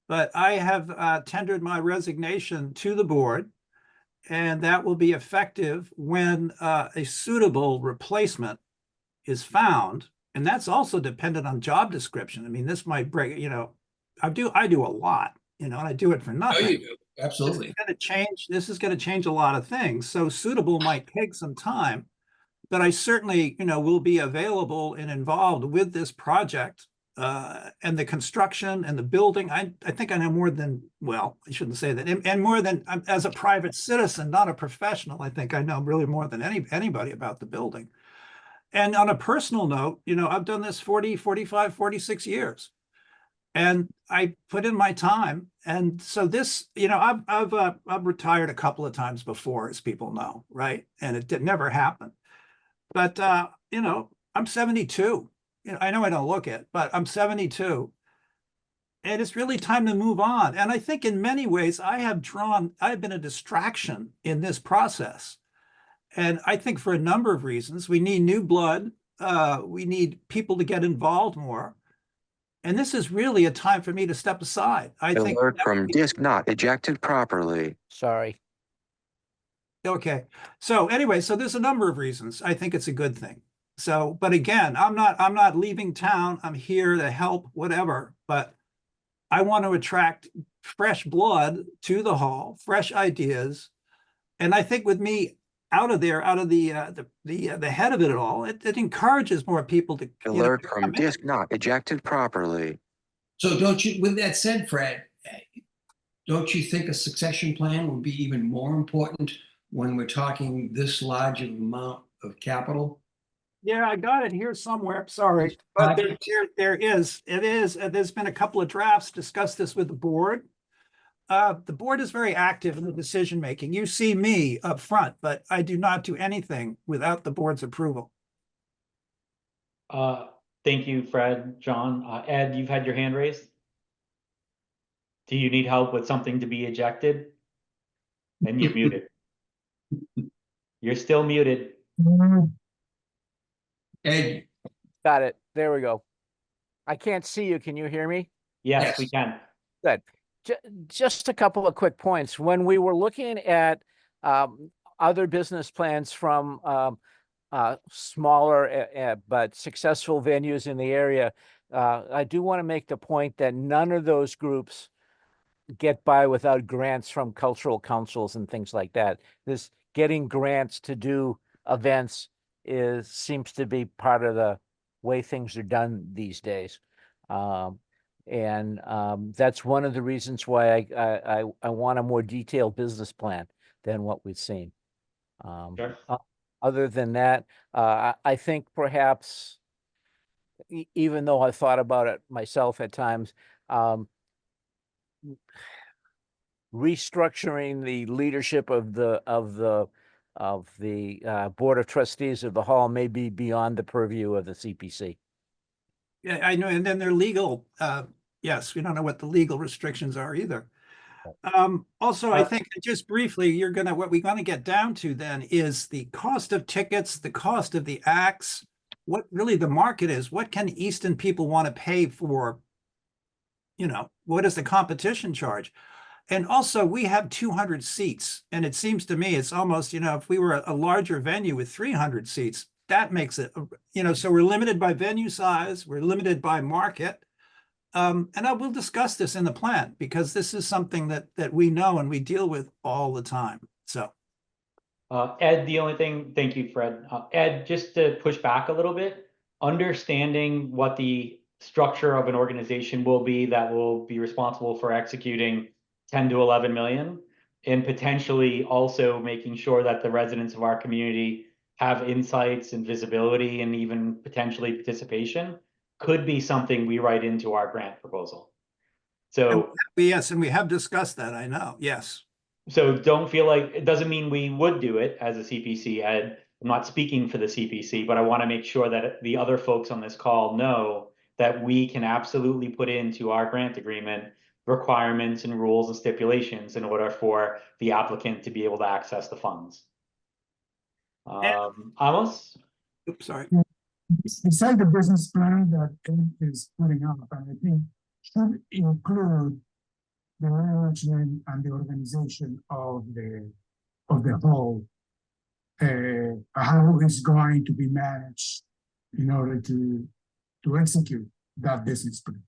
but I have tendered my resignation to the board, and that will be effective when a suitable replacement is found. And that's also dependent on job description. I mean, this might break, you know, I do a lot, you know, and I do it for nothing. Oh, you do. Absolutely. This is going to change a lot of things. So suitable might take some time, but I certainly, you know, will be available and involved with this project and the construction and the building. I think I know more than, well, I shouldn't say that, and more than as a private citizen, not a professional. I think I know really more than anybody about the building. And on a personal note, you know, I've done this 40, 45, 46 years. And I put in my time. And so this, you know, I've retired a couple of times before, as people know, right? And it never happened. But, you know, I'm 72. You know, I know I don't look it, but I'm 72. And it's really time to move on. And I think in many ways, I've been a distraction in this process. And I think for a number of reasons, we need new blood. We need people to get involved more. And this is really a time for me to step aside. I think alert from disk not ejected properly. Sorry. Okay. So anyway, so there's a number of reasons. I think it's a good thing. So, but again, I'm not leaving town. I'm here to help, whatever. But I want to attract fresh blood to the hall, fresh ideas. And I think with me out of the head of it all, it encourages more people to alert from disk not ejected properly. So don't you, with that said, Fred, don't you think a succession plan would be even more important when we're talking this large of amount of capital? Yeah, I got it here somewhere. Sorry, but there is. It is. There's been a couple of drafts. Discussed this with the board. The board is very active in the decision making. You see me up front, but I do not do anything without the board's approval. Thank you, Fred, John. Ed, you've had your hand raised. Do you need help with something to be ejected? And you're muted. You're still muted. Ed. Got it. There we go. I can't see you. Can you hear me? Yes, we can. Good. Just a couple of quick points. When we were looking at other business plans from smaller but successful venues in the area, I do want to make the point that none of those groups get by without grants from cultural councils and things like that. This getting grants to do events seems to be part of the way things are done these days. That's one of the reasons why I want a more detailed business plan than what we've seen. Sure. Other than that, I think perhaps, even though I thought about it myself at times, restructuring the leadership of the Board of Trustees of the hall may be beyond the purview of the CPC. Yeah, I know. And then their legal, yes, we don't know what the legal restrictions are either. Also, I think just briefly, what we're gonna get down to then is the cost of tickets, the cost of the acts, what really the market is. What can Easton people want to pay for? What does the competition charge? And also, we have 200 seats, and it seems to me it's almost, if we were a larger venue with 300 seats, that makes it, so we're limited by venue size, we're limited by market. And I will discuss this in the plan, because this is something that we know and we deal with all the time. So, Ed, the only thing, thank you, Fred. Ed, just to push back a little bit, understanding what the structure of an organization will be that will be responsible for executing 10 to 11 million, and potentially also making sure that the residents of our community have insights and visibility and even potentially participation could be something we write into our grant proposal. So yes, and we have discussed that, I know, yes. So don't feel like, it doesn't mean we would do it as a CPC, Ed. I'm not speaking for the CPC, but I want to make sure that the other folks on this call know that we can absolutely put into our grant agreement requirements and rules and stipulations in order for the applicant to be able to access the funds. Amos? Oops, sorry. Beside the business plan that Ed is putting up, and I think should include the management and the organization of the whole, how it's going to be managed in order to execute that business plan.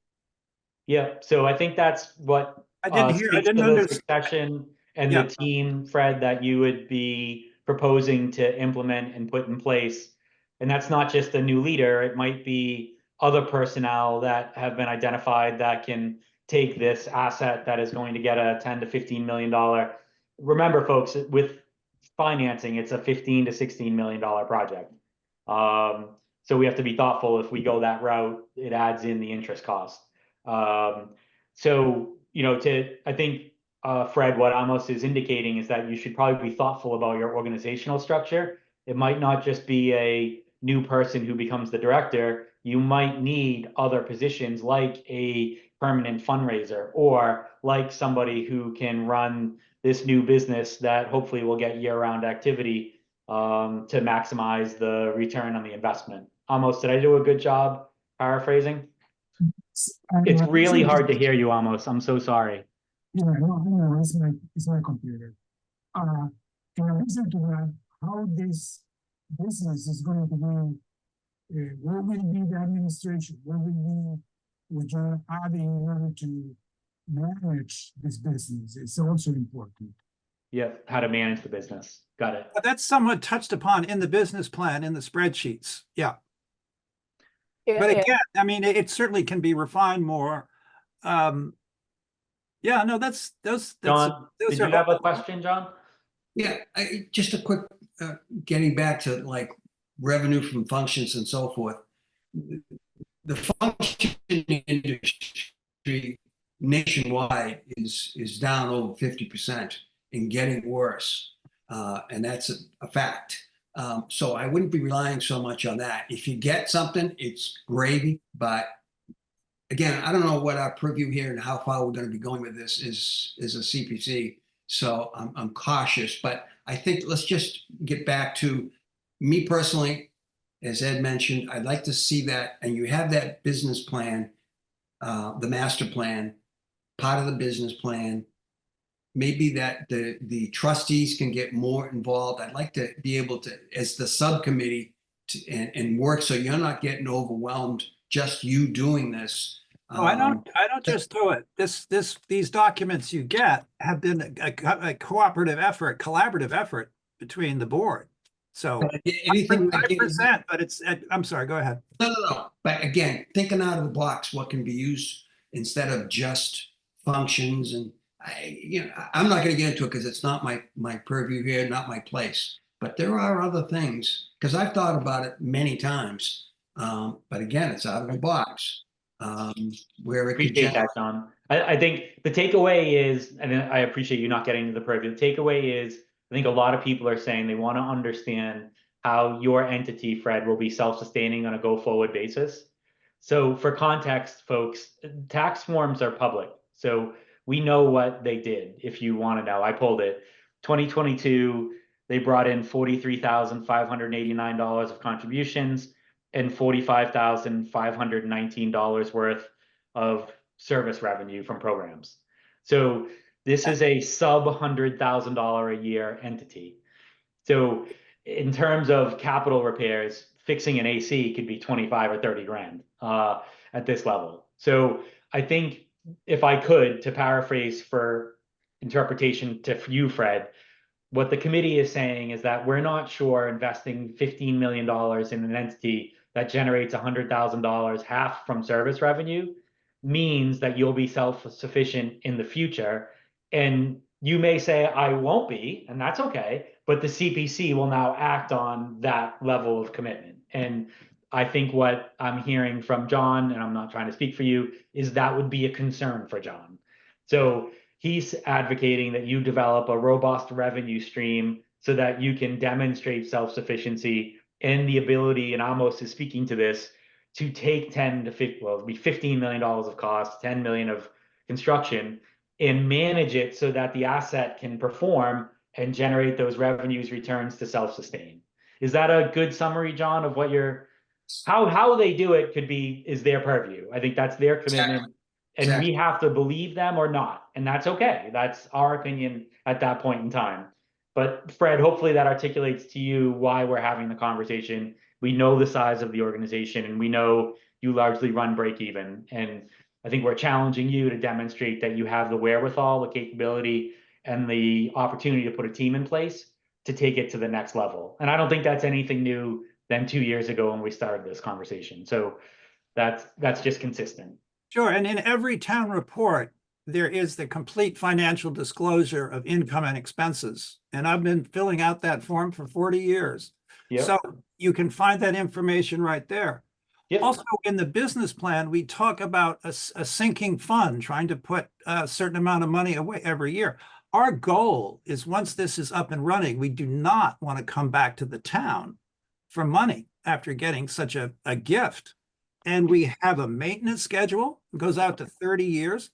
Yeah, so I think that's what I didn't the succession and the team, Fred, that you would be proposing to implement and put in place. And that's not just a new leader, it might be other personnel that have been identified that can take this asset that is going to get a $10 to $15 million. Remember, folks, with financing, it's a $15 to $16 million project. So we have to be thoughtful. If we go that route, it adds in the interest cost. So, I think, Fred, what Amos is indicating is that you should probably be thoughtful about your organizational structure. It might not just be a new person who becomes the director. You might need other positions like a permanent fundraiser or like somebody who can run this new business that hopefully will get year-round activity to maximize the return on the investment. Amos, did I do a good job paraphrasing? It's really hard to hear you, Amos. I'm so sorry. Yeah, no, it's my computer. Can I listen to that? How this business is going to be, what will be the administration? What will be what you're adding in order to manage this business? It's also important. Yeah, how to manage the business. Got it. That's somewhat touched upon in the business plan, in the spreadsheets. Yeah. But again, I mean, it certainly can be refined more. Yeah, no, that's John, did you have a question, John? Yeah, just a quick, getting back to like revenue from functions and so forth. The functioning industry nationwide is down over 50% and getting worse. And that's a fact. So I wouldn't be relying so much on that. If you get something, it's gravy. But again, I don't know what our purview here and how far we're going to be going with this is a CPC. So I'm cautious, but I think let's just get back to me personally. As Ed mentioned, I'd like to see that, and you have that business plan, the master plan, part of the business plan, maybe that the trustees can get more involved. I'd like to be able to, as the subcommittee, and work so you're not getting overwhelmed, just you doing this. Oh, I don't just do it. These documents you get have been a cooperative effort, collaborative effort between the board. So anything, 5%, but it's, I'm sorry, go ahead. No. But again, thinking out of the box, what can be used instead of just functions. And I'm not going to get into it because it's not my purview here, not my place. But there are other things, because I've thought about it many times. But again, it's out of the box. Where it could Appreciate that, John. I think the takeaway is, and I appreciate you not getting into the purview. The takeaway is, I think a lot of people are saying they want to understand how your entity, Fred, will be self-sustaining on a go-forward basis. So for context, folks, tax forms are public. So we know what they did. If you want to know, I pulled it. 2022, they brought in $43,589 of contributions and $45,519 worth of service revenue from programs. So this is a sub $100,000 a year entity. So in terms of capital repairs, fixing an AC could be 25 or 30 grand at this level. So I think, if I could, to paraphrase for interpretation to you, Fred, what the committee is saying is that we're not sure investing $15 million in an entity that generates $100,000, half from service revenue, means that you'll be self-sufficient in the future. And you may say, I won't be, and that's okay, but the CPC will now act on that level of commitment. And I think what I'm hearing from John, and I'm not trying to speak for you, is that would be a concern for John. So he's advocating that you develop a robust revenue stream so that you can demonstrate self-sufficiency and the ability, and Amos is speaking to this, to take 10 to 50, well, it'll be $15 million of cost, 10 million of construction, and manage it so that the asset can perform and generate those revenues returns to self-sustain. Is that a good summary, John, of what you're, how they do it is their purview. I think that's their commitment. And we have to believe them or not. And that's okay. That's our opinion at that point in time. But Fred, hopefully that articulates to you why we're having the conversation. We know the size of the organization and we know you largely run break even. And I think we're challenging you to demonstrate that you have the wherewithal, the capability, and the opportunity to put a team in place to take it to the next level. And I don't think that's anything new than 2 years ago when we started this conversation. So that's just consistent. Sure, and in every town report, there is the complete financial disclosure of income and expenses. And I've been filling out that form for 40 years. Yep. So you can find that information right there. Yep. Also, in the business plan, we talk about a sinking fund, trying to put a certain amount of money away every year. Our goal is, once this is up and running, we do not want to come back to the town for money after getting such a gift. And we have a maintenance schedule that goes out to 30 years.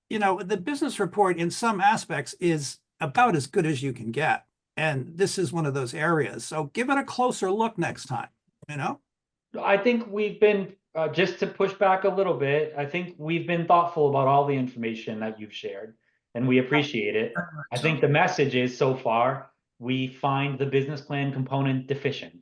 You know, the business report in some aspects is about as good as you can get. And this is one of those areas. So give it a closer look next time, you know? I think we've been, just to push back a little bit, I think we've been thoughtful about all the information that you've shared, and we appreciate it. I think the message is, so far, we find the business plan component deficient,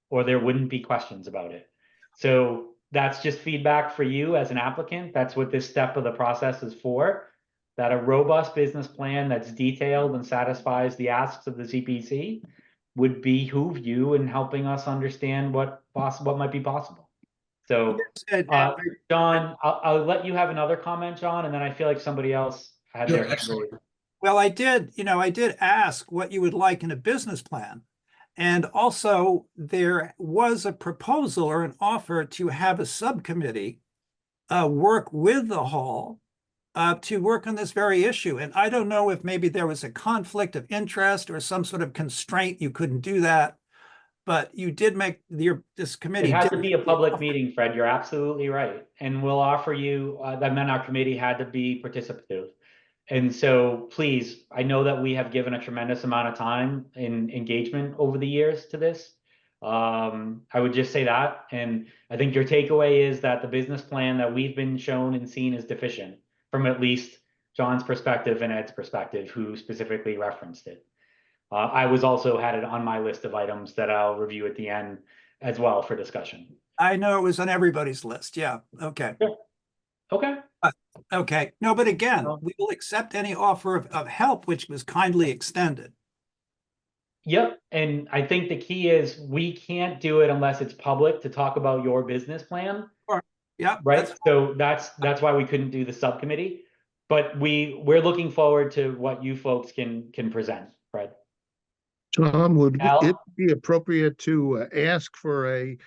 or there wouldn't be questions about it. So that's just feedback for you as an applicant. That's what this step of the process is for, that a robust business plan that's detailed and satisfies the asks of the CPC would behoove you in helping us understand what might be possible. So, John, I'll let you have another comment, John, and then I feel like somebody else had their hand raised. Well, I did ask what you would like in a business plan. And also, there was a proposal or an offer to have a subcommittee work with the hall to work on this very issue. And I don't know if maybe there was a conflict of interest or some sort of constraint. You couldn't do that. But you did make this committee. It had to be a public meeting, Fred. You're absolutely right. And we'll offer you, that meant our committee had to be participative. And so please, I know that we have given a tremendous amount of time in engagement over the years to this. I would just say that. And I think your takeaway is that the business plan that we've been shown and seen is deficient from at least John's perspective and Ed's perspective, who specifically referenced it. I was also had it on my list of items that I'll review at the end as well for discussion. I know it was on everybody's list. Yeah. Okay. Okay. Okay. No, but again, Well- we will accept any offer of help which was kindly extended. Yep, and I think the key is we can't do it unless it's public to talk about your business plan, Yeah. right? So that's why we couldn't do the subcommittee. But we're looking forward to what you folks can present, Fred. Tom, would Al? it be appropriate to ask for a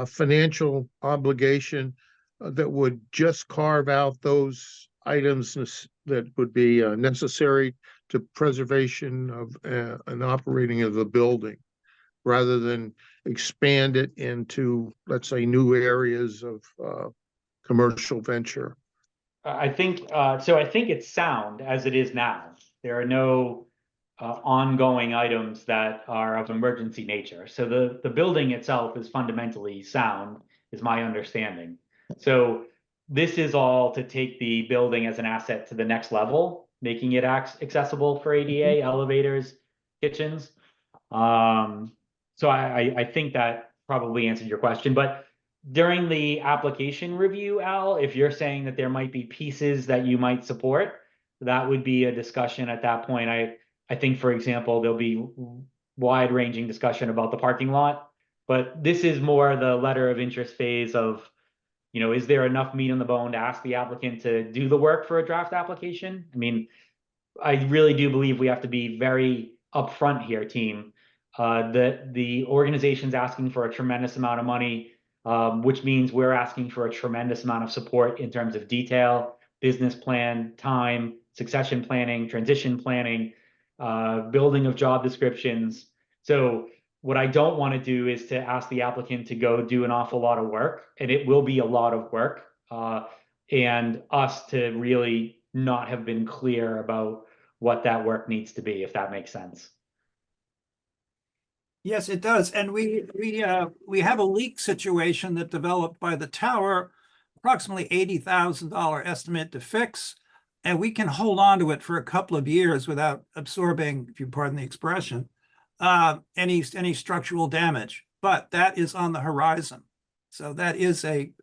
financial obligation that would just carve out those items that would be necessary to preservation of and operating of the building, rather than expand it into, let's say, new areas of commercial venture? I think so. I think it's sound as it is now. There are no ongoing items that are of emergency nature. So the building itself is fundamentally sound, is my understanding. So this is all to take the building as an asset to the next level, making it accessible for ADA, elevators, kitchens. So I think that probably answered your question. But during the application review, Al, if you're saying that there might be pieces that you might support, that would be a discussion at that point. I think, for example, there'll be wide-ranging discussion about the parking lot, but this is more the letter of interest phase of, is there enough meat on the bone to ask the applicant to do the work for a draft application? I mean, I really do believe we have to be very upfront here, team. The organization's asking for a tremendous amount of money, which means we're asking for a tremendous amount of support in terms of detail, business plan, time, succession planning, transition planning, building of job descriptions. So what I don't want to do is to ask the applicant to go do an awful lot of work, and it will be a lot of work, and us to really not have been clear about what that work needs to be, if that makes sense. Yes, it does. And we have a leak situation that developed by the tower, approximately $80,000 estimate to fix. And we can hold on to it for a couple of years without absorbing, if you pardon the expression, any structural damage. But that is on the horizon. So that is a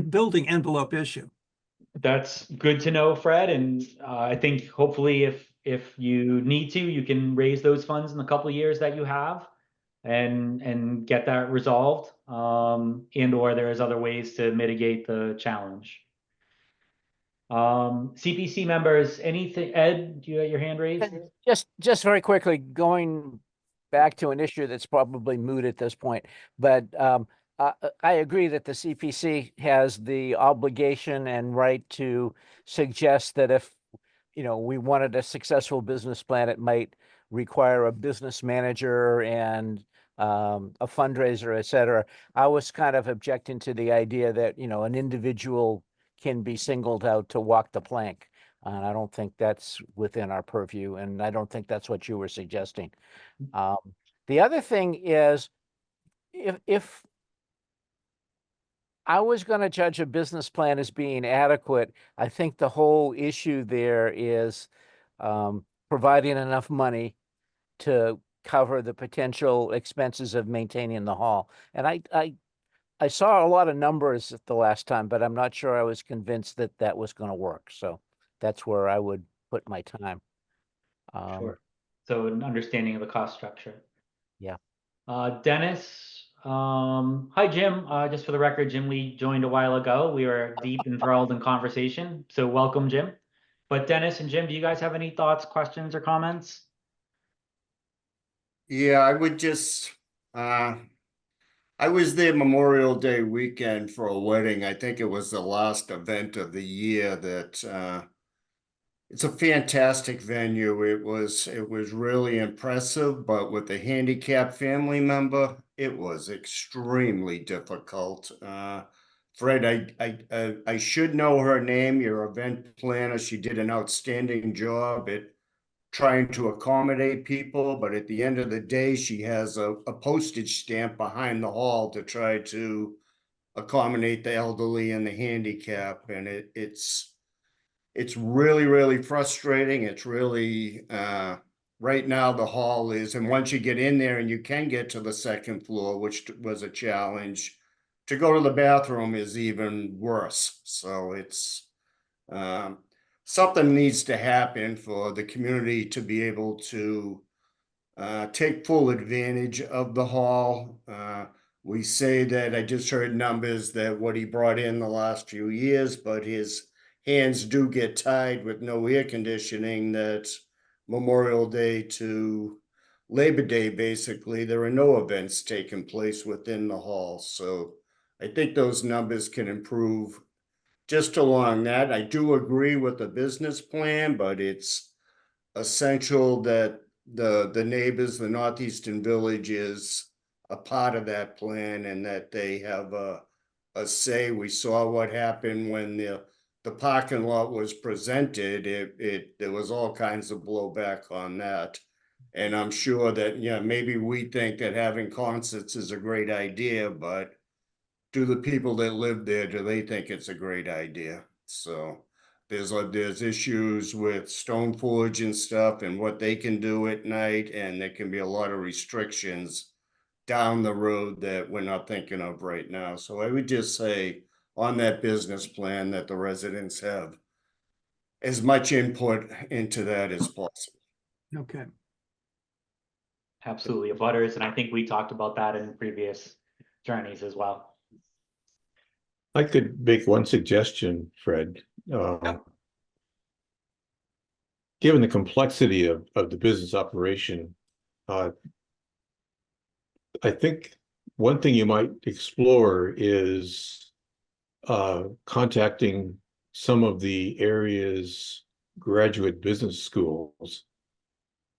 building envelope issue. That's good to know, Fred. And I think hopefully if you need to, you can raise those funds in the couple of years that you have and get that resolved. And or there's other ways to mitigate the challenge. CPC members, anything? Ed, do you have your hand raised? Just very quickly, going back to an issue that's probably moot at this point, but I agree that the CPC has the obligation and right to suggest that if, we wanted a successful business plan, it might require a business manager and a fundraiser, et cetera. I was kind of objecting to the idea that, an individual can be singled out to walk the plank. And I don't think that's within our purview, and I don't think that's what you were suggesting. The other thing is, if I was going to judge a business plan as being adequate, I think the whole issue there is providing enough money to cover the potential expenses of maintaining the hall. And I saw a lot of numbers the last time, but I'm not sure I was convinced that that was going to work. So that's where I would put my time. Sure. So an understanding of the cost structure. Yeah. Dennis, hi, Jim. Just for the record, Jim Lee joined a while ago. We were deep enthralled in conversation. So welcome, Jim. But Dennis and Jim, do you guys have any thoughts, questions, or comments? Yeah, I would just, I was there Memorial Day weekend for a wedding. I think it was the last event of the year that, it's a fantastic venue. It was really impressive, but with a handicapped family member, it was extremely difficult. Fred, I should know her name, your event planner. She did an outstanding job at trying to accommodate people, but at the end of the day, she has a postage stamp behind the hall to try to accommodate the elderly and the handicap, and it's it's really, really frustrating. It's really, right now the hall is, and once you get in there and you can get to the second floor, which was a challenge, to go to the bathroom is even worse. So it's, something needs to happen for the community to be able to take full advantage of the hall. We say that, I just heard numbers that what he brought in the last few years, but his hands do get tied with no air conditioning. That's Memorial Day to Labor Day, basically. There are no events taking place within the hall. So I think those numbers can improve just along that. I do agree with the business plan, but it's essential that the neighbors, the Northeastern Village is a part of that plan and that they have a say. We saw what happened when the parking lot was presented. There was all kinds of blowback on that. And I'm sure that, yeah, maybe we think that having concerts is a great idea, but do the people that live there, do they think it's a great idea? So there's issues with Stone Forge and stuff and what they can do at night, and there can be a lot of restrictions down the road that we're not thinking of right now. So I would just say on that business plan that the residents have as much input into that as possible. Okay. Absolutely, abutters, and I think we talked about that in previous journeys as well. I could make one suggestion, Fred. Given the complexity of the business operation, I think one thing you might explore is contacting some of the area's graduate business schools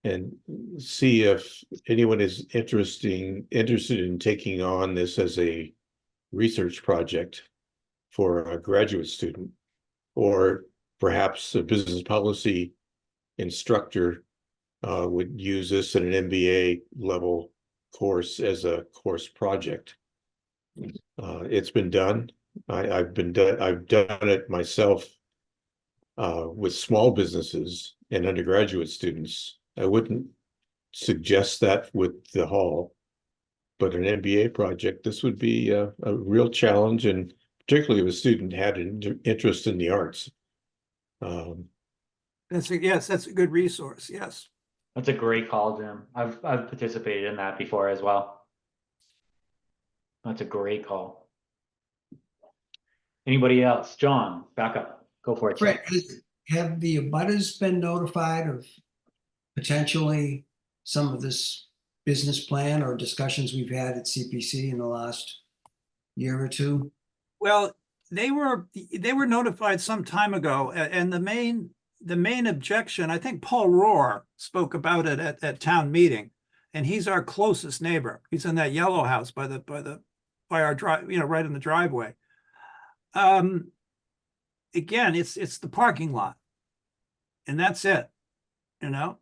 and see if anyone is interested in taking on this as a research project for a graduate student, or perhaps a business policy instructor would use this in an MBA level course as a course project. It's been done. I've done it myself with small businesses and undergraduate students. I wouldn't suggest that with the hall, but an MBA project, this would be a real challenge, and particularly if a student had an interest in the arts. Yes, that's a good resource. Yes. That's a great call, Jim. I've participated in that before as well. That's a great call. Anybody else? John, back up. Go for it. Fred, have the abutters been notified of potentially some of this business plan or discussions we've had at CPC in the last year or two? Well, they were notified some time ago, and the main objection, I think Paul Rohr spoke about it at town meeting, and he's our closest neighbor. He's in that yellow house by our drive, right in the driveway. Again, it's the parking lot, and that's it.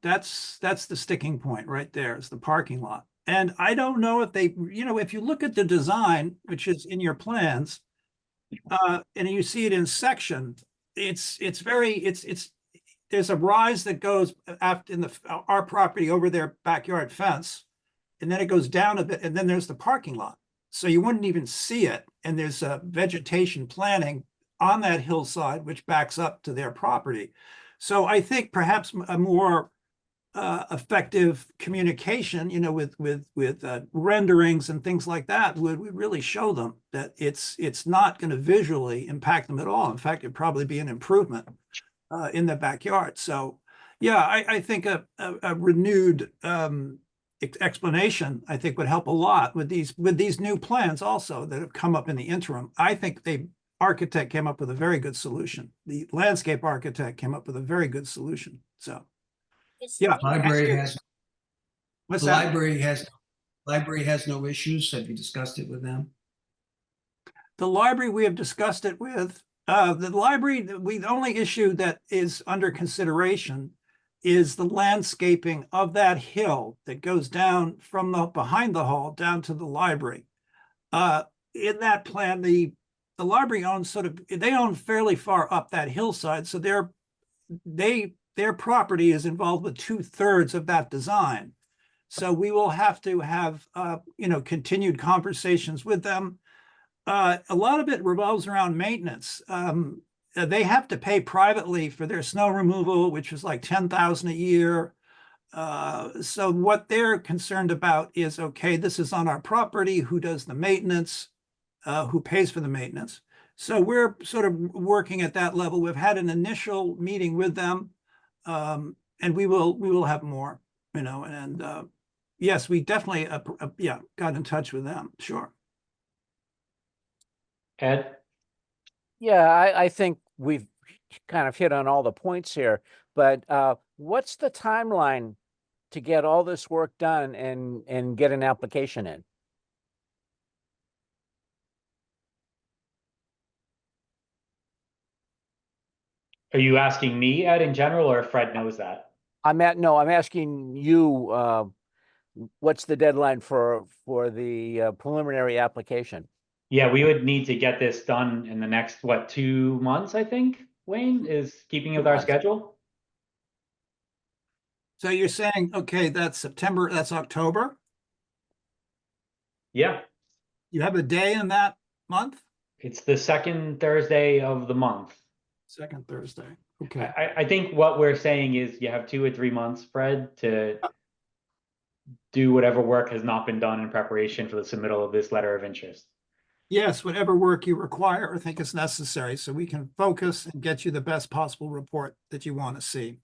That's the sticking point right there, is the parking lot. And I don't know if they, if you look at the design, which is in your plans, and you see it in section, there's a rise that goes after in our property over their backyard fence, and then it goes down a bit, and then there's the parking lot. So you wouldn't even see it. And there's a vegetation planting on that hillside, which backs up to their property. So I think perhaps a more effective communication, with renderings and things like that would really show them that it's not going to visually impact them at all. In fact, it'd probably be an improvement in the backyard. So yeah, I think a renewed explanation, I think, would help a lot with these new plans also that have come up in the interim. I think the architect came up with a very good solution. The landscape architect came up with a very good solution. So yeah. Library has What's the that? library has no issues. Have you discussed it with them? The library, we have discussed it with. The library, the only issue that is under consideration is the landscaping of that hill that goes down from behind the hall down to the library. In that plan, the library owns they own fairly far up that hillside, so they're their property is involved with 2/3 of that design. So we will have to have, continued conversations with them. A lot of it revolves around maintenance. They have to pay privately for their snow removal, which is like $10,000 a year. So what they're concerned about is, okay, this is on our property, who does the maintenance, who pays for the maintenance. So we're sort of working at that level. We've had an initial meeting with them, and we will have more, and yes, we definitely, got in touch with them, sure. Ed? Yeah, I think we've kind of hit on all the points here, but what's the timeline to get all this work done and get an application in? Are you asking me, Ed, in general, or if Fred knows that? I'm asking you, what's the deadline for the preliminary application? Yeah, we would need to get this done in the next, 2 months, I think, Wayne, is keeping with our schedule? So you're saying, okay, that's September, that's October? Yeah, You have a day in that month? it's the second Thursday of the month. Second Thursday, okay. I think what we're saying is you have 2 or 3 months, Fred, to do whatever work has not been done in preparation for the submittal of this letter of interest. Yes, whatever work you require or think is necessary, so we can focus and get you the best possible report that you want to see.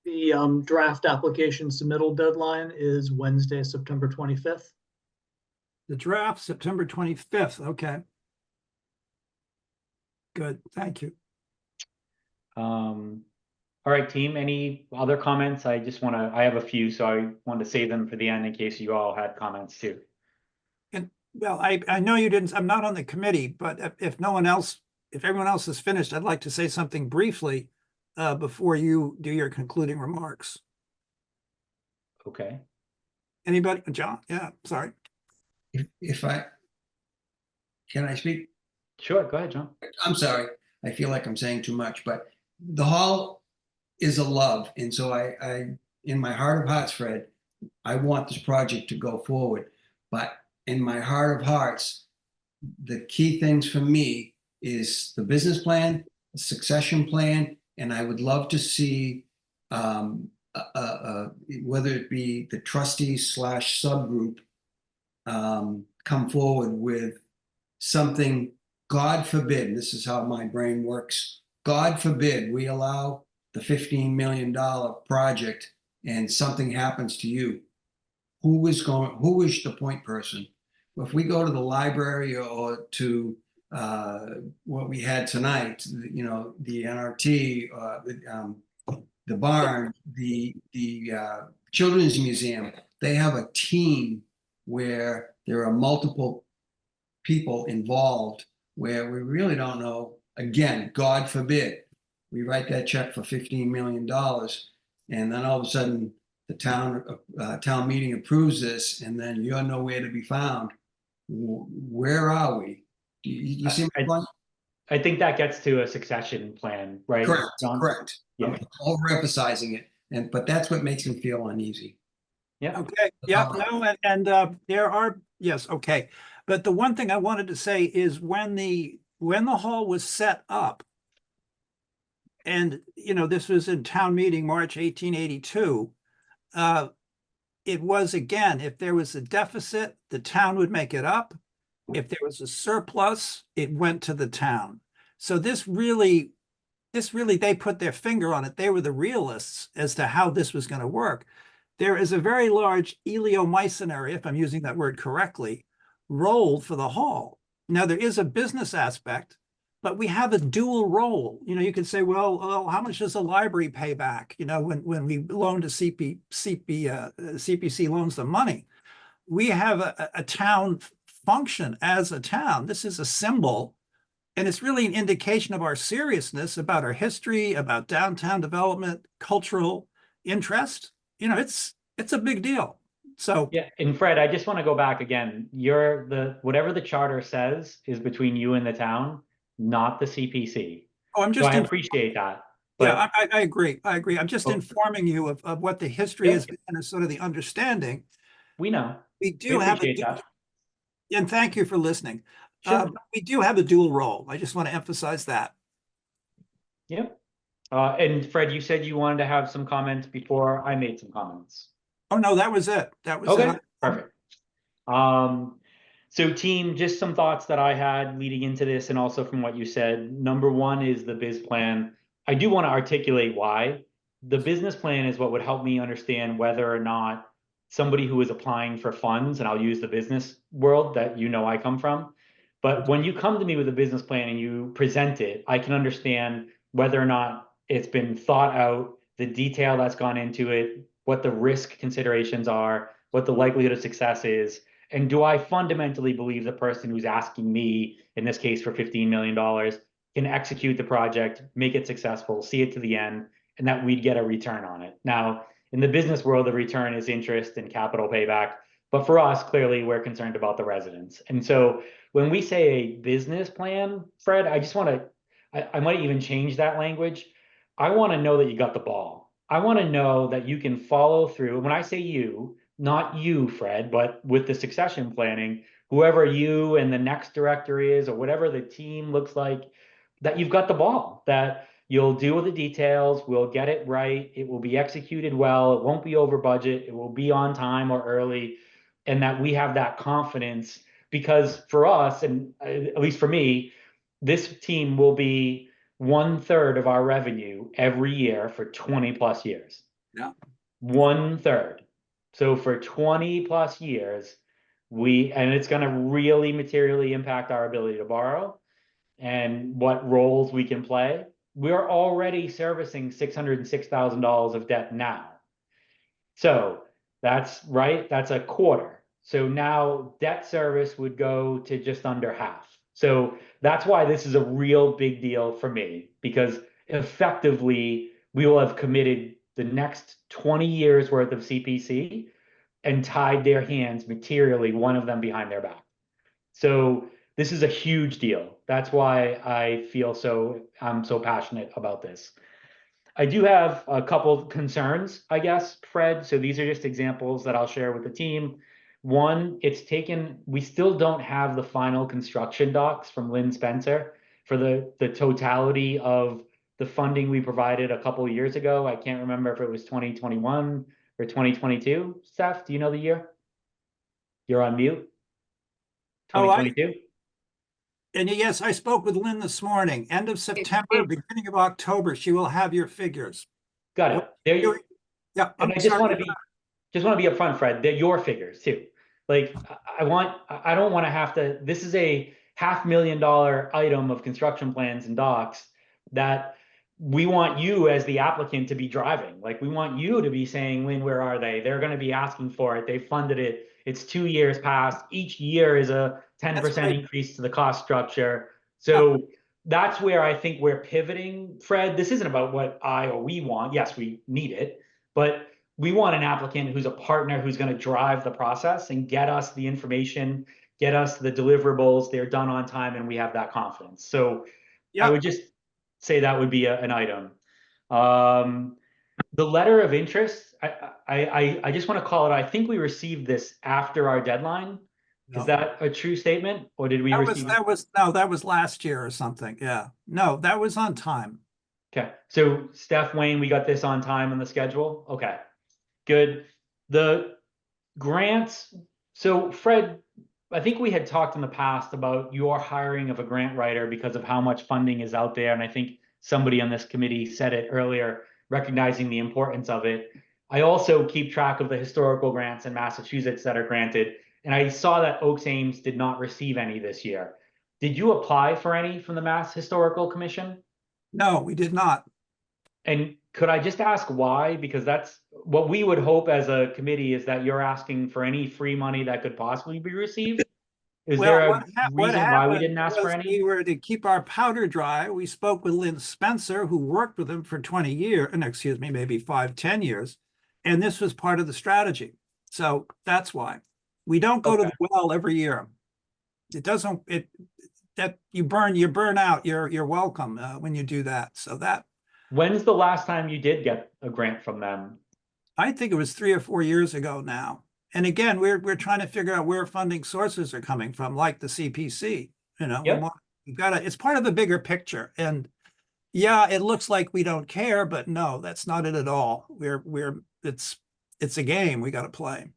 The draft application submittal deadline is Wednesday, September 25th. The draft, September 25th, okay. Good, thank you. All right, team, any other comments? I have a few, so I want to save them for the end in case you all had comments too. And well, I know you didn't, I'm not on the committee, but if everyone else is finished, I'd like to say something briefly before you do your concluding remarks. Okay. Anybody? John? Yeah, sorry. Can I speak? Sure, go ahead, John. I'm sorry. I feel like I'm saying too much, but the hall is a love. And so I, in my heart of hearts, Fred, I want this project to go forward. But in my heart of hearts, the key things for me is the business plan, the succession plan, and I would love to see whether it be the trustees / subgroup come forward with something. God forbid, this is how my brain works. God forbid we allow the $15 million project and something happens to you. Who is the point person? If we go to the library or to what we had tonight, the NRT, the barn, the children's museum, they have a team where there are multiple people involved, where we really don't know. Again, God forbid, we write that check for $15 million, and then all of a sudden the town meeting approves this, and then you're nowhere to be found. Where are we? You see my point? I think that gets to a succession plan, right? Correct. John? Correct. Yeah. I'm overemphasizing it, but that's what makes me feel uneasy. Yeah. Okay. Yeah. No. And there are. Yes. Okay. But the one thing I wanted to say is when the hall was set up, and this was in town meeting March 1882. It was, again, if there was a deficit, the town would make it up. If there was a surplus, it went to the town. So this really, they put their finger on it. They were the realists as to how this was going to work. There is a very large eleemosynary, if I'm using that word correctly, role for the hall. Now, there is a business aspect, but we have a dual role. You could say, well, how much does the library pay back? When we loan to CPC loans them money, we have a town function as a town. This is a symbol, and it's really an indication of our seriousness about our history, about downtown development, cultural interest. It's a big deal. So yeah, and Fred, I just want to go back again. Whatever the charter says is between you and the town, not the CPC. Oh, I'm So just, I appreciate that. yeah, But I agree. I agree. I'm just Oh. informing you of what the history Yeah. has been and sort of the understanding. we know, We we do have a, appreciate that. and thank you for listening. Sure. We do have a dual role. I just want to emphasize that. Yeah. And Fred, you said you wanted to have some comments before I made some comments. Oh, no, that was it. That was Okay, it. perfect. So team, just some thoughts that I had leading into this and also from what you said. Number one is the biz plan. I do want to articulate why. The business plan is what would help me understand whether or not somebody who is applying for funds, and I'll use the business world that you know I come from. But when you come to me with a business plan and you present it, I can understand whether or not it's been thought out, the detail that's gone into it, what the risk considerations are, what the likelihood of success is. And do I fundamentally believe the person who's asking me, in this case for $15 million, can execute the project, make it successful, see it to the end, and that we'd get a return on it? Now, in the business world, the return is interest and capital payback. But for us, clearly, we're concerned about the residents. And so when we say a business plan, Fred, I just want to, I might even change that language. I want to know that you got the ball. I want to know that you can follow through. When I say you, not you, Fred, but with the succession planning, whoever you and the next director is, or whatever the team looks like, that you've got the ball, that you'll deal with the details, we'll get it right, it will be executed well, it won't be over budget, it will be on time or early, and that we have that confidence. Because for us, and at least for me, this team will be 1/3 of our revenue every year for 20 plus years. Yeah. 1/3. So for 20 plus years, and it's going to really materially impact our ability to borrow and what roles we can play. We're already servicing $606,000 of debt now. So that's right. That's a quarter. So now debt service would go to just under half. So that's why this is a real big deal for me, because effectively we will have committed the next 20 years worth of CPC and tied their hands materially, one of them behind their back. So this is a huge deal. That's why I'm so passionate about this. I do have a couple of concerns, I guess, Fred. So these are just examples that I'll share with the team. One, we still don't have the final construction docs from Lynn Spencer for the totality of the funding we provided a couple of years ago. I can't remember if it was 2021 or 2022. Steph, do you know the year? You're on mute. 2022? And yes, I spoke with Lynn this morning. End of September, beginning of October, she will have your figures. Got it. There you. Yeah, And I just want to be upfront, Fred. They're your figures too. Like I don't want to have to. This is a $500,000 item of construction plans and docs that we want you as the applicant to be driving. Like we want you to be saying, Lynn, where are they? They're going to be asking for it. They funded it. It's 2 years past. Each year is a 10% increase to the cost structure. So that's where I think we're pivoting, Fred. This isn't about what I or we want. Yes, we need it, but we want an applicant who's a partner who's going to drive the process and get us the information, get us the deliverables. They're done on time, and we have that confidence. So I would just say that would be an item. The letter of interest, I just want to call it, I think we received this after our deadline. No. Is that a true statement, or did we receive? That was last year or something. Yeah. No, that was on time. Okay. So Steph, Wayne, we got this on time on the schedule. Okay. Good. The grants. So Fred, I think we had talked in the past about your hiring of a grant writer because of how much funding is out there. And I think somebody on this committee said it earlier, recognizing the importance of it. I also keep track of the historical grants in Massachusetts that are granted. And I saw that Oaks Ames did not receive any this year. Did you apply for any from the Mass Historical Commission? No, we did not. And could I just ask why? Because that's what we would hope as a committee, is that you're asking for any free money that could possibly be received. Is there a reason why we didn't ask for any? We were to keep our powder dry. We spoke with Lynn Spencer, who worked with him for 20 years, and excuse me, maybe 5-10 years. And this was part of the strategy. So that's why we don't go to the well every year. you burn out. You're welcome when you do that. So that When's the last time you did get a grant from them? I think it was 3 or 4 years ago now. And again, we're trying to figure out where funding sources are coming from, like the CPC. You know, Yep. we've got to. It's part of the bigger picture. And yeah, it looks like we don't care, but no, that's not it at all. It's a game we got to play.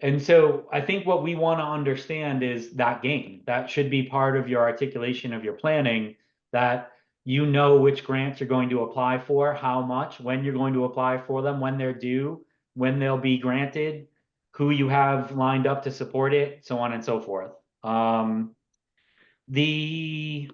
And so I think what we want to understand is that game. That should be part of your articulation of your planning, that you know which grants you're going to apply for, how much, when you're going to apply for them, when they're due, when they'll be granted, who you have lined up to support it, so on and so forth. We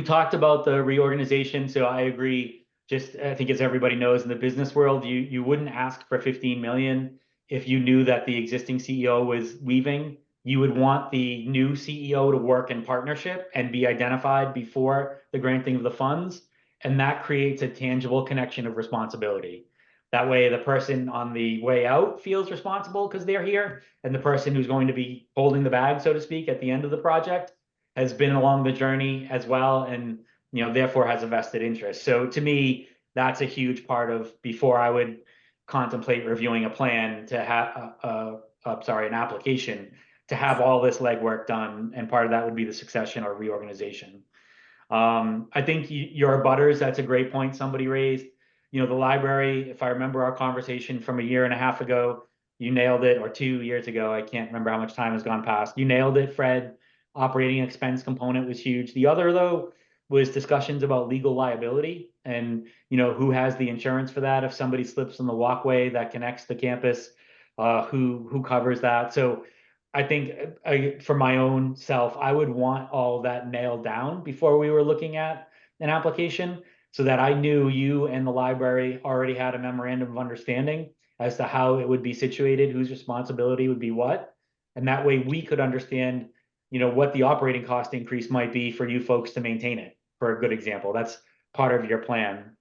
talked about the reorganization, so I agree. Just I think as everybody knows in the business world, you wouldn't ask for 15 million if you knew that the existing CEO was leaving. You would want the new CEO to work in partnership and be identified before the granting of the funds, and that creates a tangible connection of responsibility. That way, the person on the way out feels responsible because they're here, and the person who's going to be holding the bag, so to speak, at the end of the project has been along the journey as well, and therefore has a vested interest. So to me, that's a huge part of before I would contemplate reviewing a plan to have an application to have all this legwork done, and part of that would be the succession or reorganization. I think your butters, that's a great point somebody raised. The library, if I remember our conversation from a year and a half ago, you nailed it, or 2 years ago, I can't remember how much time has gone past. You nailed it, Fred. Operating expense component was huge. The other, though, was discussions about legal liability and who has the insurance for that if somebody slips on the walkway that connects the campus, who covers that. So I think for my own self, I would want all of that nailed down before we were looking at an application, so that I knew you and the library already had a memorandum of understanding as to how it would be situated, whose responsibility would be what, and that way we could understand what the operating cost increase might be for you folks to maintain it, for a good example. That's part of your plan.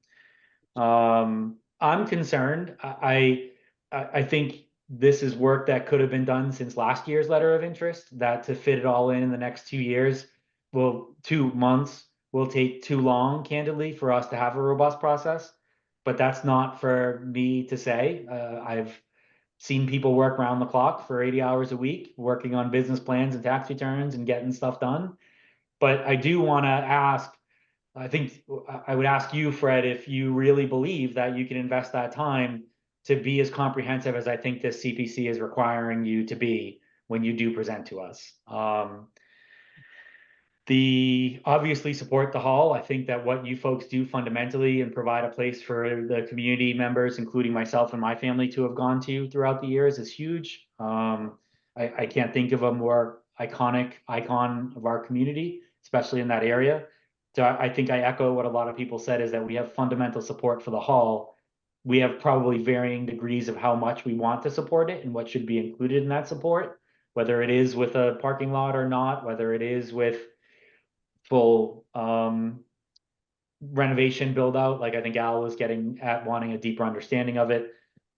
I'm concerned. I think this is work that could have been done since last year's letter of interest, that to fit it all in the next 2 years, 2 months will take too long, candidly, for us to have a robust process. But that's not for me to say. I've seen people work around the clock for 80 hours a week, working on business plans and tax returns and getting stuff done. But I do want to ask, I think I would ask you, Fred, if you really believe that you can invest that time to be as comprehensive as I think this CPC is requiring you to be when you do present to us. Obviously support the hall. I think that what you folks do fundamentally and provide a place for the community members, including myself and my family, to have gone to throughout the years is huge. I can't think of a more iconic icon of our community, especially in that area. So I think I echo what a lot of people said, is that we have fundamental support for the hall. We have probably varying degrees of how much we want to support it and what should be included in that support, whether it is with a parking lot or not, whether it is with full renovation build out, like I think Al was getting at, wanting a deeper understanding of it.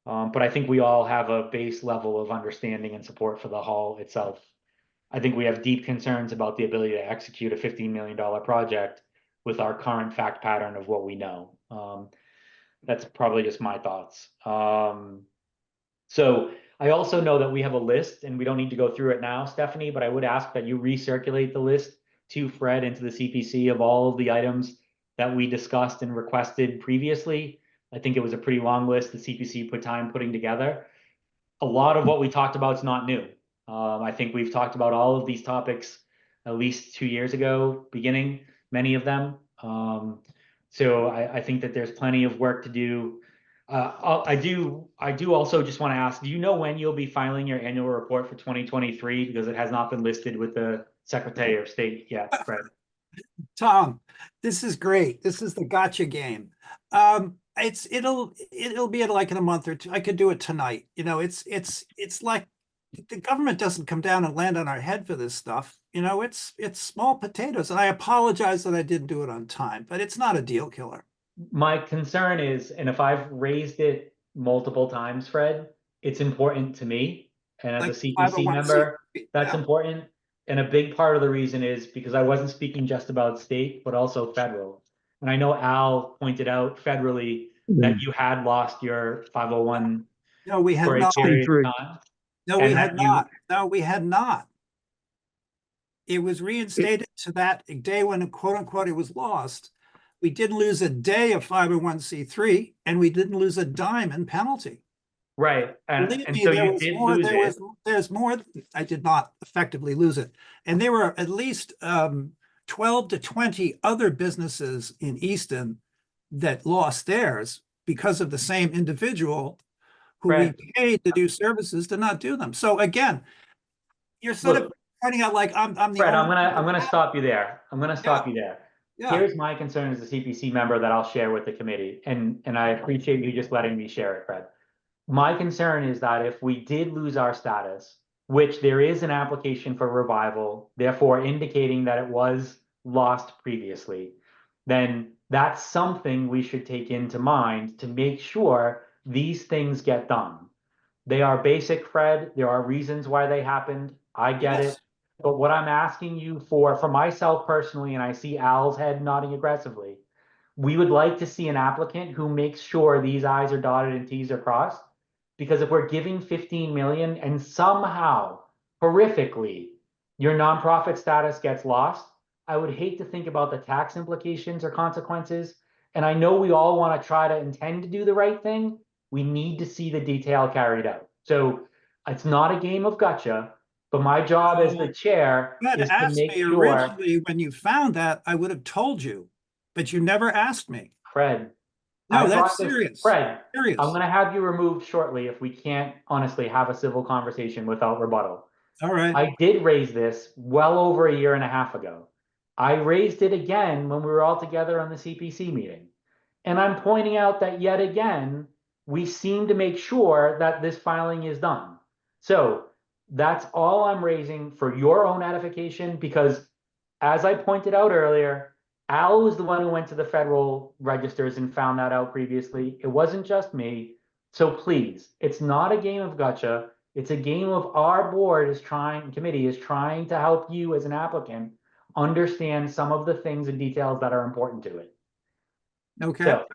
But I think we all have a base level of understanding and support for the hall itself. I think we have deep concerns about the ability to execute a $15 million project with our current fact pattern of what we know. That's probably just my thoughts. So I also know that we have a list, and we don't need to go through it now, Stephanie, but I would ask that you recirculate the list to Fred and to the CPC of all of the items that we discussed and requested previously. I think it was a pretty long list the CPC put time putting together. A lot of what we talked about is not new. I think we've talked about all of these topics at least 2 years ago, beginning, many of them. So I think that there's plenty of work to do. I do also just want to ask, do you know when you'll be filing your annual report for 2023? Because it has not been listed with the Secretary of State yet, Fred. Tom, this is great. This is the gotcha game. It'll be like in a month or two. I could do it tonight. It's like the government doesn't come down and land on our head for this stuff. It's small potatoes. And I apologize that I didn't do it on time, but it's not a deal killer. My concern is, and if I've raised it multiple times, Fred, it's important to me. And as a CPC member, that's important. And a big part of the reason is because I wasn't speaking just about state, but also federal. And I know Al pointed out federally that you had lost your 501 No, we had for a not. period of time. No, we and had that you- not. No, we had not. It was reinstated to that day when, quote unquote, it was lost. We didn't lose a day of 501c3, and we didn't lose a dime in penalty. Right, Believe and me, so there you was did more, lose it. there's more. I did not effectively lose it. And there were at least 12 to 20 other businesses in Easton that lost theirs because of the same individual who Right. we paid to do services to not do them. So again, you're sort of Look, pointing out like I'm the Fred, only. I'm gonna stop you there. I'm gonna stop you there. Yeah. Here's my concern as a CPC member that I'll share with the committee, and I appreciate you just letting me share it, Fred. My concern is that if we did lose our status, which there is an application for revival, therefore indicating that it was lost previously, then that's something we should take into mind to make sure these things get done. They are basic, Fred. There are reasons why they happened. I get Yes. it. But what I'm asking you for myself personally, and I see Al's head nodding aggressively, we would like to see an applicant who makes sure these I's are dotted and T's are crossed. Because if we're giving 15 million and somehow, horrifically, your nonprofit status gets lost, I would hate to think about the tax implications or consequences. And I know we all want to try to intend to do the right thing. We need to see the detail carried out. So it's not a game of gotcha, but my job as the chair You had is to asked make me sure, originally when you found that, I would have told you, but you never asked me. Fred. No, I that's brought this- serious. Fred, Serious. I'm gonna have you removed shortly if we can't honestly have a civil conversation without rebuttal. All right. I did raise this well over a year and a half ago. I raised it again when we were all together on the CPC meeting. And I'm pointing out that yet again, we seem to make sure that this filing is done. So that's all I'm raising for your own edification, because as I pointed out earlier, Al was the one who went to the federal registers and found that out previously. It wasn't just me. So please, it's not a game of gotcha. It's a game of our committee is trying to help you as an applicant understand some of the things and details that are important to it. Okay. So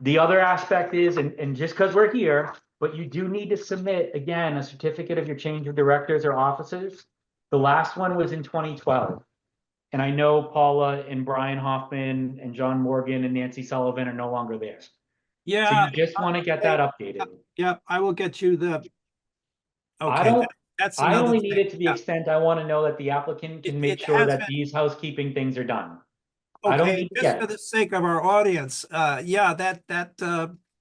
the other aspect is, and just because we're here, but you do need to submit, again, a certificate of your change of directors or officers. The last one was in 2012. And I know Paula and Brian Hoffman and John Morgan and Nancy Sullivan are no longer there. So Yeah. you just want to get that updated. Yeah, I will get you the. I Okay, don't, that's I another only thing. need it to the Yeah. extent I want to know that the applicant can make It sure has that been- these housekeeping things are done. I don't Okay, need to just get for it. the sake of our audience, yeah,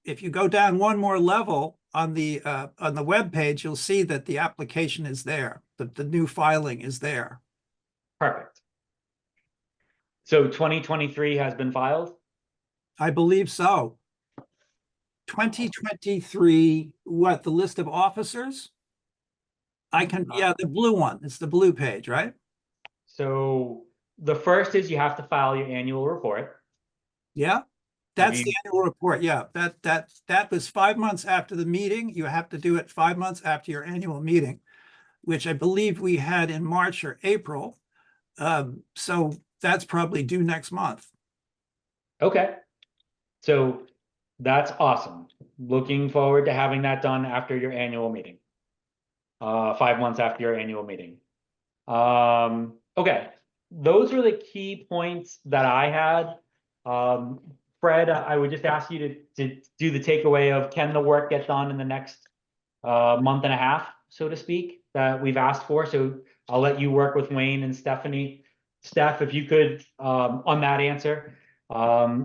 if you go down one more level on the webpage, you'll see that the application is there, that the new filing is there. Perfect. So 2023 has been filed? I believe so. 2023, what, the list of officers? Yeah, the blue one. It's the blue page, right? So the first is you have to file your annual report. Yeah, that's you- the annual report. Yeah, that was 5 months after the meeting. You have to do it 5 months after your annual meeting, which I believe we had in March or April. So that's probably due next month. Okay. So that's awesome. Looking forward to having that done after your annual meeting. 5 months after your annual meeting. Okay. Those are the key points that I had. Fred, I would just ask you to do the takeaway of, can the work get done in the next month and a half, so to speak, that we've asked for? So I'll let you work with Wayne and Stephanie. Steph, if you could, on that answer,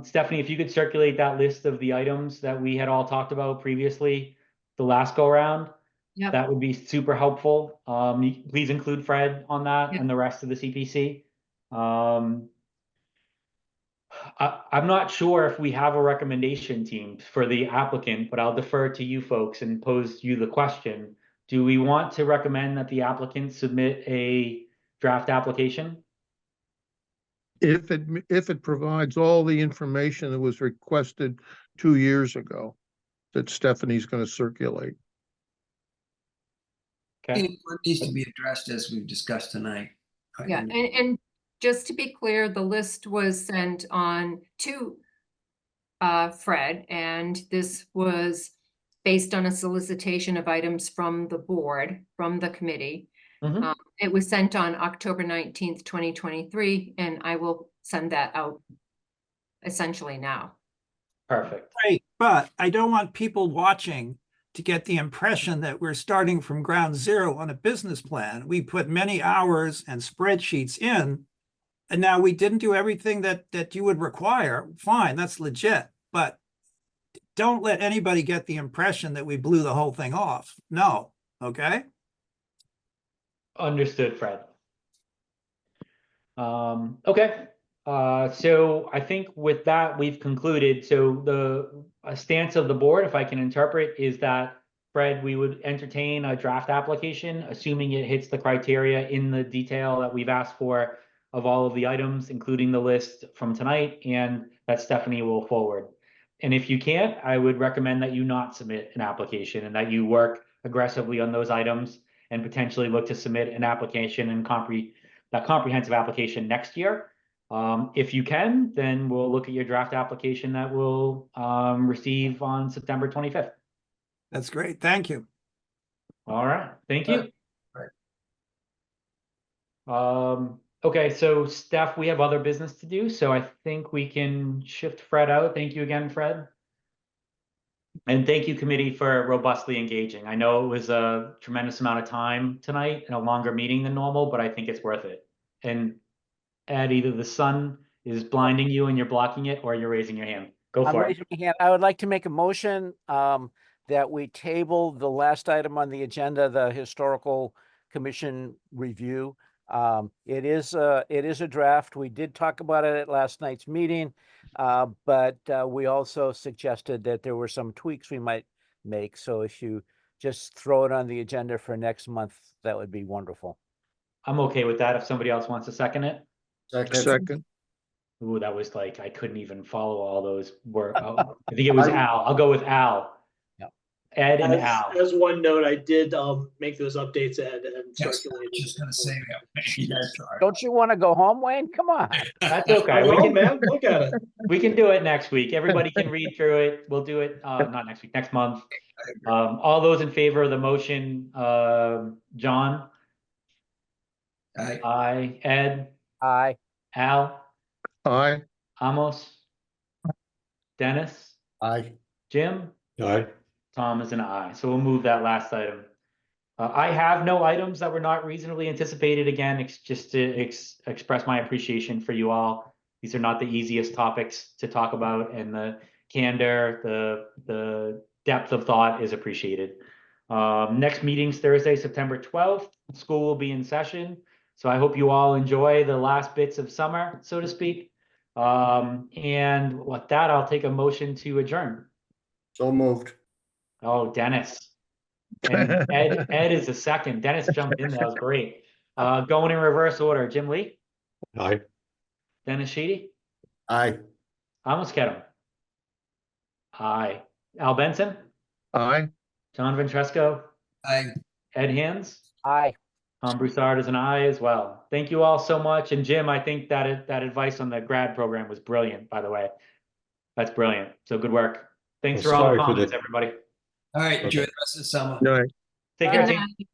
Stephanie, if you could circulate that list of the items that we had all talked about previously, the last go round, that would be super helpful. Please include Fred on that and the rest of the CPC. I'm not sure if we have a recommendation team for the applicant, but I'll defer to you folks and pose you the question. Do we want to recommend that the applicant submit a draft application? If it provides all the information that was requested 2 years ago, that Stephanie's going to circulate. Okay. What needs to be addressed as we've discussed tonight? Yeah, and just to be clear, the list was sent on to Fred, and this was based on a solicitation of items from the board, from the committee. Mhm. It was sent on October 19th, 2023, and I will send that out essentially now. Perfect. Right, but I don't want people watching to get the impression that we're starting from ground zero on a business plan. We put many hours and spreadsheets in, and now we didn't do everything that you would require. Fine, that's legit, but don't let anybody get the impression that we blew the whole thing off. No, okay? Understood, Fred. Okay. So I think with that, we've concluded. So the stance of the board, if I can interpret, is that, Fred, we would entertain a draft application, assuming it hits the criteria in the detail that we've asked for of all of the items, including the list from tonight, and that Stephanie will forward. And if you can't, I would recommend that you not submit an application and that you work aggressively on those items and potentially look to submit an application and that comprehensive application next year. If you can, then we'll look at your draft application that we'll receive on September 25th. That's great. Thank you. All right, thank you. Okay, so Steph, we have other business to do, so I think we can shift Fred out. Thank you again, Fred. And thank you, committee, for robustly engaging. I know it was a tremendous amount of time tonight and a longer meeting than normal, but I think it's worth it. And Ed, either the sun is blinding you and you're blocking it, or you're raising your hand. Go I'm for it. raising my hand. I would like to make a motion that we table the last item on the agenda, the historical commission review. It is a draft. We did talk about it at last night's meeting, but we also suggested that there were some tweaks we might make. So if you just throw it on the agenda for next month, that would be wonderful. I'm okay with that if somebody else wants to second it. Second. Ooh, that was like, I couldn't even follow all those words. I think it was Al. I'll go with Al. Yeah. Ed and Al. As one note, I did make those updates and Yes, circulate. just gonna say that. Don't you want to go home, Wayne? Come on. That's okay. I know, man, look at it. We can do it next week. Everybody can read through it. We'll do it, not next week, next month. All those in favor of the motion, John? Aye. Aye. Ed? Aye. Al? Aye. Amos? Dennis? Aye. Jim? Aye. Tom is an aye. So we'll move that last item. I have no items that were not reasonably anticipated. Again, just to express my appreciation for you all. These are not the easiest topics to talk about, and the candor, the depth of thought is appreciated. Next meeting's Thursday, September 12th. School will be in session. So I hope you all enjoy the last bits of summer, so to speak. And with that, I'll take a motion to adjourn. So moved. Oh, Dennis. And Ed is the second. Dennis jumped in. That was great. Going in reverse order. Jim Lee, Aye. Dennis Sheedy, Aye. Amos Kedem. Aye. Al Benson, Aye. John Ventresco, Aye. Ed Hands. Aye. Tom Broussard is an aye as well. Thank you all so much. And Jim, I think that advice on the grad program was brilliant, by the way. That's brilliant. So good work. Thanks Well, for all the sorry for comments, the- everybody. All right, enjoy the rest of the summer. Aye. Take care, Good team. night.